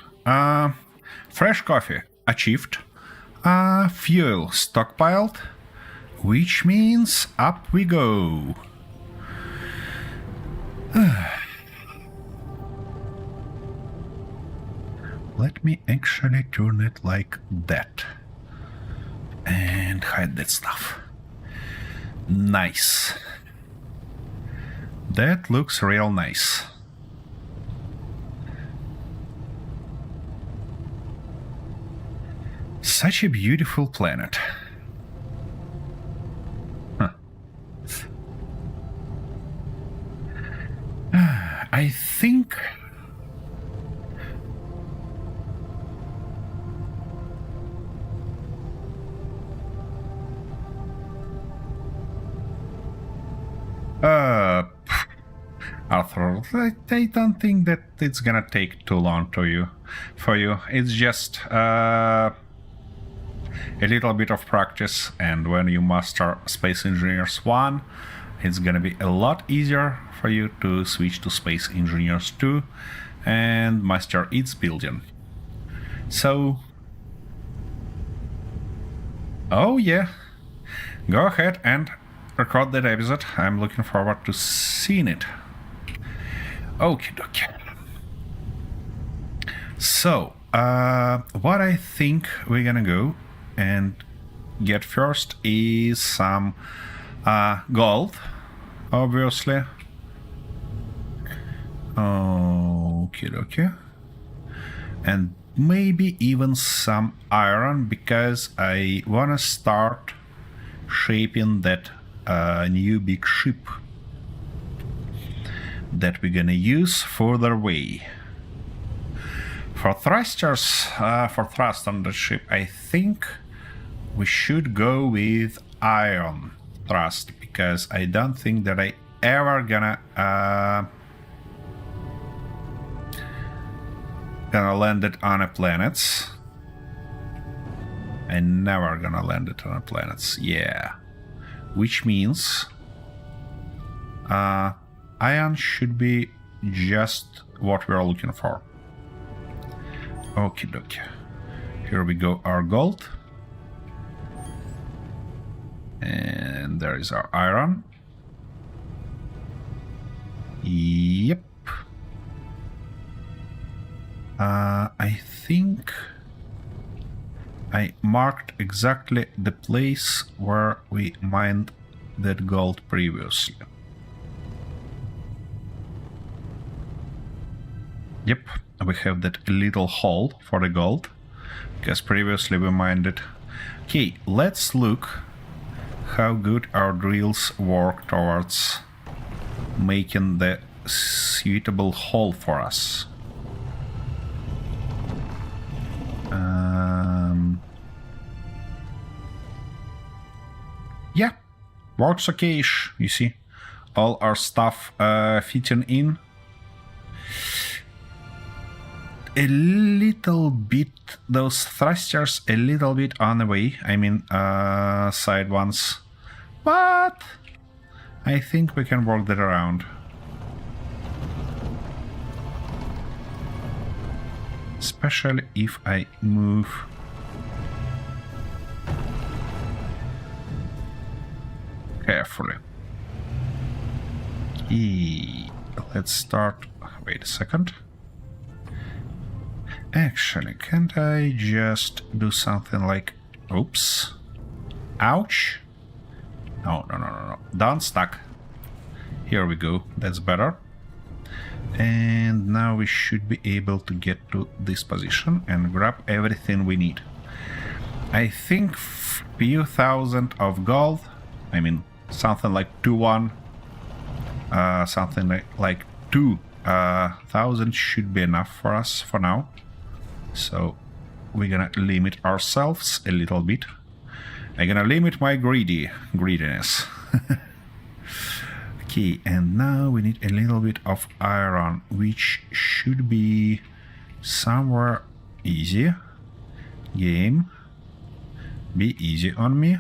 Fresh coffee achieved. Fuel stockpiled, which means up we go. Let me actually turn it like that. And hide that stuff. Nice. That looks real nice. Such a beautiful planet. Huh. I think... Arthur, I don't think that it's gonna take too long for you. It's just a little bit of practice, and when you master Space Engineers 1, it's gonna be a lot easier for you to switch to Space Engineers 2 and master its building. So... oh yeah, go ahead and record that episode. I'm looking forward to seeing it. Okie dokie. So, what I think we're gonna go and get first is some gold, obviously. Okie dokie. And maybe even some iron, because I wanna start shaping that new big ship that we're gonna use further away. For thrusters, for thrust on the ship, I think we should go with iron thrust, because I don't think that I ever gonna land it on a planet. I never gonna land it on a planet. Yeah. Which means iron should be just what we're looking for. Okie dokie. Here we go, our gold. And there is our iron. Yep. I think I marked exactly the place where we mined that gold previously. Yep, we have that little hole for the gold, because previously we mined it. Okay, let's look how good our drills work towards making the suitable hole for us. Yeah, works okay-ish, you see. All our stuff fitting in. A little bit, those thrusters a little bit on the way, I mean side ones, but I think we can work that around. Especially if I move carefully. Let's start, wait a second. Actually, can't I just do something like... oops. Ouch. No. Don't stuck. Here we go. That's better. And now we should be able to get to this position and grab everything we need. I think few thousand of gold, I mean something like 2-1, something like 2,000 should be enough for us for now. So we're gonna limit ourselves a little bit. I'm gonna limit my greediness. Okay, and now we need a little bit of iron, which should be somewhere easy. Game, be easy on me.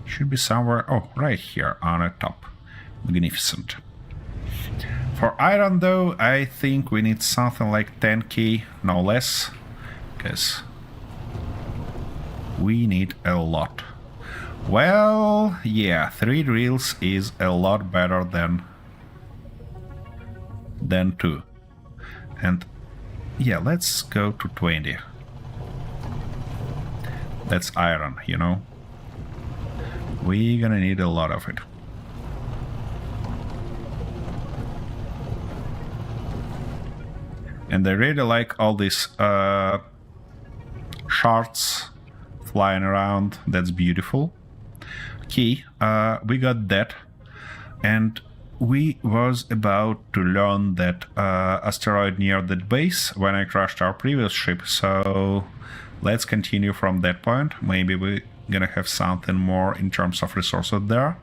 Should be somewhere, oh, right here on the top. Magnificent. For iron though, I think we need something like 10k, no less, because we need a lot. Well, yeah, 3 drills is a lot better than 2. And yeah, let's go to 20. That's iron, you know. We're gonna need a lot of it. And I really like all these shards flying around. That's beautiful. Okay, we got that. And we was about to learn that asteroid near that base when I crashed our previous ship. So let's continue from that point. Maybe we're gonna have something more in terms of resources there.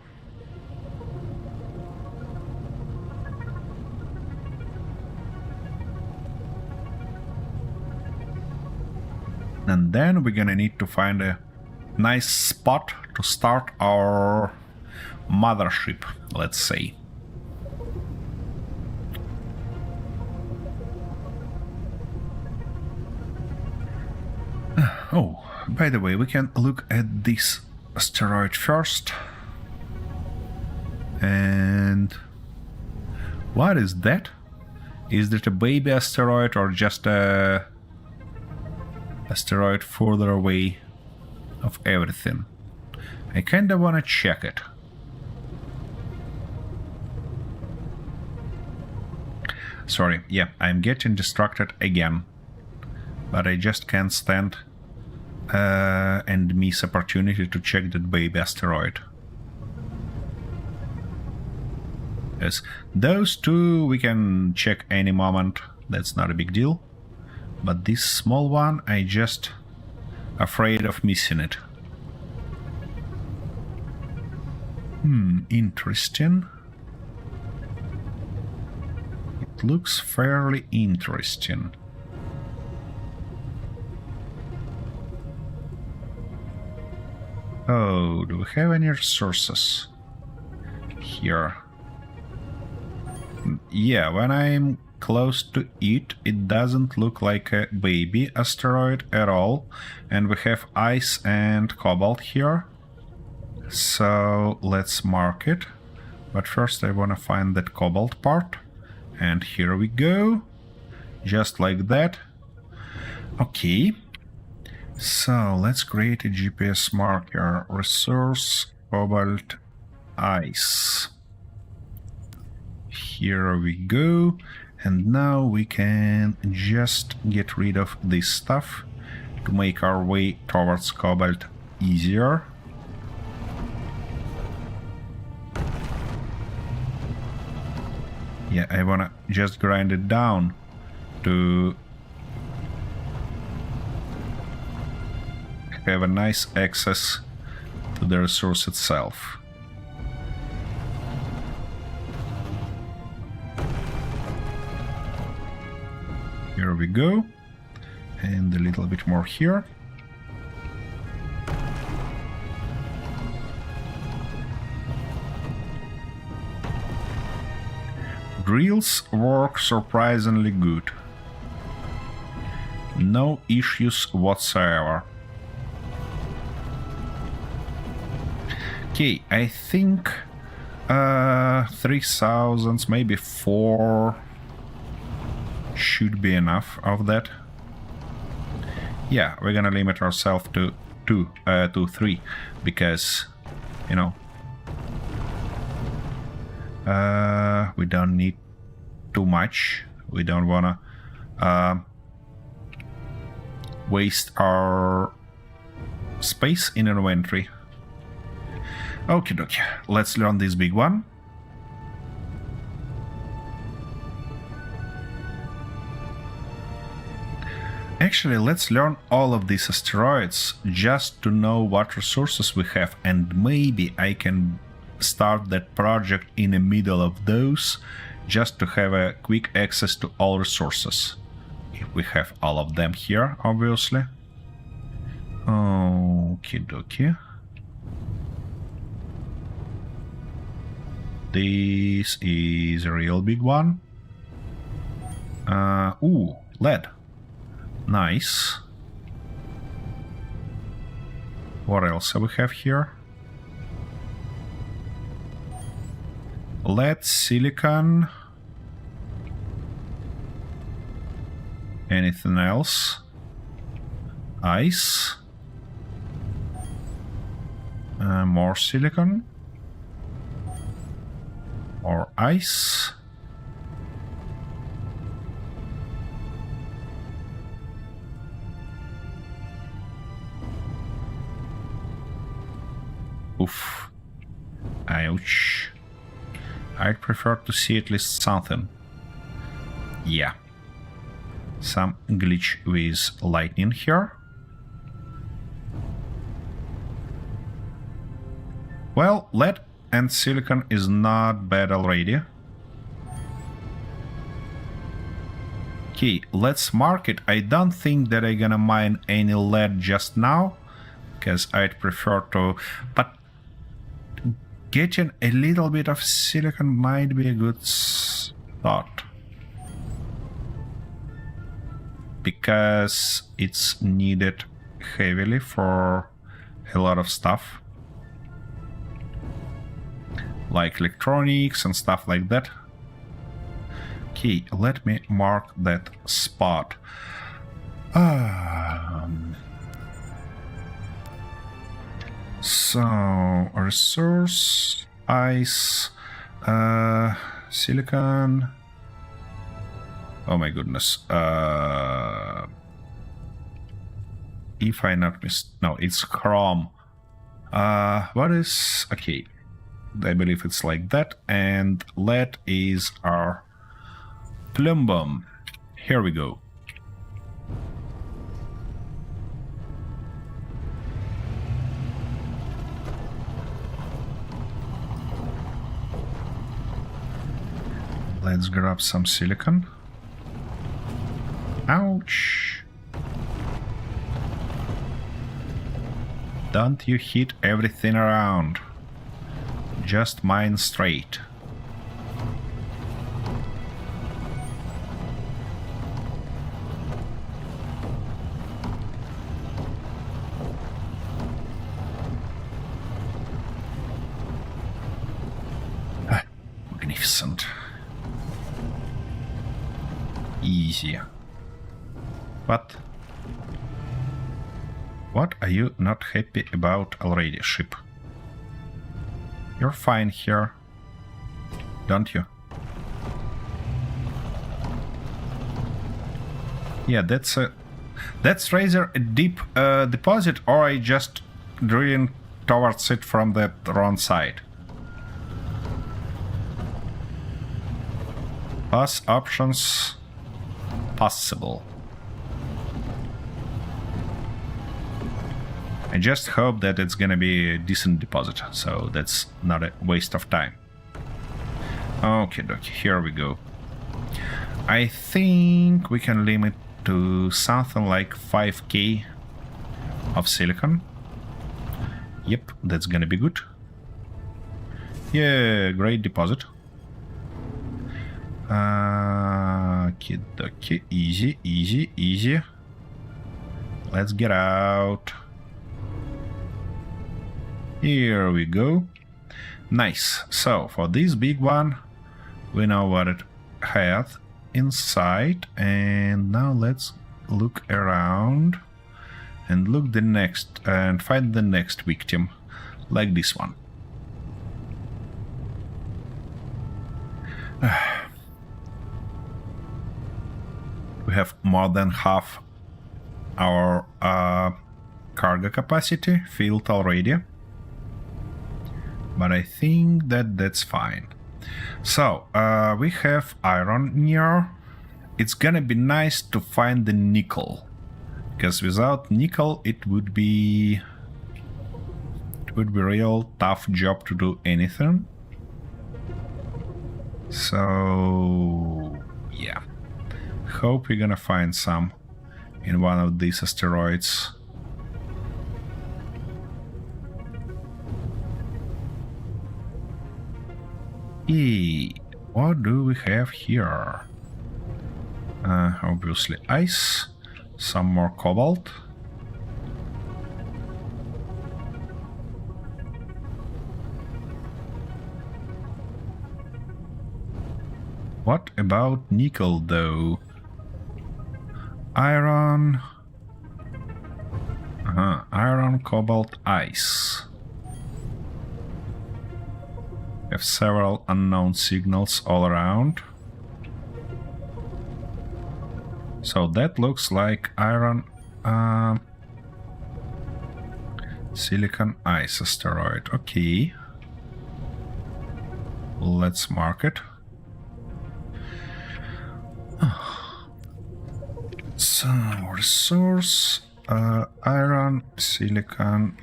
And then we're gonna need to find a nice spot to start our mothership, let's say. Oh, by the way, we can look at this asteroid first. And what is that? Is that a baby asteroid or just a asteroid further away of everything? I kinda wanna check it. Sorry, yeah, I'm getting distracted again. But I just can't stand and miss opportunity to check that baby asteroid. Yes, those two we can check any moment, that's not a big deal. But this small one, I just afraid of missing it. Interesting. It looks fairly interesting. Oh, do we have any resources here? Yeah, when I'm close to it, it doesn't look like a baby asteroid at all. And we have ice and cobalt here. So let's mark it. But first I want to find that cobalt part. And here we go. Just like that. Okay. So let's create a GPS marker. Resource, cobalt, ice. Here we go. And now we can just get rid of this stuff to make our way towards cobalt easier. Yeah, I wanna just grind it down to have a nice access to the resource itself. Here we go, and a little bit more here. Drills work surprisingly good. No issues whatsoever. Okay, I think 3000, maybe 4 should be enough of that. Yeah, we're gonna limit ourselves to 3 because, you know, we don't need too much. We don't wanna waste our space in inventory. Okie dokie, let's learn this big one. Actually, let's learn all of these asteroids just to know what resources we have, and maybe I can start that project in the middle of those just to have a quick access to all resources. If we have all of them here, obviously. Okie dokie. This is a real big one. Lead. Nice. What else do we have here? Lead, silicon. Anything else? Ice. More silicon. Or ice. Oof. Ouch. I'd prefer to see at least something. Yeah. Some glitch with lightning here. Well, lead and silicon is not bad already. Okay, let's mark it. I don't think that I'm gonna mine any lead just now, because I'd prefer to... But getting a little bit of silicon might be a good thought. Because it's needed heavily for a lot of stuff. Like electronics and stuff like that. Okay, let me mark that spot. So, resource, ice, silicon. Oh my goodness. If I not no, it's chrome. What is... Okay. I believe it's like that. And lead is our plumbum. Here we go. Let's grab some silicon. Ouch. Don't you hit everything around. Just mine straight. Magnificent. Easy. What are you not happy about already, ship? You're fine here, don't you? Yeah, that's rather a deep deposit, or I just drilling towards it from the wrong side. Pass options possible. I just hope that it's gonna be a decent deposit, so that's not a waste of time. Okay, dokie, here we go. I think we can limit to something like 5k of silicon. Yep, that's gonna be good. Yeah, great deposit. Okay, dokie, easy, easy, easy. Let's get out. Here we go. Nice. So for this big one, we know what it has inside, and now let's look around and look the next and find the next victim, like this one. We have more than half our cargo capacity filled already. But I think that that's fine. So, we have iron near. It's gonna be nice to find the nickel. Because without nickel, it would be real tough job to do anything. So, yeah. Hope we're gonna find some in one of these asteroids. What do we have here? Obviously ice. Some more cobalt. What about nickel, though? Iron... Iron, cobalt, ice. Have several unknown signals all around. So that looks like iron... silicon ice asteroid. Okay. Let's mark it. So, resource, iron, silicon,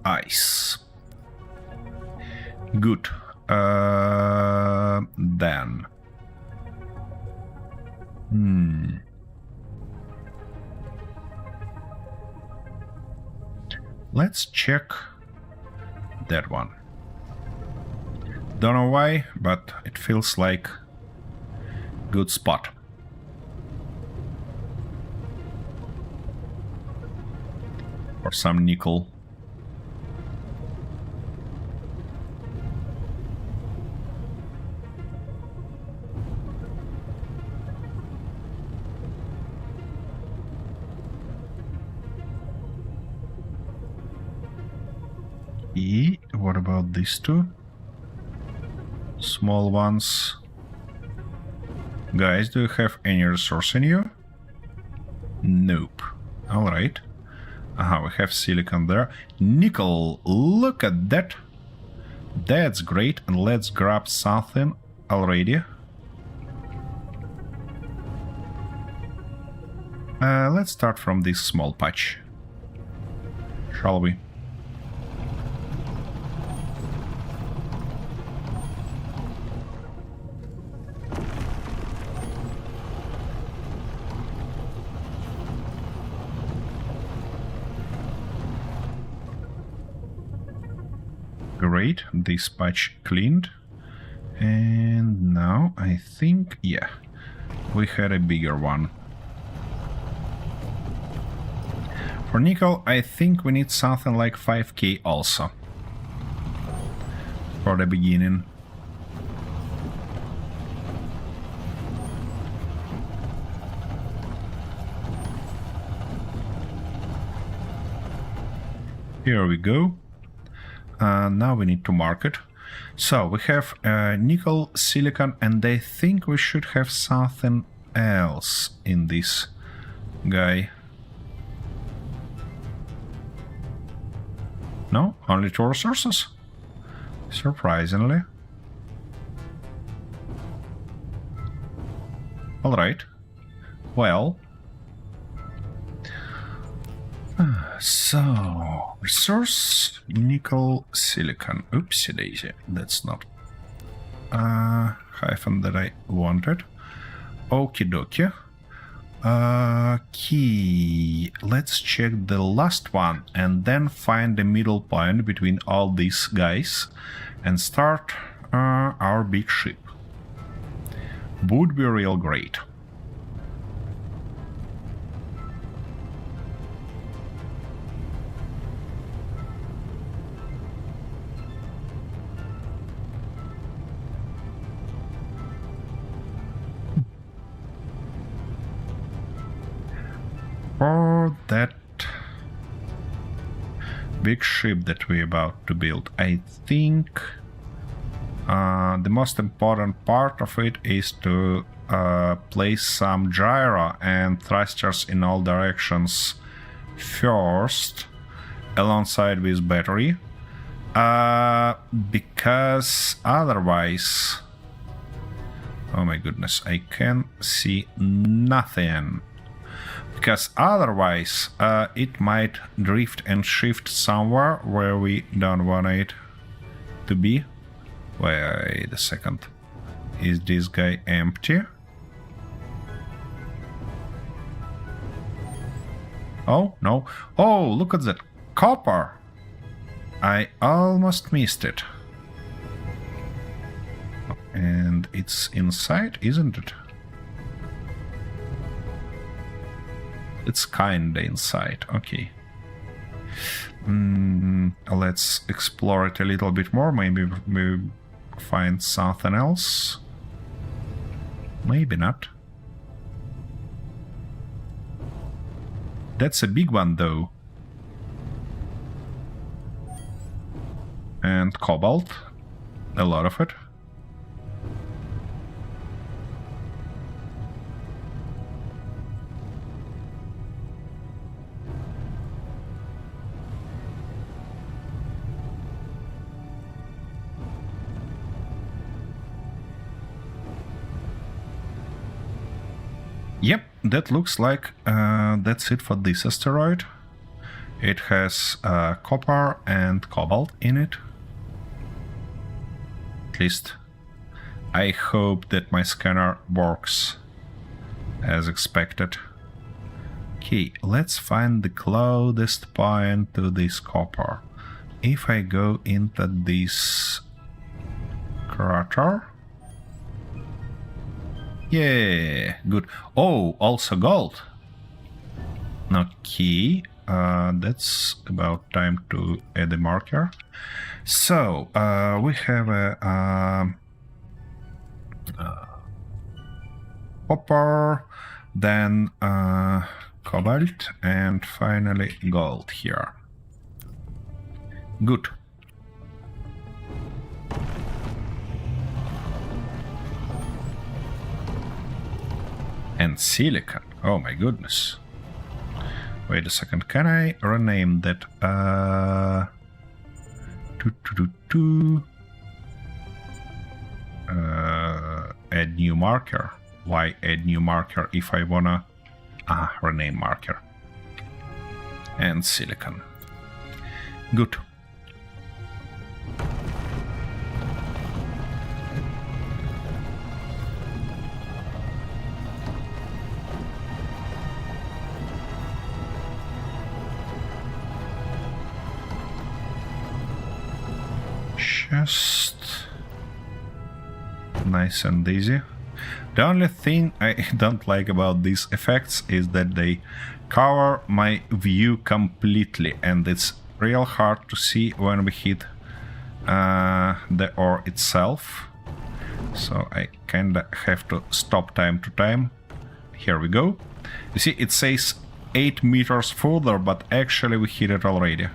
ice. Good. Then. Let's check that one. Don't know why, but it feels like good spot. For some nickel. What about these two? Small ones. Guys, do you have any resource in you? Nope. Alright. We have silicon there. Nickel, look at that. That's great. And let's grab something already. Let's start from this small patch. Shall we? Great, this patch cleaned. And now I think, yeah, we had a bigger one. For nickel, I think we need something like 5k also. For the beginning. Here we go. Now we need to mark it. So we have nickel, silicon, and I think we should have something else in this guy. No? Only 2 resources? Surprisingly. Alright. Well. So, resource, nickel, silicon. Oopsie daisy. That's not hyphen that I wanted. Okie dokie. Key. Let's check the last one and then find the middle point between all these guys and start our big ship. Would be real great. For that big ship that we're about to build, I think the most important part of it is to place some gyro and thrusters in all directions first, alongside with battery, because otherwise, oh my goodness, I can see nothing. Because otherwise it might drift and shift somewhere where we don't want it to be. Wait a second. Is this guy empty? Oh, no. Oh, look at that. Copper! I almost missed it. And it's inside, isn't it? It's kinda inside. Okay. Let's explore it a little bit more. Maybe we find something else. Maybe not. That's a big one, though. And cobalt. A lot of it. Yep, that looks like that's it for this asteroid. It has copper and cobalt in it. At least I hope that my scanner works as expected. Okay, let's find the closest point to this copper. If I go into this crater... Yeah, good. Oh, also gold. Okay, that's about time to add a marker. So, we have a copper, then cobalt, and finally gold here. Good. And silicon. Oh my goodness. Wait a second. Can I rename that? Add new marker. Why add new marker if I wanna rename marker? And silicon. Good. Just nice and easy. The only thing I don't like about these effects is that they cover my view completely, and it's real hard to see when we hit the ore itself. So I kinda have to stop time to time. Here we go. You see, it says 8 meters further, but actually we hit it already.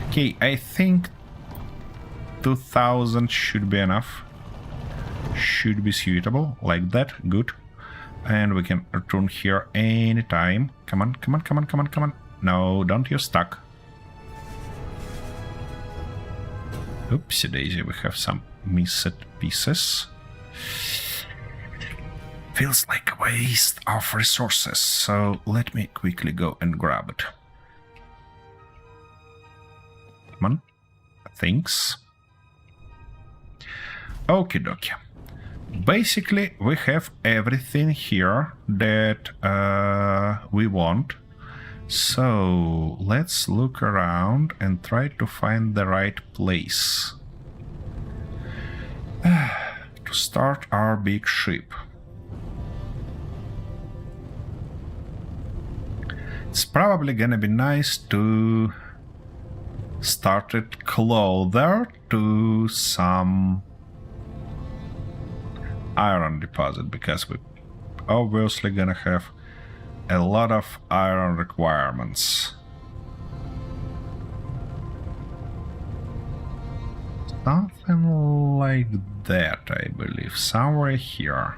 Okay, I think 2000 should be enough. Should be suitable, like that. Good. And we can return here anytime. Come on, come on, come on, come on, come on. No, don't you stuck. Oopsie daisy, we have some missed pieces. Feels like a waste of resources, so let me quickly go and grab it. Come on. Thanks. Okie dokie. Basically, we have everything here that we want. So let's look around and try to find the right place to start our big ship. It's probably gonna be nice to start it closer to some iron deposit, because we're obviously gonna have a lot of iron requirements. Something like that, I believe, somewhere here.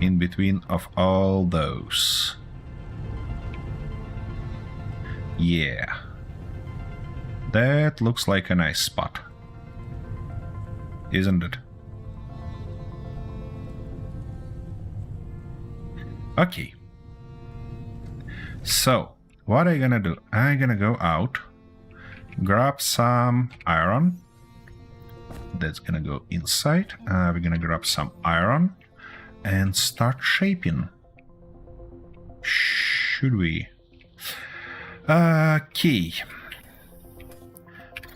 In between of all those. Yeah. That looks like a nice spot. Isn't it? Okay. So, what I'm gonna do? I'm gonna go out, grab some iron. That's gonna go inside. We're gonna grab some iron and start shaping. Should we? Okay.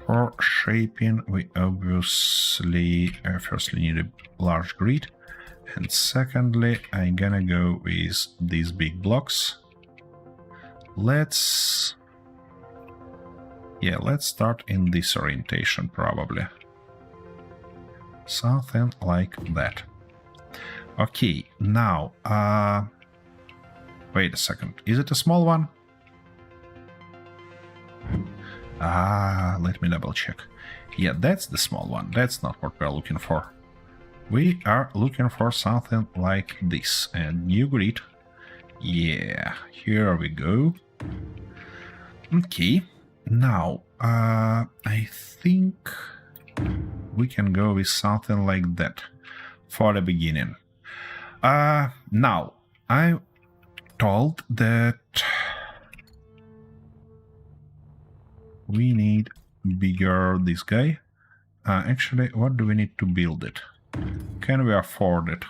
For shaping, we obviously firstly need a large grid, And secondly, I'm gonna go with these big blocks. Let's start in this orientation, probably. Something like that. Okay, now, wait a second. Is it a small one? Let me double check. Yeah, that's the small one. That's not what we're looking for. We are looking for something like this. And new grid. Yeah, here we go. Okay, now, I think we can go with something like that for the beginning. Now, I'm told that we need bigger this guy. Actually, what do we need to build it? Can we afford it?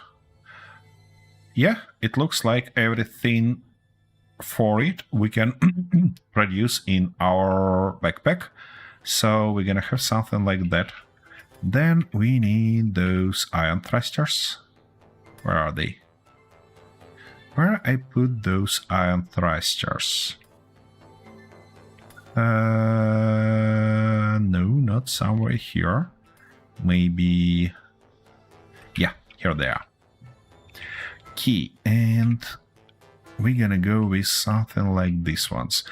Yeah, it looks like everything for it we can produce in our backpack. So we're gonna have something like that. Then we need those ion thrusters. Where are they? Where I put those ion thrusters? No, not somewhere here. Maybe... yeah, here they are. Key, and we're gonna go with something like these ones.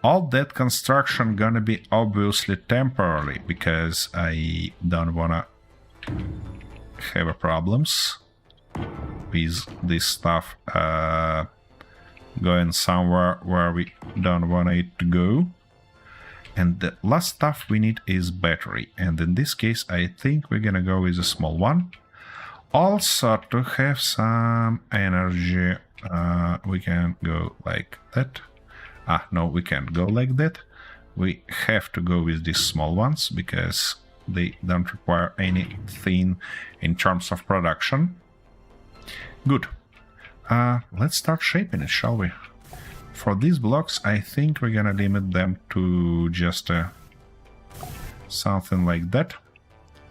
All that construction gonna be obviously temporary, because I don't wanna have problems with this stuff going somewhere where we don't want it to go. And the last stuff we need is battery, and in this case I think we're gonna go with a small one. Also, to have some energy, we can go like that. No, we can't go like that. We have to go with these small ones because they don't require anything in terms of production. Good. Let's start shaping it, shall we? For these blocks, I think we're gonna limit them to just something like that.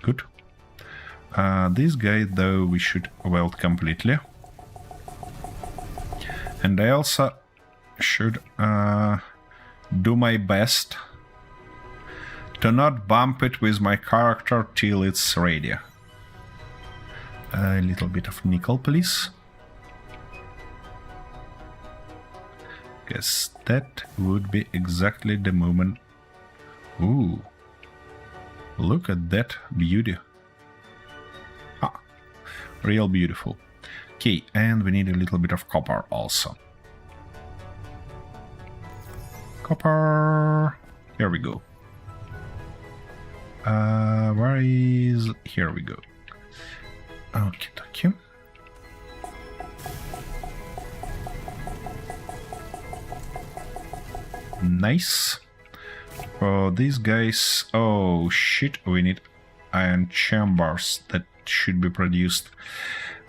Good. This guy, though, we should weld completely. And I also should do my best to not bump it with my character till it's ready. A little bit of nickel, please. Guess that would be exactly the moment. Ooh. Look at that beauty. Real beautiful. Okay, and we need a little bit of copper also. Copper. Here we go. Where is... here we go. Okay, thank you. Nice. For these guys... oh shit, we need ion chambers that should be produced.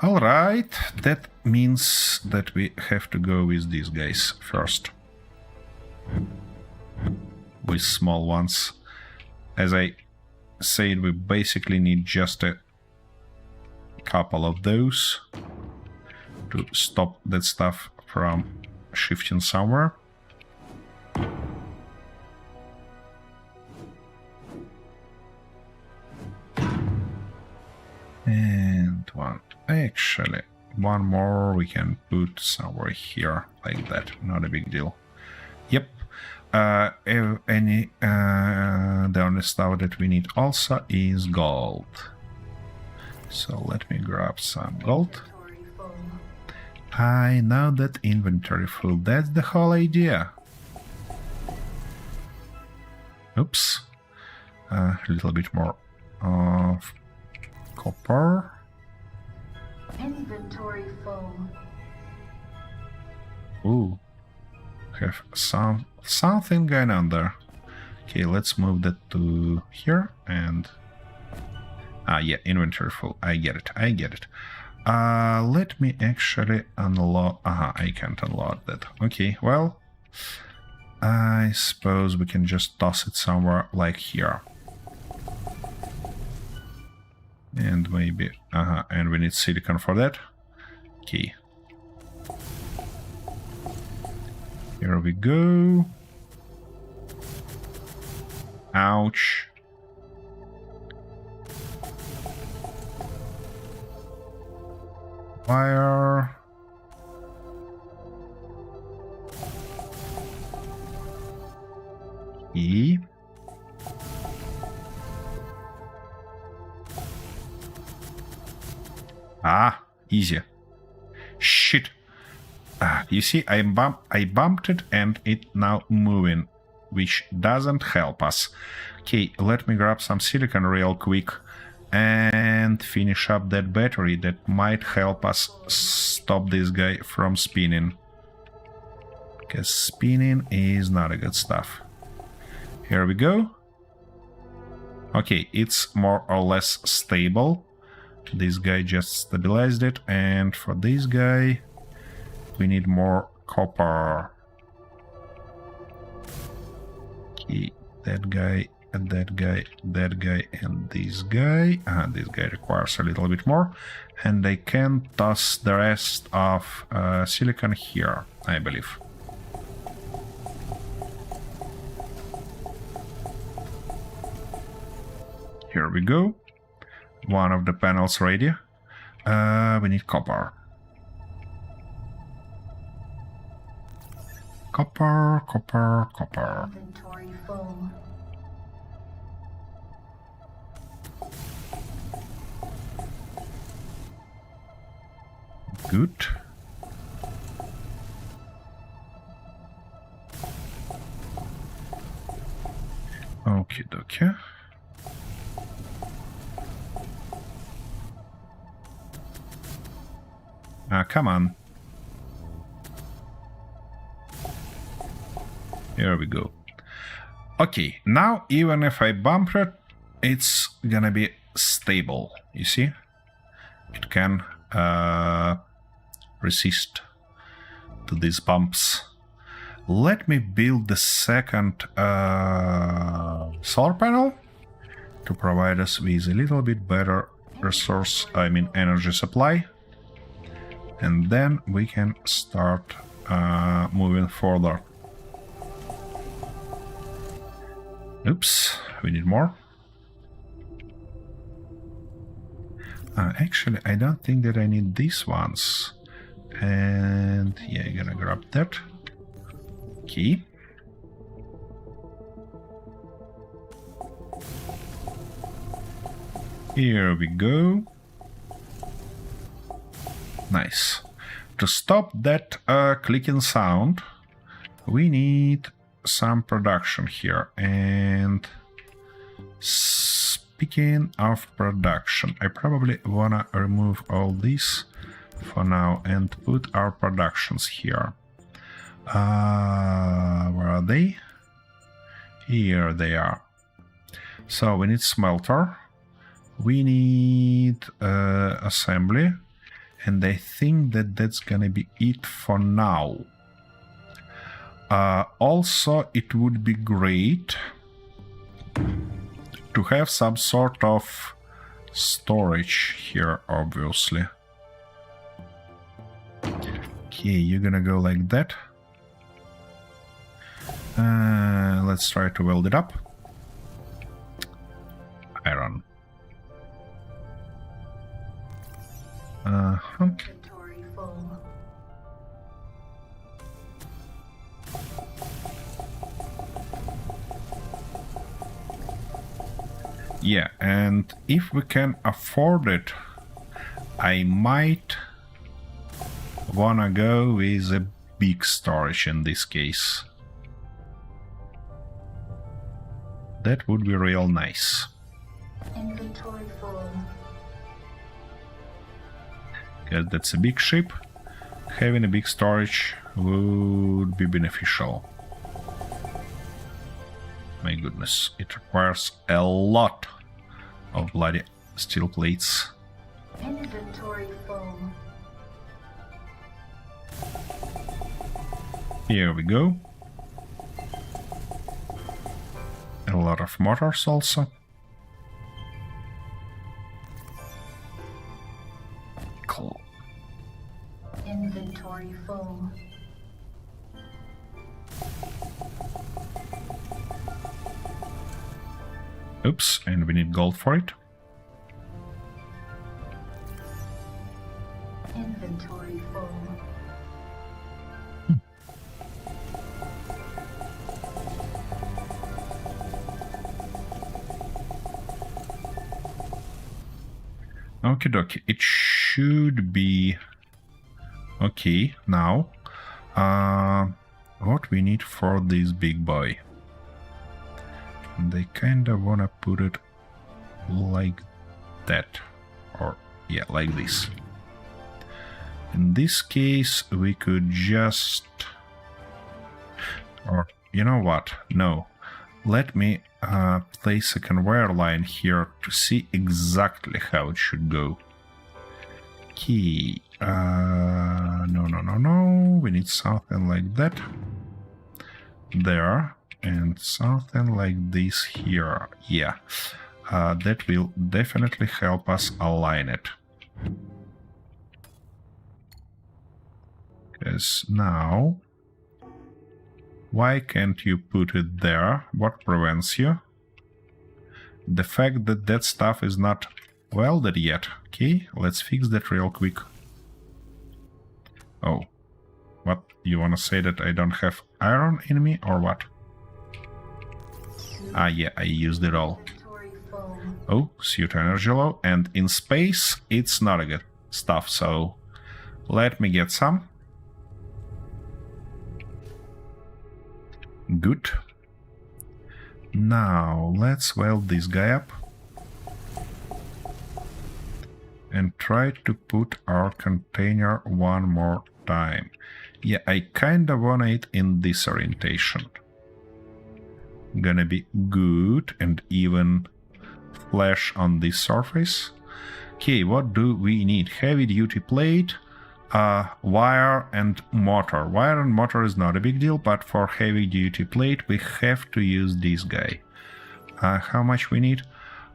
Alright, that means that we have to go with these guys first. With small ones. As I said, we basically need just a couple of those to stop that stuff from shifting somewhere. And one. Actually, one more we can put somewhere here, like that. Not a big deal. Yep. The only stuff that we need also is gold. So let me grab some gold. I know that inventory full. That's the whole idea. Oops. A little bit more of copper. Inventory full. Ooh. Have something going on there. Okay, let's move that to here and... yeah, inventory full. I get it. Let me actually unload... I can't unload that. Okay, well... I suppose we can just toss it somewhere like here. And maybe... and we need silicon for that. Okay. Here we go. Ouch. Fire. E. Ah, easy. Shit. You see, I bumped it and it now moving, which doesn't help us. Okay, let me grab some silicon real quick and finish up that battery. That might help us stop this guy from spinning. Because spinning is not a good stuff. Here we go. Okay, it's more or less stable. This guy just stabilized it, and for this guy we need more copper. Okay, that guy, and that guy, that guy, and this guy. This guy requires a little bit more, and I can toss the rest of silicon here, I believe. Here we go. One of the panels ready. We need copper. Copper, copper, copper. Inventory full. Good. Okie dokie. Come on. Here we go. Okay, now even if I bump it, it's gonna be stable. You see? It can resist to these bumps. Let me build the second solar panel to provide us with a little bit better resource, energy supply. And then we can start moving further. Oops, we need more. Actually, I don't think that I need these ones. And yeah, I'm gonna grab that. Okay. Here we go. Nice. To stop that clicking sound, we need some production here. And speaking of production, I probably wanna remove all this for now and put our productions here. Where are they? Here they are. So we need smelter. We need assembly. And I think that that's gonna be it for now. Also, it would be great to have some sort of storage here, obviously. Okay, you're gonna go like that. Let's try to weld it up. Iron. Inventory full. Yeah, and if we can afford it, I might wanna go with a big storage in this case. That would be real nice. Inventory full. Because that's a big ship. Having a big storage would be beneficial. My goodness, it requires a lot of bloody steel plates. Inventory full. Here we go. A lot of motors also. Cool. Inventory full. Oops, and we need gold for it. Inventory full. Okie dokie, it should be okay now. What we need for this big boy? They kinda wanna put it like that, or yeah, like this. In this case, we could just, or you know what? No, let me place a conveyor line here to see exactly how it should go. Okay, no, we need something like that there, and something like this here. Yeah, that will definitely help us align it. Because now, why can't you put it there? What prevents you? The fact that that stuff is not welded yet. Okay, let's fix that real quick. Oh, what? You wanna say that I don't have iron in me, or what? Ah, yeah, I used it all. Inventory full. Oh, suit energy low, and in space, it's not a good stuff, so let me get some. Good. Now, let's weld this guy up. And try to put our container one more time. Yeah, I kinda want it in this orientation. Gonna be good, and even flash on this surface. Okay, what do we need? Heavy duty plate, wire and motor. Wire and motor is not a big deal, but for heavy duty plate we have to use this guy. How much we need?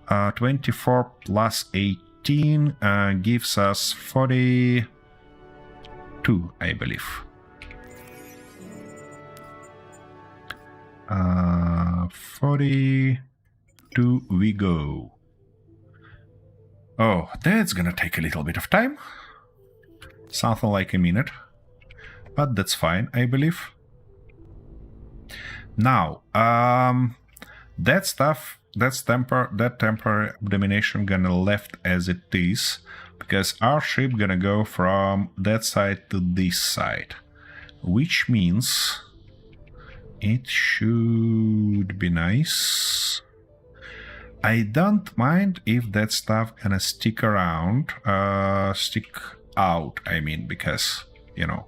24 plus 18 gives us 42, I believe. 42 we go. Oh, that's gonna take a little bit of time. Something like a minute. But that's fine, I believe. Now, that stuff, that temporary domination gonna left as it is, because our ship gonna go from that side to this side, which means it should be nice. I don't mind if that stuff gonna stick around, stick out, I mean, because, you know.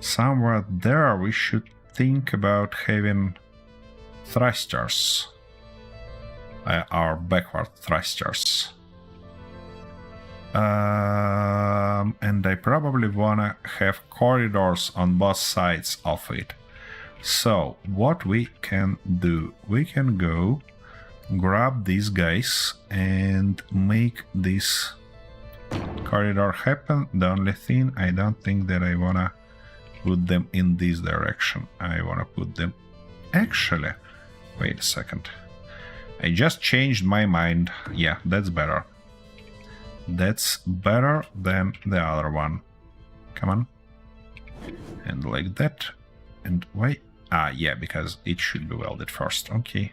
Somewhere there we should think about having thrusters. Our backward thrusters. And I probably wanna have corridors on both sides of it. So, what we can do, we can go grab these guys and make this corridor happen. The only thing, I don't think that I wanna put them in this direction. I wanna put them... Actually, wait a second. I just changed my mind. Yeah, that's better. That's better than the other one. Come on. And like that. And why? Ah, yeah, because it should be welded first. Okay.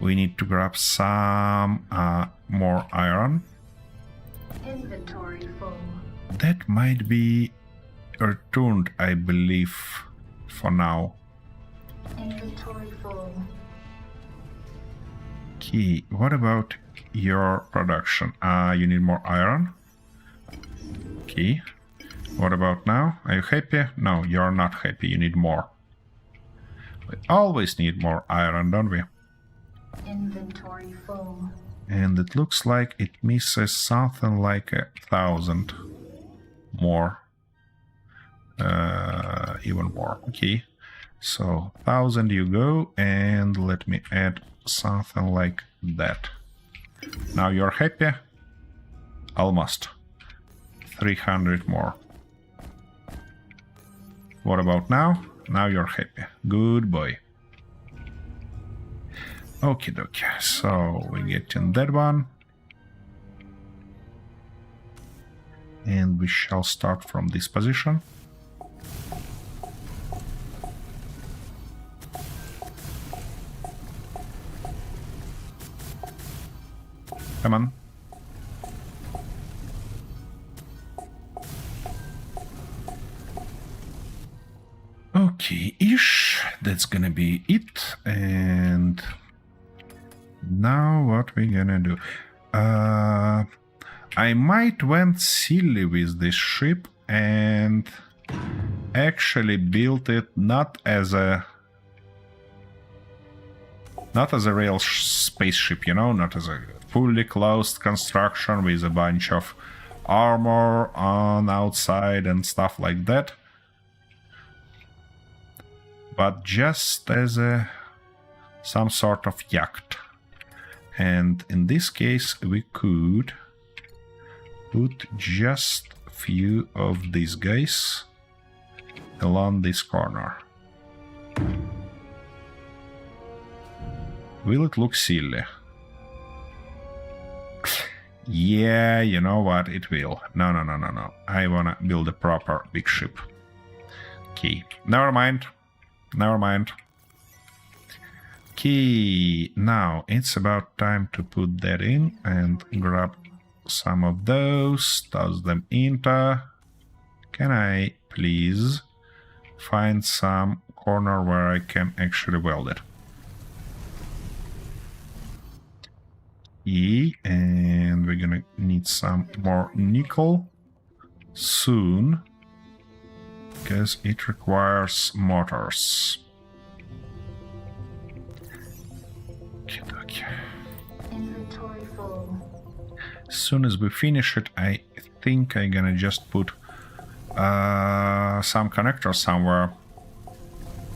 We need to grab some more iron. Inventory full. That might be returned, I believe, for now. Inventory full. Okay, what about your production? You need more iron? Okay. What about now? Are you happy? No, you're not happy. You need more. We always need more iron, don't we? Inventory full. And it looks like it misses something like 1,000 more. Even more. Okay. So 1,000 you go, and let me add something like that. Now you're happy? Almost. 300 more. What about now? Now you're happy. Good boy. Okie dokie. So we get in that one. And we shall start from this position. Come on. Okay-ish. That's gonna be it. And now what we gonna do? I might went silly with this ship and actually built it not as a real spaceship, you know, not as a fully closed construction with a bunch of armor on outside and stuff like that, but just as some sort of yacht. And in this case we could put just a few of these guys along this corner. Will it look silly? Yeah, you know what, it will. No. I wanna build a proper big ship. Okay, never mind. Okay, now it's about time to put that in and grab some of those, toss them into. Can I please find some corner where I can actually weld it? And we're gonna need some more nickel soon because it requires motors. Okay. Inventory full. As soon as we finish it, I think I'm gonna just put some connectors somewhere,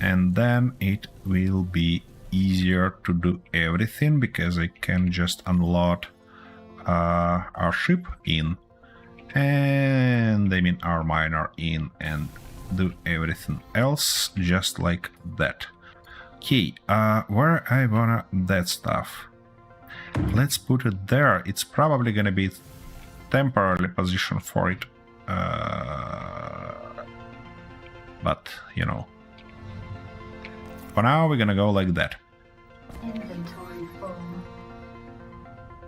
and then it will be easier to do everything because I can just unload our ship in, and I mean our miner in, and do everything else just like that. Okay, where I wanna that stuff? Let's put it there. It's probably gonna be temporarily positioned for it, but you know, for now we're gonna go like that. Inventory full.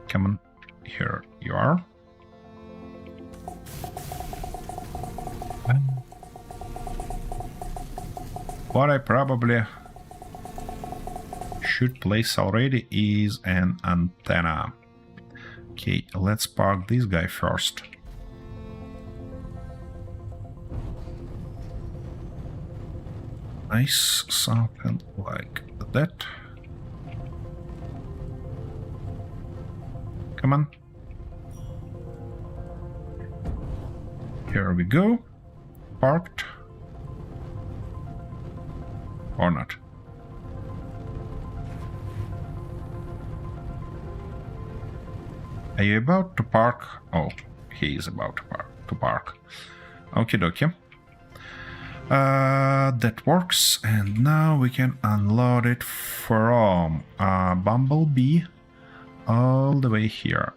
Come on, here you are. What I probably should place already is an antenna. Okay, let's park this guy first. Nice, something like that. Come on. Here we go. Parked. Or not. Are you about to park? Oh, he is about to park. Okie dokie. That works, and now we can unload it from Bumblebee all the way here.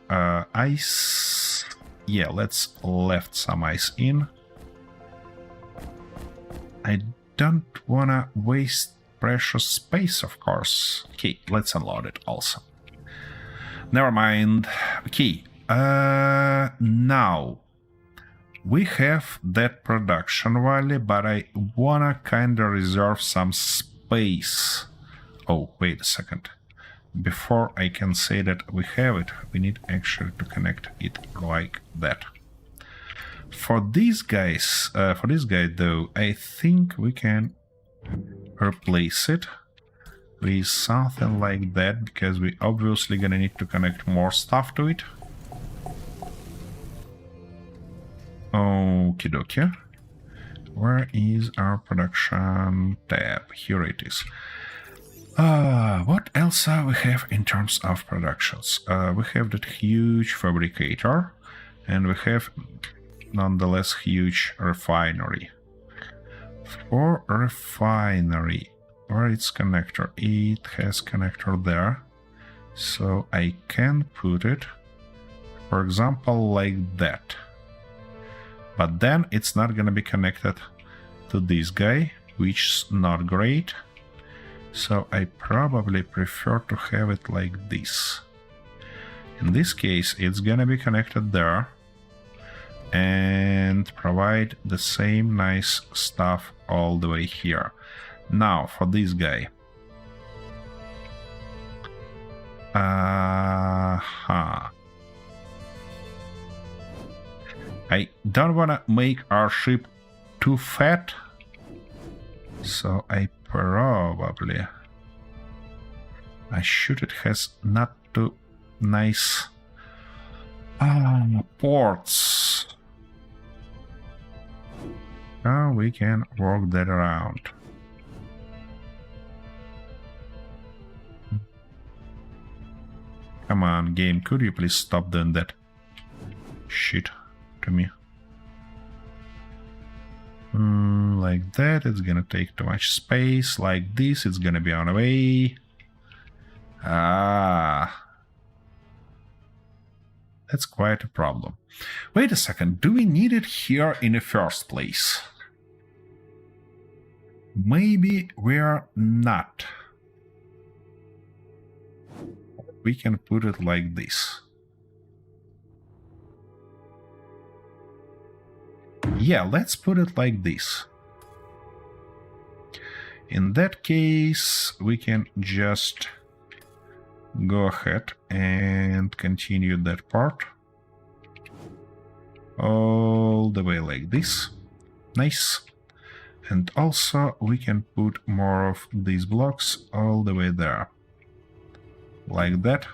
Ice. Yeah, let's left some ice in. I don't wanna waste precious space, of course. Okay, let's unload it also. Never mind. Okay, now we have that production valley, but I wanna kinda reserve some space. Oh, wait a second. Before I can say that we have it, we need actually to connect it like that. For these guys, for this guy though, I think we can replace it with something like that, because we obviously gonna need to connect more stuff to it. Okie dokie. Where is our production tab? Here it is. What else we have in terms of productions? We have that huge fabricator, and we have nonetheless huge refinery. For refinery, where its connector? It has connector there. So I can put it, for example, like that. But then it's not gonna be connected to this guy, which is not great. So I probably prefer to have it like this. In this case, it's gonna be connected there and provide the same nice stuff all the way here. Now for this guy. I don't wanna make our ship too fat, so I shoot it has not too nice ports. Now we can work that around. Come on, game, could you please stop doing that shit to me? Like that, it's gonna take too much space. Like this, it's gonna be on the way. That's quite a problem. Wait a second, do we need it here in the first place? Maybe we're not. We can put it like this. Yeah, let's put it like this. In that case, we can just go ahead and continue that part all the way like this. Nice. And also we can put more of these blocks all the way there. Like that.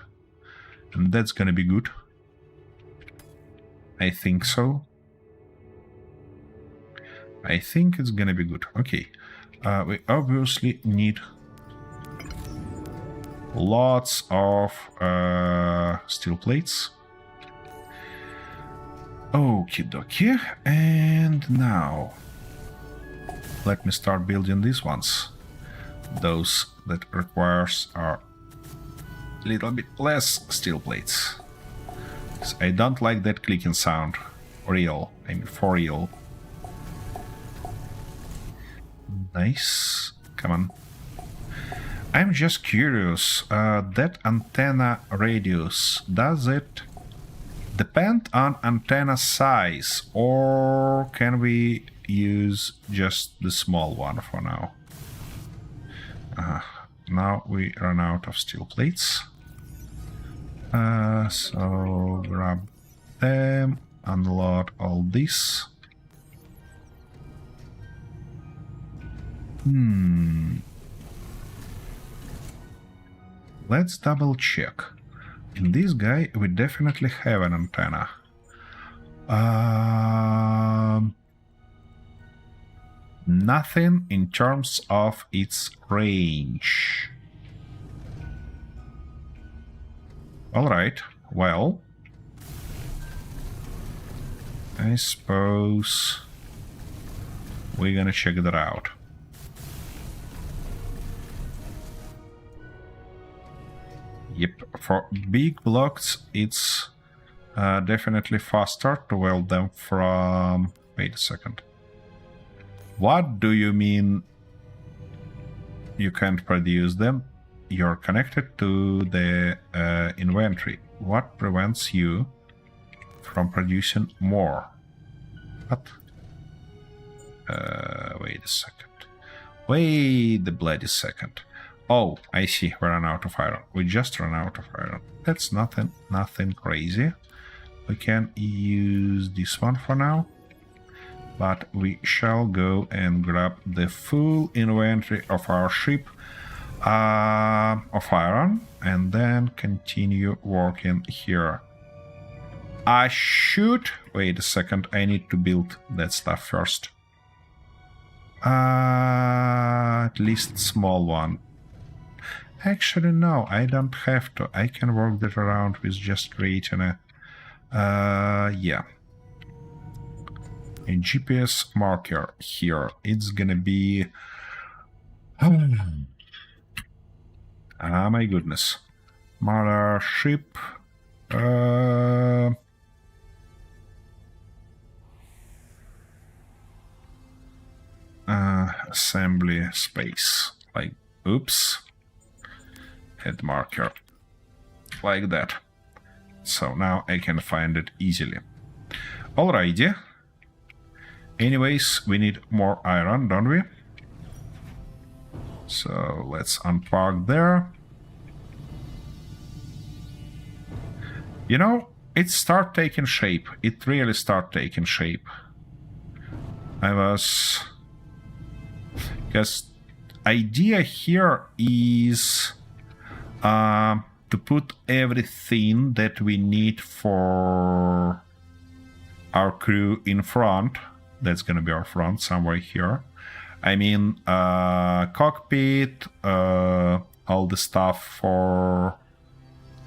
And that's gonna be good. I think so. I think it's gonna be good. Okay. We obviously need lots of steel plates. Okie dokie. And now let me start building these ones. Those that requires are a little bit less steel plates. Because I don't like that clicking sound. Real. I mean for real. Nice. Come on. I'm just curious, that antenna radius, does it depend on antenna size, or can we use just the small one for now? Now we run out of steel plates. So grab them, unload all this. Let's double check. In this guy, we definitely have an antenna. Nothing in terms of its range. Alright, well, I suppose we're gonna check that out. Yep, for big blocks it's definitely faster to weld them from... Wait a second. What do you mean you can't produce them? You're connected to the inventory. What prevents you from producing more? What? Wait a second. Wait the bloody second. Oh, I see, we ran out of iron. We just ran out of iron. That's nothing crazy. We can use this one for now. But we shall go and grab the full inventory of our ship of iron and then continue working here. I should... Wait a second, I need to build that stuff first. At least small one. Actually, no, I don't have to. I can work that around with just creating a... yeah. a GPS marker here. It's gonna be... Ah, my goodness. Mothership. Assembly space. Like, oops. Head marker. Like that. So now I can find it easily. Alrighty. Anyways, we need more iron, don't we? So let's unpark there. You know, it start taking shape. It really start taking shape. Because idea here is to put everything that we need for our crew in front. That's gonna be our front somewhere here. I mean, cockpit, all the stuff for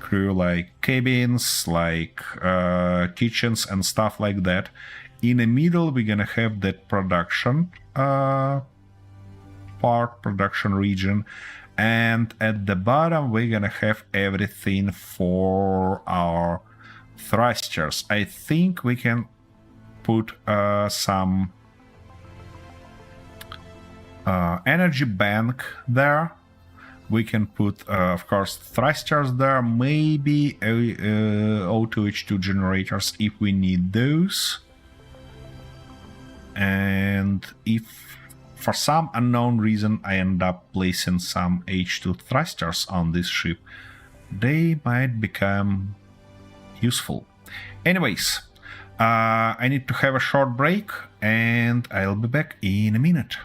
crew, like cabins, like kitchens and stuff like that. In the middle, we're gonna have that production part, production region, and at the bottom, we're gonna have everything for our thrusters. I think we can put some energy bank there. We can put, of course, thrusters there, maybe O2H2 generators if we need those. And if for some unknown reason I end up placing some H2 thrusters on this ship, they might become useful. Anyways, I need to have a short break and I'll be back in a minute.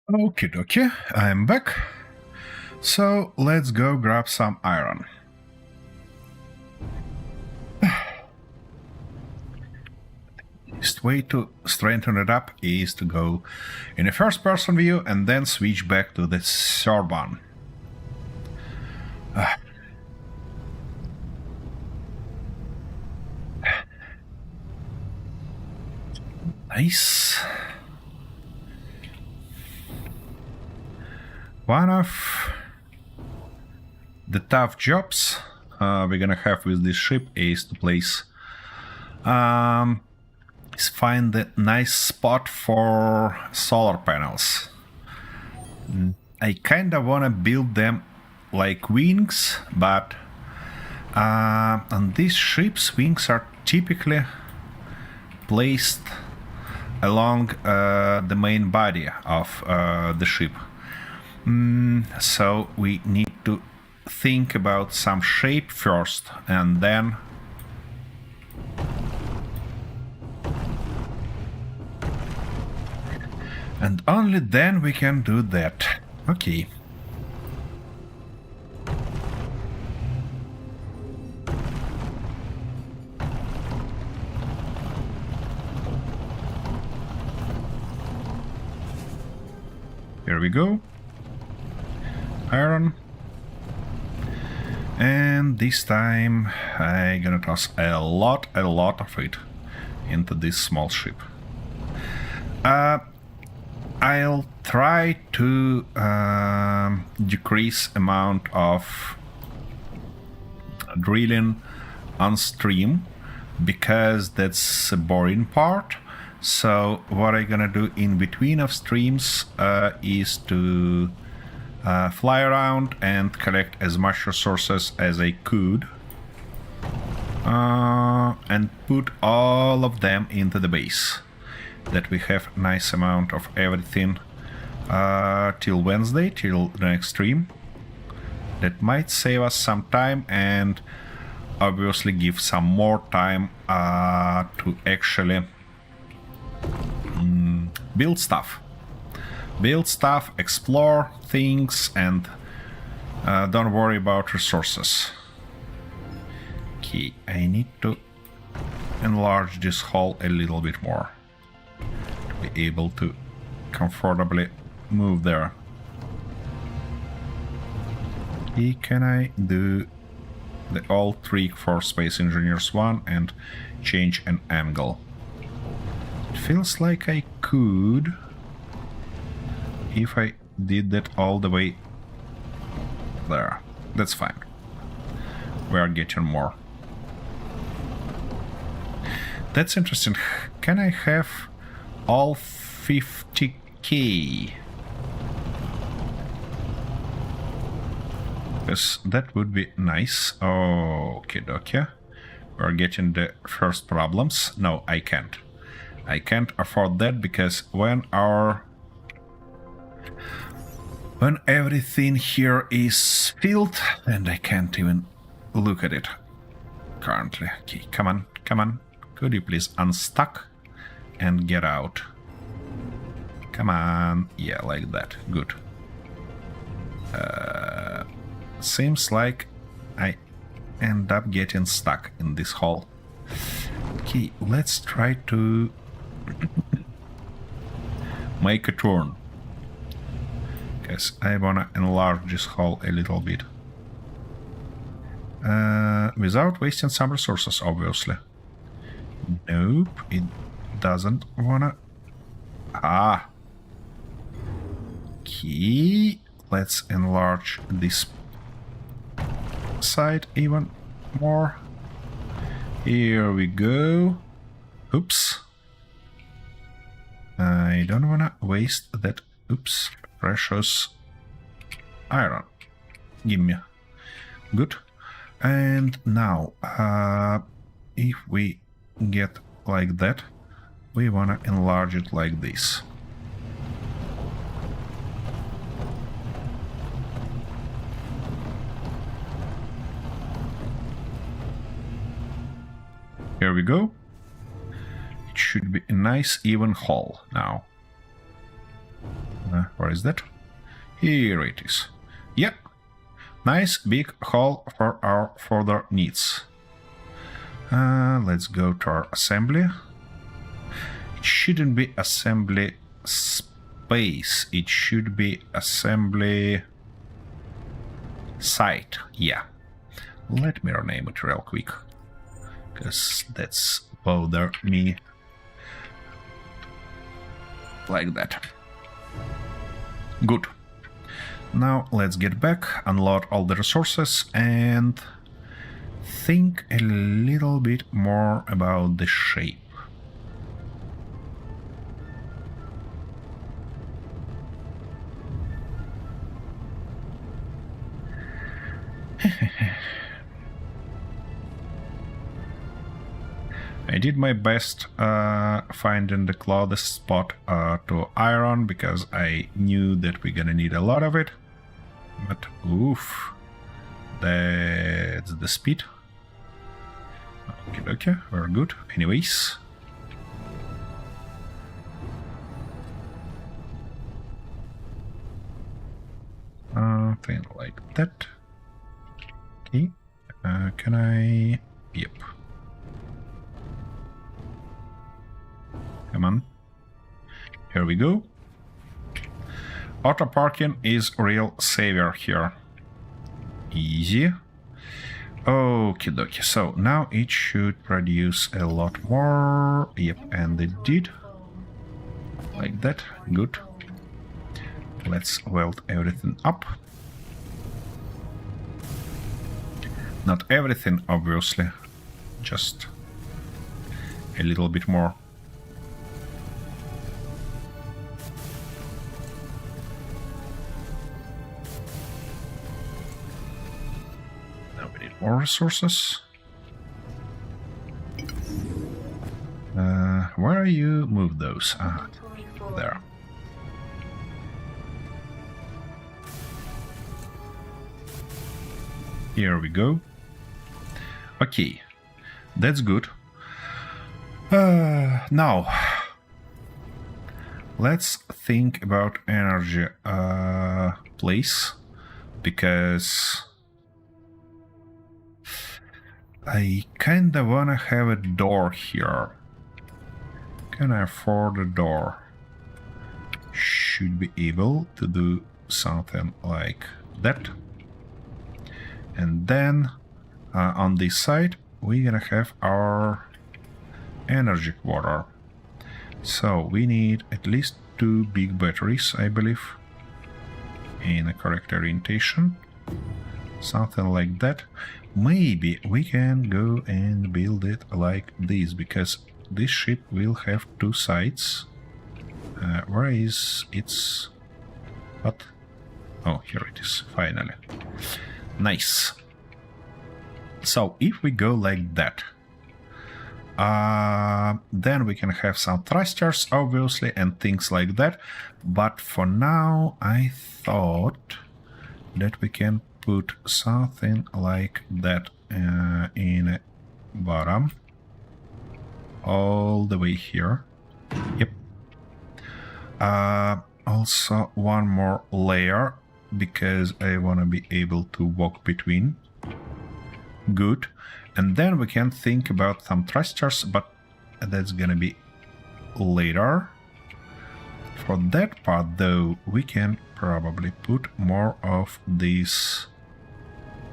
Okie dokie, I'm back. So let's go grab some iron. Best way to strengthen it up is to go in a first person view and then switch back to the third one. Nice. One of the tough jobs we're gonna have with this ship is to place is find the nice spot for solar panels. I kinda wanna build them like wings, but on these ships wings are typically placed along the main body of the ship. So we need to think about some shape first and then and only then we can do that. Okay. Here we go. Iron. And this time I'm gonna toss a lot of it into this small ship. I'll try to decrease amount of drilling on stream because that's a boring part. So what I'm gonna do in between of streams is to fly around and collect as much resources as I could and put all of them into the base. That we have nice amount of everything till Wednesday, till the next stream. That might save us some time and obviously give some more time to actually build stuff. Build stuff, explore things, and don't worry about resources. Okay, I need to enlarge this hull a little bit more to be able to comfortably move there. Okay, can I do the old trick for Space Engineers 1 and change an angle? It feels like I could if I did that all the way there. That's fine. We are getting more. That's interesting. Can I have all 50k? Because that would be nice. Okay, dokie. We're getting the first problems. No, I can't. I can't afford that because when everything here is filled, and I can't even look at it currently. Okay, come on, come on. Could you please unstuck and get out? Come on. Yeah, like that. Good. Seems like I end up getting stuck in this hole. Okay, let's try to make a turn. Because I wanna enlarge this hole a little bit. Without wasting some resources, obviously. Nope, it doesn't wanna... Ah! Okay, let's enlarge this side even more. Here we go. Oops. I don't wanna waste that, oops, precious iron. Gimme. Good. And now, if we get like that, we wanna enlarge it like this. Here we go. It should be a nice even hull now. Where is that? Here it is. Yeah. Nice big hall for our further needs. Let's go to our assembly. It shouldn't be assembly space. It should be assembly site. Yeah. Let me rename it real quick, because that's bother me. Like that. Good. Now let's get back, unload all the resources, and think a little bit more about the shape. I did my best finding the closest spot to iron, because I knew that we're gonna need a lot of it. But oof, that's the speed. Okay, very good. Anyways. Thing like that. Okay. Can I... Yep. Come on. Here we go. Auto parking is real savior here. Easy. Okie dokie. So now it should produce a lot more. Yep, and it did. Like that. Good. Let's weld everything up. Not everything, obviously. Just a little bit more. More resources. Where are you? Move those. There. Here we go. Okay, that's good. Now, let's think about energy place, because I kinda wanna have a door here. Can I afford a door? Should be able to do something like that. And then on this side we're gonna have our energy quarter. So we need at least 2 big batteries, I believe, in a correct orientation. Something like that. Maybe we can go and build it like this, because this ship will have 2 sides. Where is its... What? Oh, here it is, finally. Nice. So if we go like that, then we can have some thrusters, obviously, and things like that. But for now, I thought that we can put something like that in a bottom, all the way here. Yep. Also one more layer, because I want to be able to walk between. Good. And then we can think about some thrusters, but that's gonna be later. For that part though, we can probably put more of these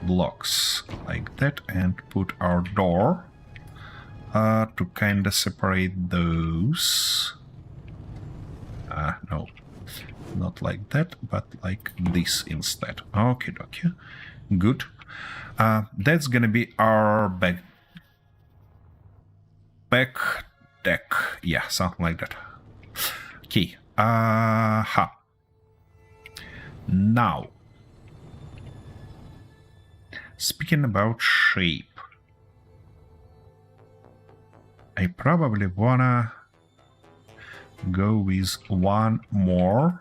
blocks like that, and put our door to kind of separate those. No, not like that, but like this instead. Okay, okay, good. That's gonna be our back deck. Yeah, something like that. Okay. Now, speaking about shape, I probably wanna go with one more.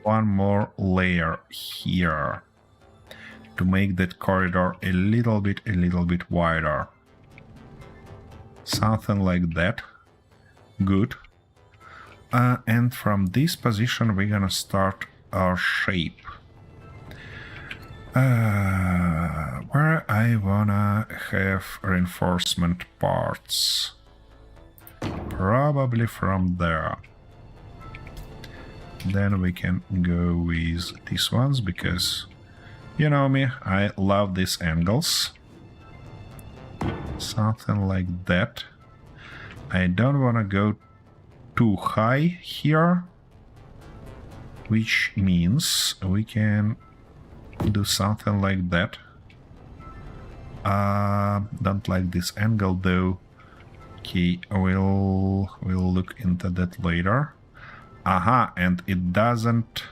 One more layer here to make that corridor a little bit wider. Something like that. Good. And from this position we're gonna start our shape. Where I wanna have reinforcement parts. Probably from there. Then we can go with these ones because you know me, I love these angles. Something like that. I don't wanna go too high here, which means we can do something like that. Don't like this angle though. Okay, we'll look into that later. Aha, and it doesn't...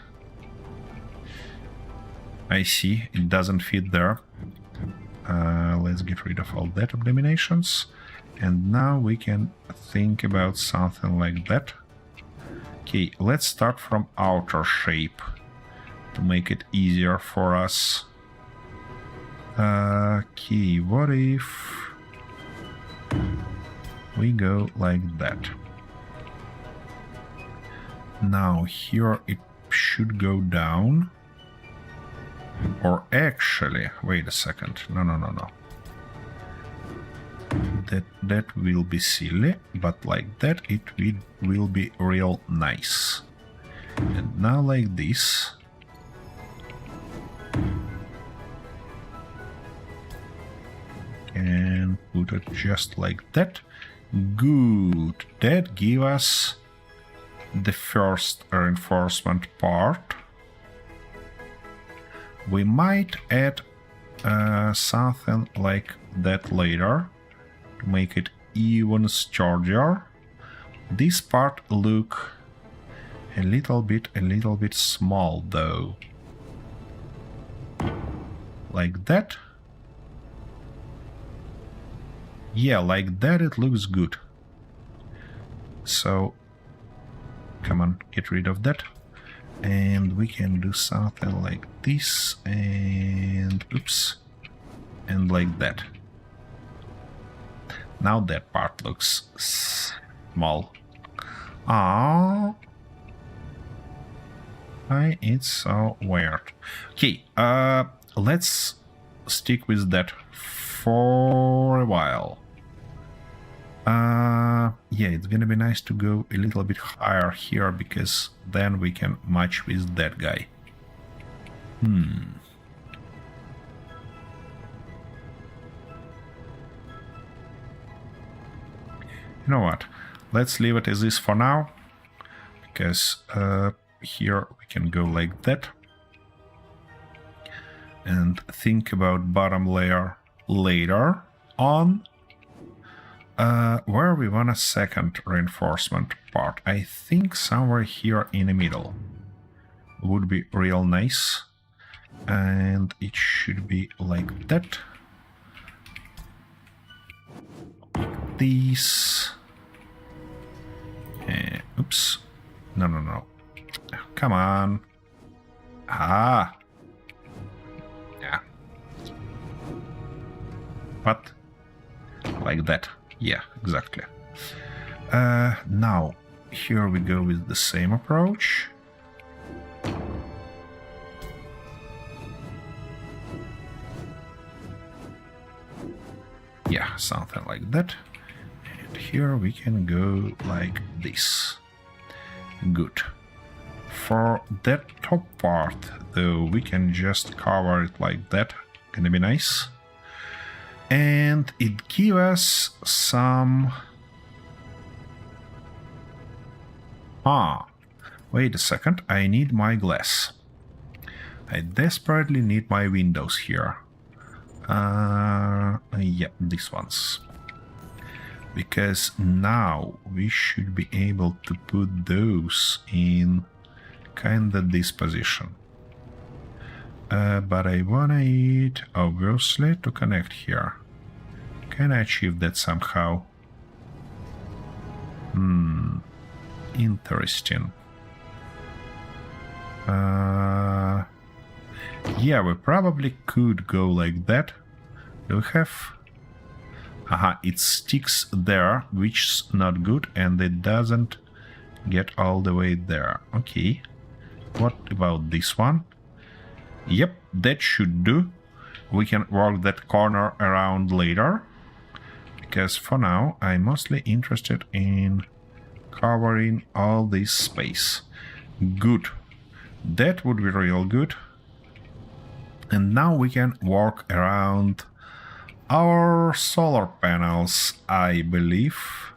I see, it doesn't fit there. Let's get rid of all that abominations. And now we can think about something like that. Okay, let's start from outer shape to make it easier for us. Okay, what if we go like that? Now here it should go down. Or actually, wait a second. No. That will be silly, but like that it will be real nice. And now like this. And put it just like that. Good. That gives us the first reinforcement part. We might add something like that later to make it even sturdier. This part look a little bit small though. Like that. Yeah, like that it looks good. So come on, get rid of that. And we can do something like this and oops, and like that. Now that part looks small. Ah, it's so weird. Okay, let's stick with that for a while. Yeah, it's gonna be nice to go a little bit higher here because then we can match with that guy. You know what? Let's leave it as is for now, because here we can go like that and think about bottom layer later on. Where we want a second reinforcement part. I think somewhere here in the middle would be real nice. And it should be like that. These. Oops. No. Come on. Ah. Yeah. What? Like that. Yeah, exactly. Now, here we go with the same approach. Yeah, something like that. And here we can go like this. Good. For that top part, though, we can just cover it like that. Gonna be nice. And it gives us some... wait a second, I need my glass. I desperately need my windows here. Yeah, these ones. Because now we should be able to put those in kinda this position. But I wanna it, obviously, to connect here. Can I achieve that somehow? Interesting. Yeah, we probably could go like that. Do we have Aha, it sticks there, which is not good, and it doesn't get all the way there. Okay. What about this one? Yep, that should do. We can work that corner around later. Because for now, I'm mostly interested in covering all this space. Good. That would be real good. And now we can work around our solar panels, I believe.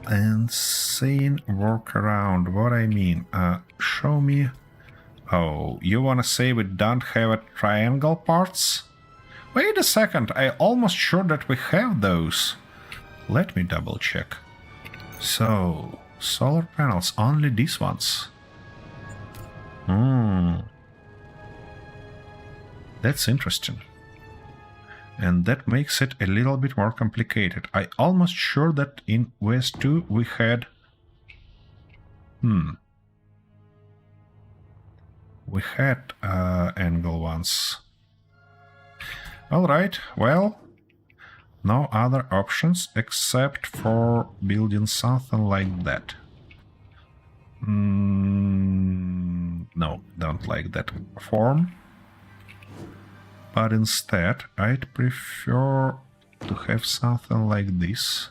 And saying work around, what I mean, show me. Oh, you wanna say we don't have a triangle parts? Wait a second, I almost sure that we have those. Let me double check. So, solar panels, only these ones. That's interesting. And that makes it a little bit more complicated. I almost sure that in West 2 we had... We had angle ones. Alright, well, no other options except for building something like that. No, don't like that form. But instead, I'd prefer to have something like this.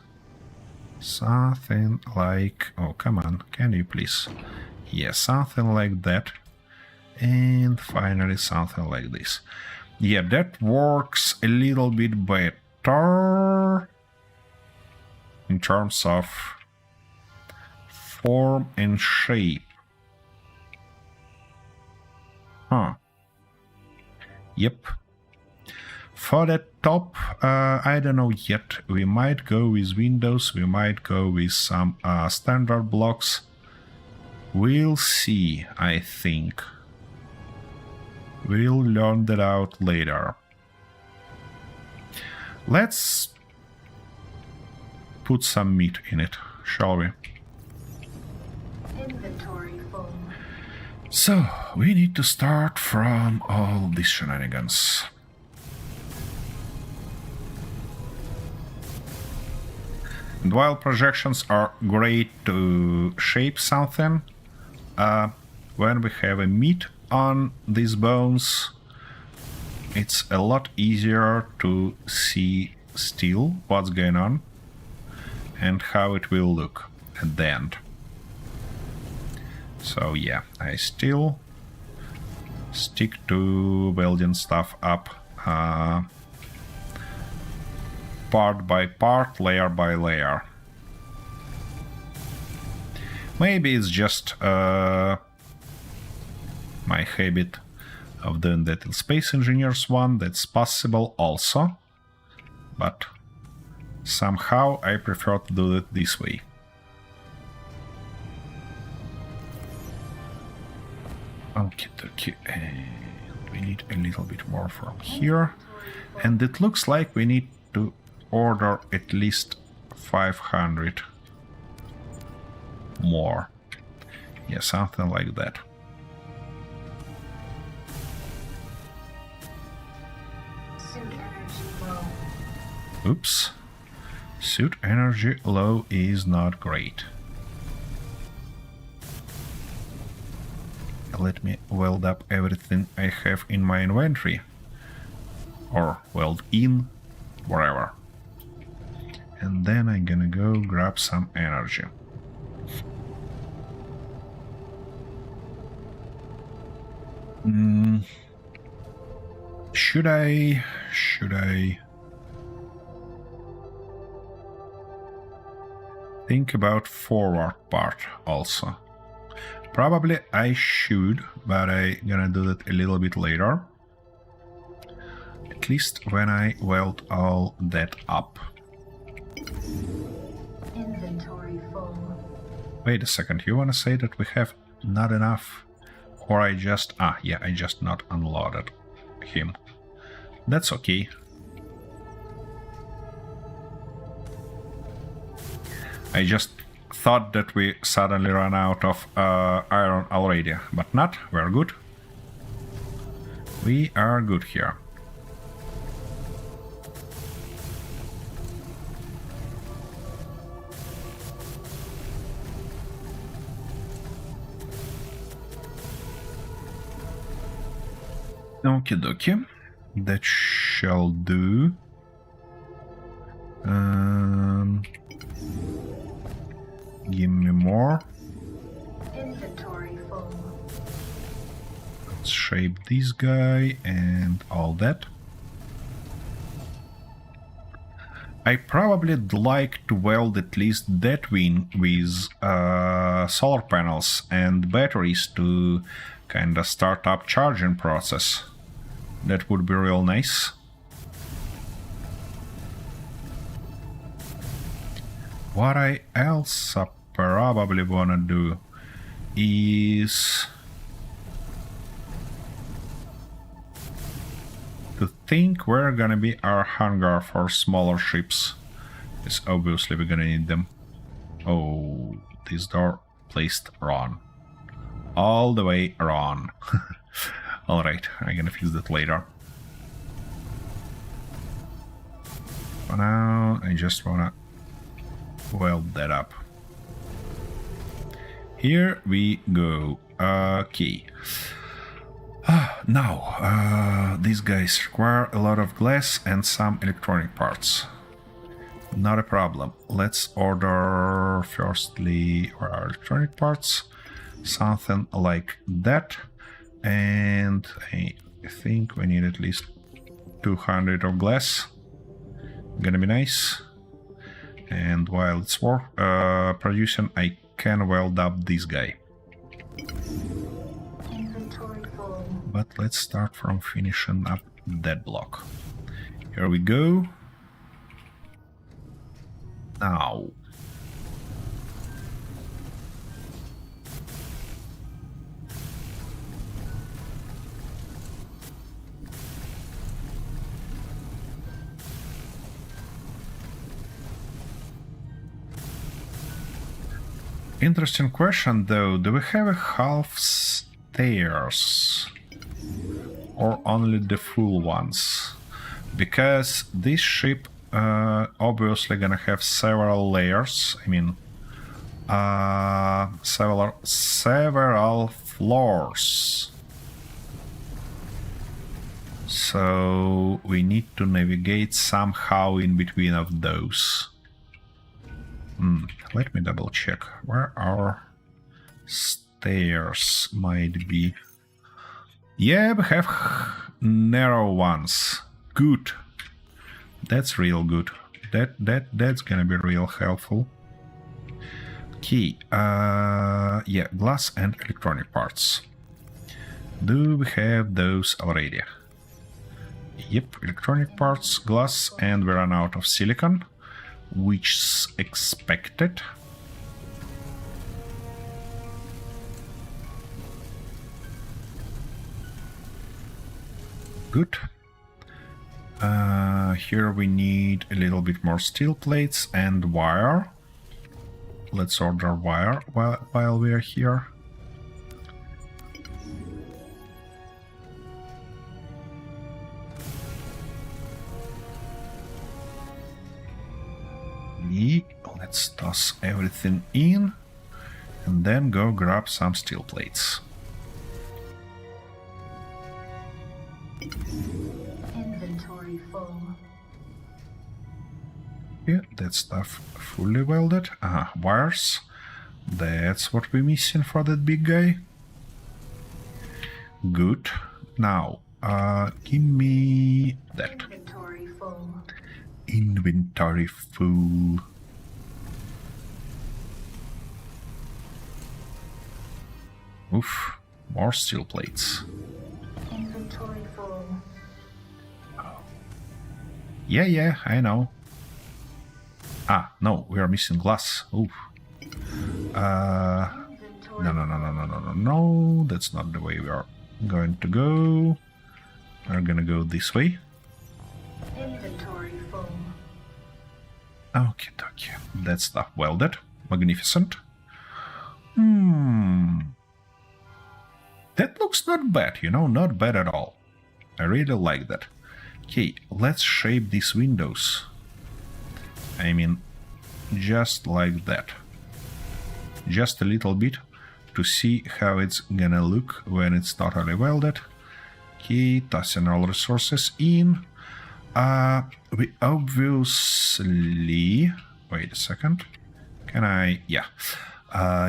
Something like... Oh, come on, can you please? Yeah, something like that. And finally something like this. Yeah, that works a little bit better in terms of form and shape. Yep. For the top, I don't know yet. We might go with windows, we might go with some standard blocks. We'll see, I think. We'll learn that out later. Let's put some meat in it, shall we? Inventory full. So, we need to start from all these shenanigans. And while projections are great to shape something, when we have a meat on these bones, it's a lot easier to see still what's going on and how it will look at the end. So yeah, I still stick to building stuff up part by part, layer by layer. Maybe it's just my habit of doing that in Space Engineers 1, that's possible also, but somehow I prefer to do it this way. Okay, we need a little bit more from here, and it looks like we need to order at least 500 more. Yeah, something like that. Suit energy low. Oops. Suit energy low is not great. Let me weld up everything I have in my inventory. Or weld in, wherever. And then I'm gonna go grab some energy. Should I think about forward part also? Probably I should, but I'm gonna do that a little bit later. At least when I weld all that up. Inventory full. Wait a second, you wanna say that we have not enough? Or I just... yeah, I just not unloaded him. That's okay. I just thought that we suddenly ran out of iron already, but not. We're good. We are good here. Okie dokie. That shall do. Give me more. Inventory full. Let's shape this guy and all that. I probably'd like to weld at least that wing with solar panels and batteries to kinda start up charging process. That would be real nice. What I else probably wanna do is to think where gonna be our hangar for smaller ships. Because obviously we're gonna need them. Oh, this door placed wrong. All the way wrong. Alright, I'm gonna fix that later. For now, I just wanna weld that up. Here we go. Okay. Now, these guys require a lot of glass and some electronic parts. Not a problem. Let's order firstly our electronic parts. Something like that. And I think we need at least 200 of glass. Gonna be nice. And while it's producing, I can weld up this guy. But let's start from finishing up that block. Here we go. Now. Interesting question though, do we have a half stairs? Or only the full ones? Because this ship obviously gonna have several layers. I mean, several floors. So we need to navigate somehow in between of those. Let me double check where our stairs might be. Yeah, we have narrow ones. Good. That's real good. That's gonna be real helpful. Okay. Yeah, glass and electronic parts. Do we have those already? Yep, electronic parts, glass, and we run out of silicon, which's expected. Good. Here we need a little bit more steel plates and wire. Let's order wire while we are here. Let's toss everything in and then go grab some steel plates. Inventory full. Yeah, that stuff fully welded. Wires. That's what we're missing for that big guy. Good. Now, give me that. Inventory full. Inventory full. Oof, more steel plates. Inventory full. Yeah, I know. No, we are missing glass. Oof. No, that's not the way we are going to go. We're gonna go this way. Inventory full. Okay, that stuff welded. Magnificent. That looks not bad, not bad at all. I really like that. Okay, let's shape these windows. I mean, just like that. Just a little bit to see how it's gonna look when it's totally welded. Okay, tossing all resources in. We obviously... Wait a second. Can I... Yeah.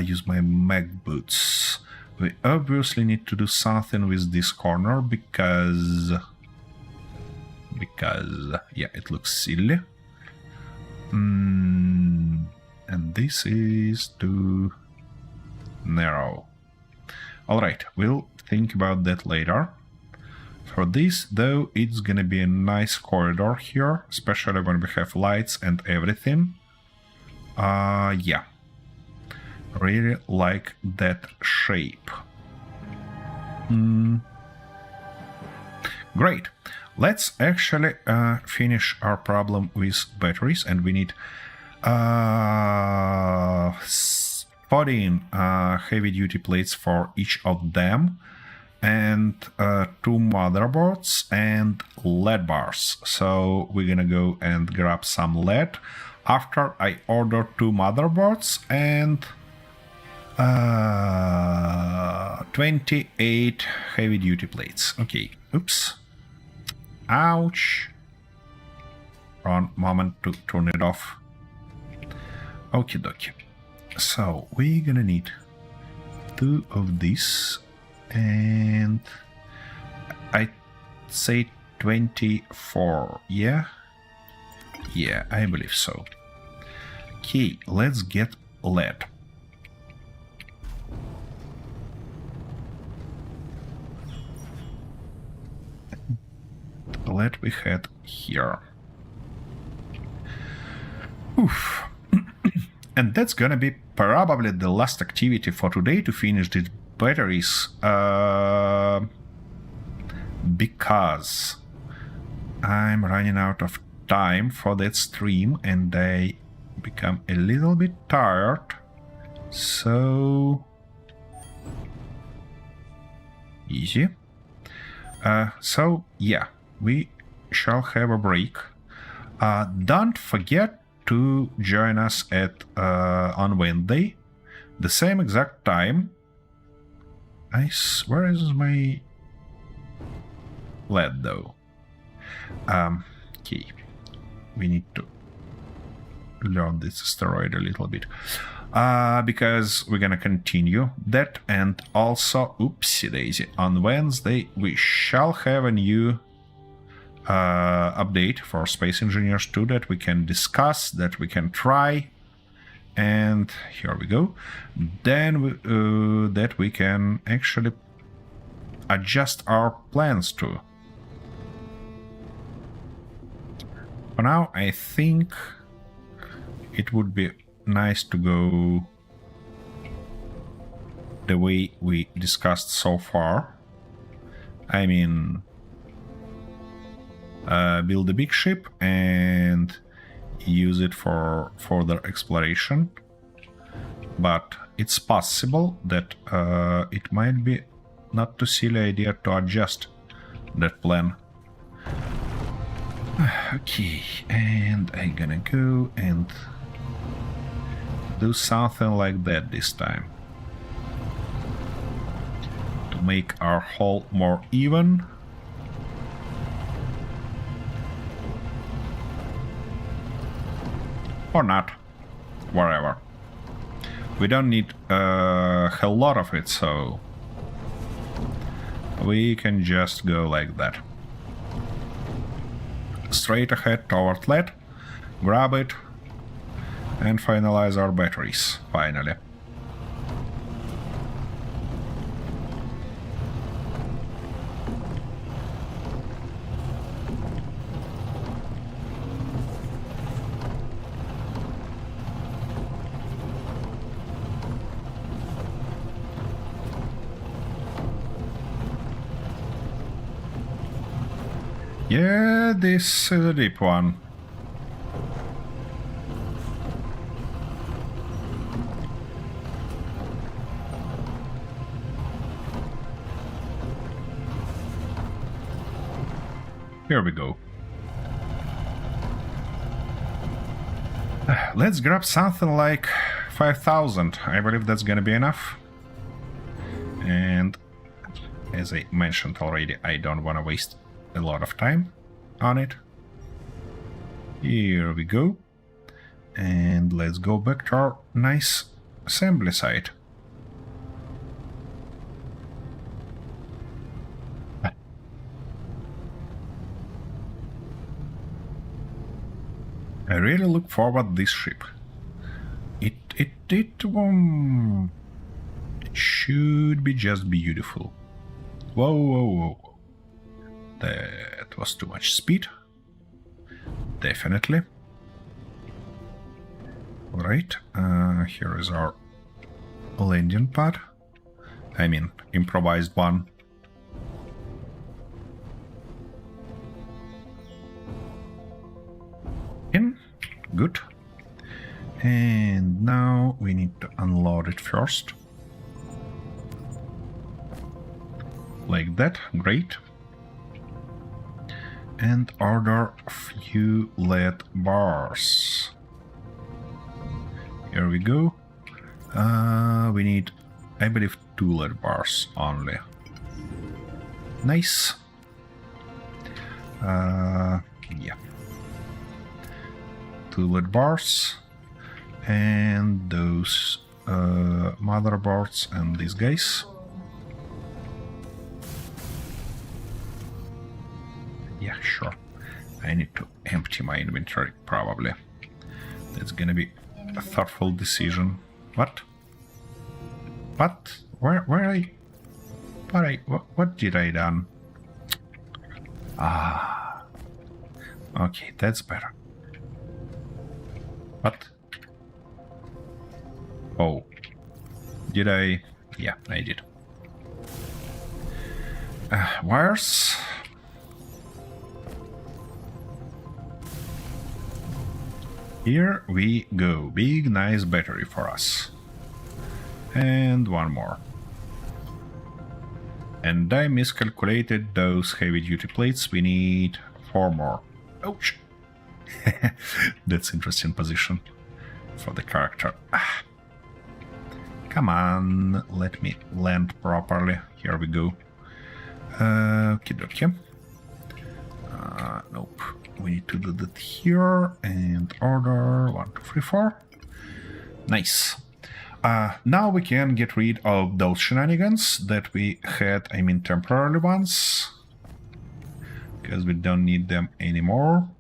Use my mag boots. We obviously need to do something with this corner because... yeah, it looks silly. And this is too narrow. Alright, we'll think about that later. For this, though, it's gonna be a nice corridor here, especially when we have lights and everything. Yeah. Really like that shape. Great. Let's actually finish our problem with batteries, and we need 14 heavy-duty plates for each of them, and 2 motherboards and LED bars. So we're gonna go and grab some LED after I order 2 motherboards and 28 heavy-duty plates. Okay, oops. Ouch. One moment to turn it off. Okie dokie. So we're gonna need 2 of these, and I'd say 24. Yeah? Yeah, I believe so. Okay, let's get LED. LED we had here. Oof. And that's gonna be probably the last activity for today to finish these batteries, because I'm running out of time for that stream and I become a little bit tired. So easy. So yeah, we shall have a break. Don't forget to join us at on Wednesday, the same exact time. Where is my LED though? Okay, we need to learn this asteroid a little bit, because we're gonna continue that, and also, oopsie daisy, on Wednesday we shall have a new update for Space Engineers 2 that we can discuss, that we can try, and here we go. Then that we can actually adjust our plans to. For now, I think it would be nice to go the way we discussed so far. I mean, build a big ship and use it for further exploration. But it's possible that it might be not too silly idea to adjust that plan. Okay, and I'm gonna go and do something like that this time to make our hull more even. Or not, whatever. We don't need a hell lot of it, so we can just go like that. Straight ahead toward LED, grab it, and finalize our batteries, finally. Yeah, this is a deep one. Here we go. Let's grab something like 5,000. I believe that's gonna be enough. And as I mentioned already, I don't want to waste a lot of time on it. Here we go. And let's go back to our nice assembly site. I really look forward to this ship. It should be just beautiful. Whoa, whoa, whoa. That was too much speed. Definitely. Alright, here is our landing pad. I mean, improvised one. In. Good. And now we need to unload it first. Like that, great. And order a few LED bars. Here we go. We need, I believe, 2 LED bars only. Nice. Yeah. 2 LED bars. And those motherboards and these guys. Yeah, sure. I need to empty my inventory, probably. That's gonna be a thoughtful decision. What? What? What did I done? Ah. Okay, that's better. What? Oh. Did I? Yeah, I did. Wires. Here we go. Big, nice battery for us. And one more. And I miscalculated those heavy-duty plates. We need 4 more. Ouch! That's interesting position for the character. Ah. Come on, let me land properly. Here we go. Okie nope. We need to do that here and order 1, 2, 3, 4. Nice. Now we can get rid of those shenanigans that we had, I mean temporary ones, because we don't need them anymore.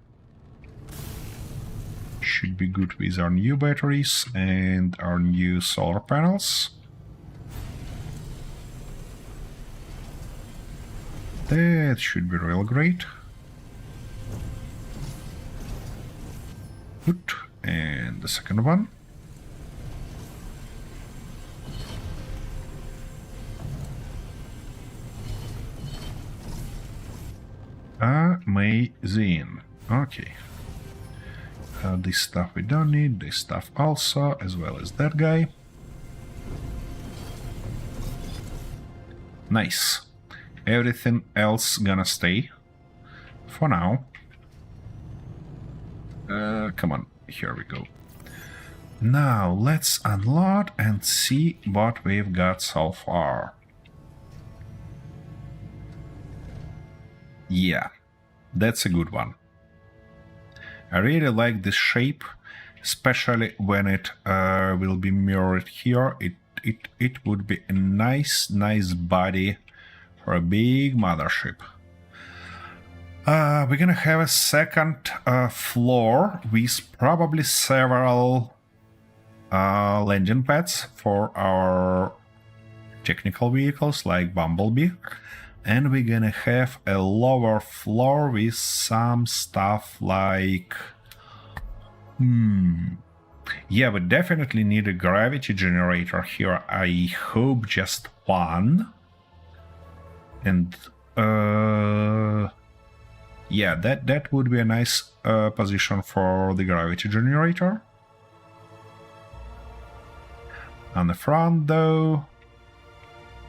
Should be good with our new batteries and our new solar panels. That should be real great. Good. And the second one. Amazing. Okay. This stuff we don't need, this stuff also, as well as that guy. Nice. Everything else gonna stay for now. Come on, here we go. Now let's unload and see what we've got so far. Yeah, that's a good one. I really like this shape, especially when it will be mirrored here. It would be a nice body for a big mothership. We're gonna have a second floor with probably several landing pads for our technical vehicles like Bumblebee. And we're gonna have a lower floor with some stuff like... Yeah, we definitely need a gravity generator here. I hope just one. And... yeah, that would be a nice position for the gravity generator. On the front, though...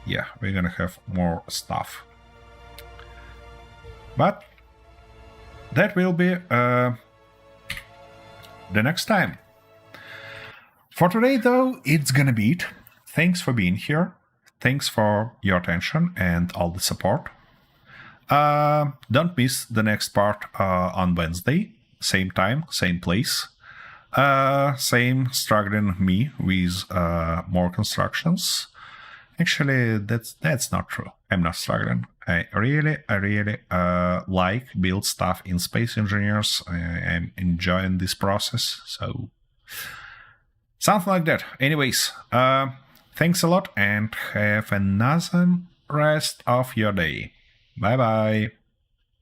Yeah, we're gonna have more stuff. But that will be the next time. For today, though, it's gonna be it. Thanks for being here. thanks for your attention and all the support. Don't miss the next part on Wednesday, same time, same place. Same struggling me with more constructions. Actually, that's not true. I'm not struggling. I really like build stuff in Space Engineers. I'm enjoying this process. So something like that. Anyways, thanks a lot and have an awesome rest of your day. Bye bye.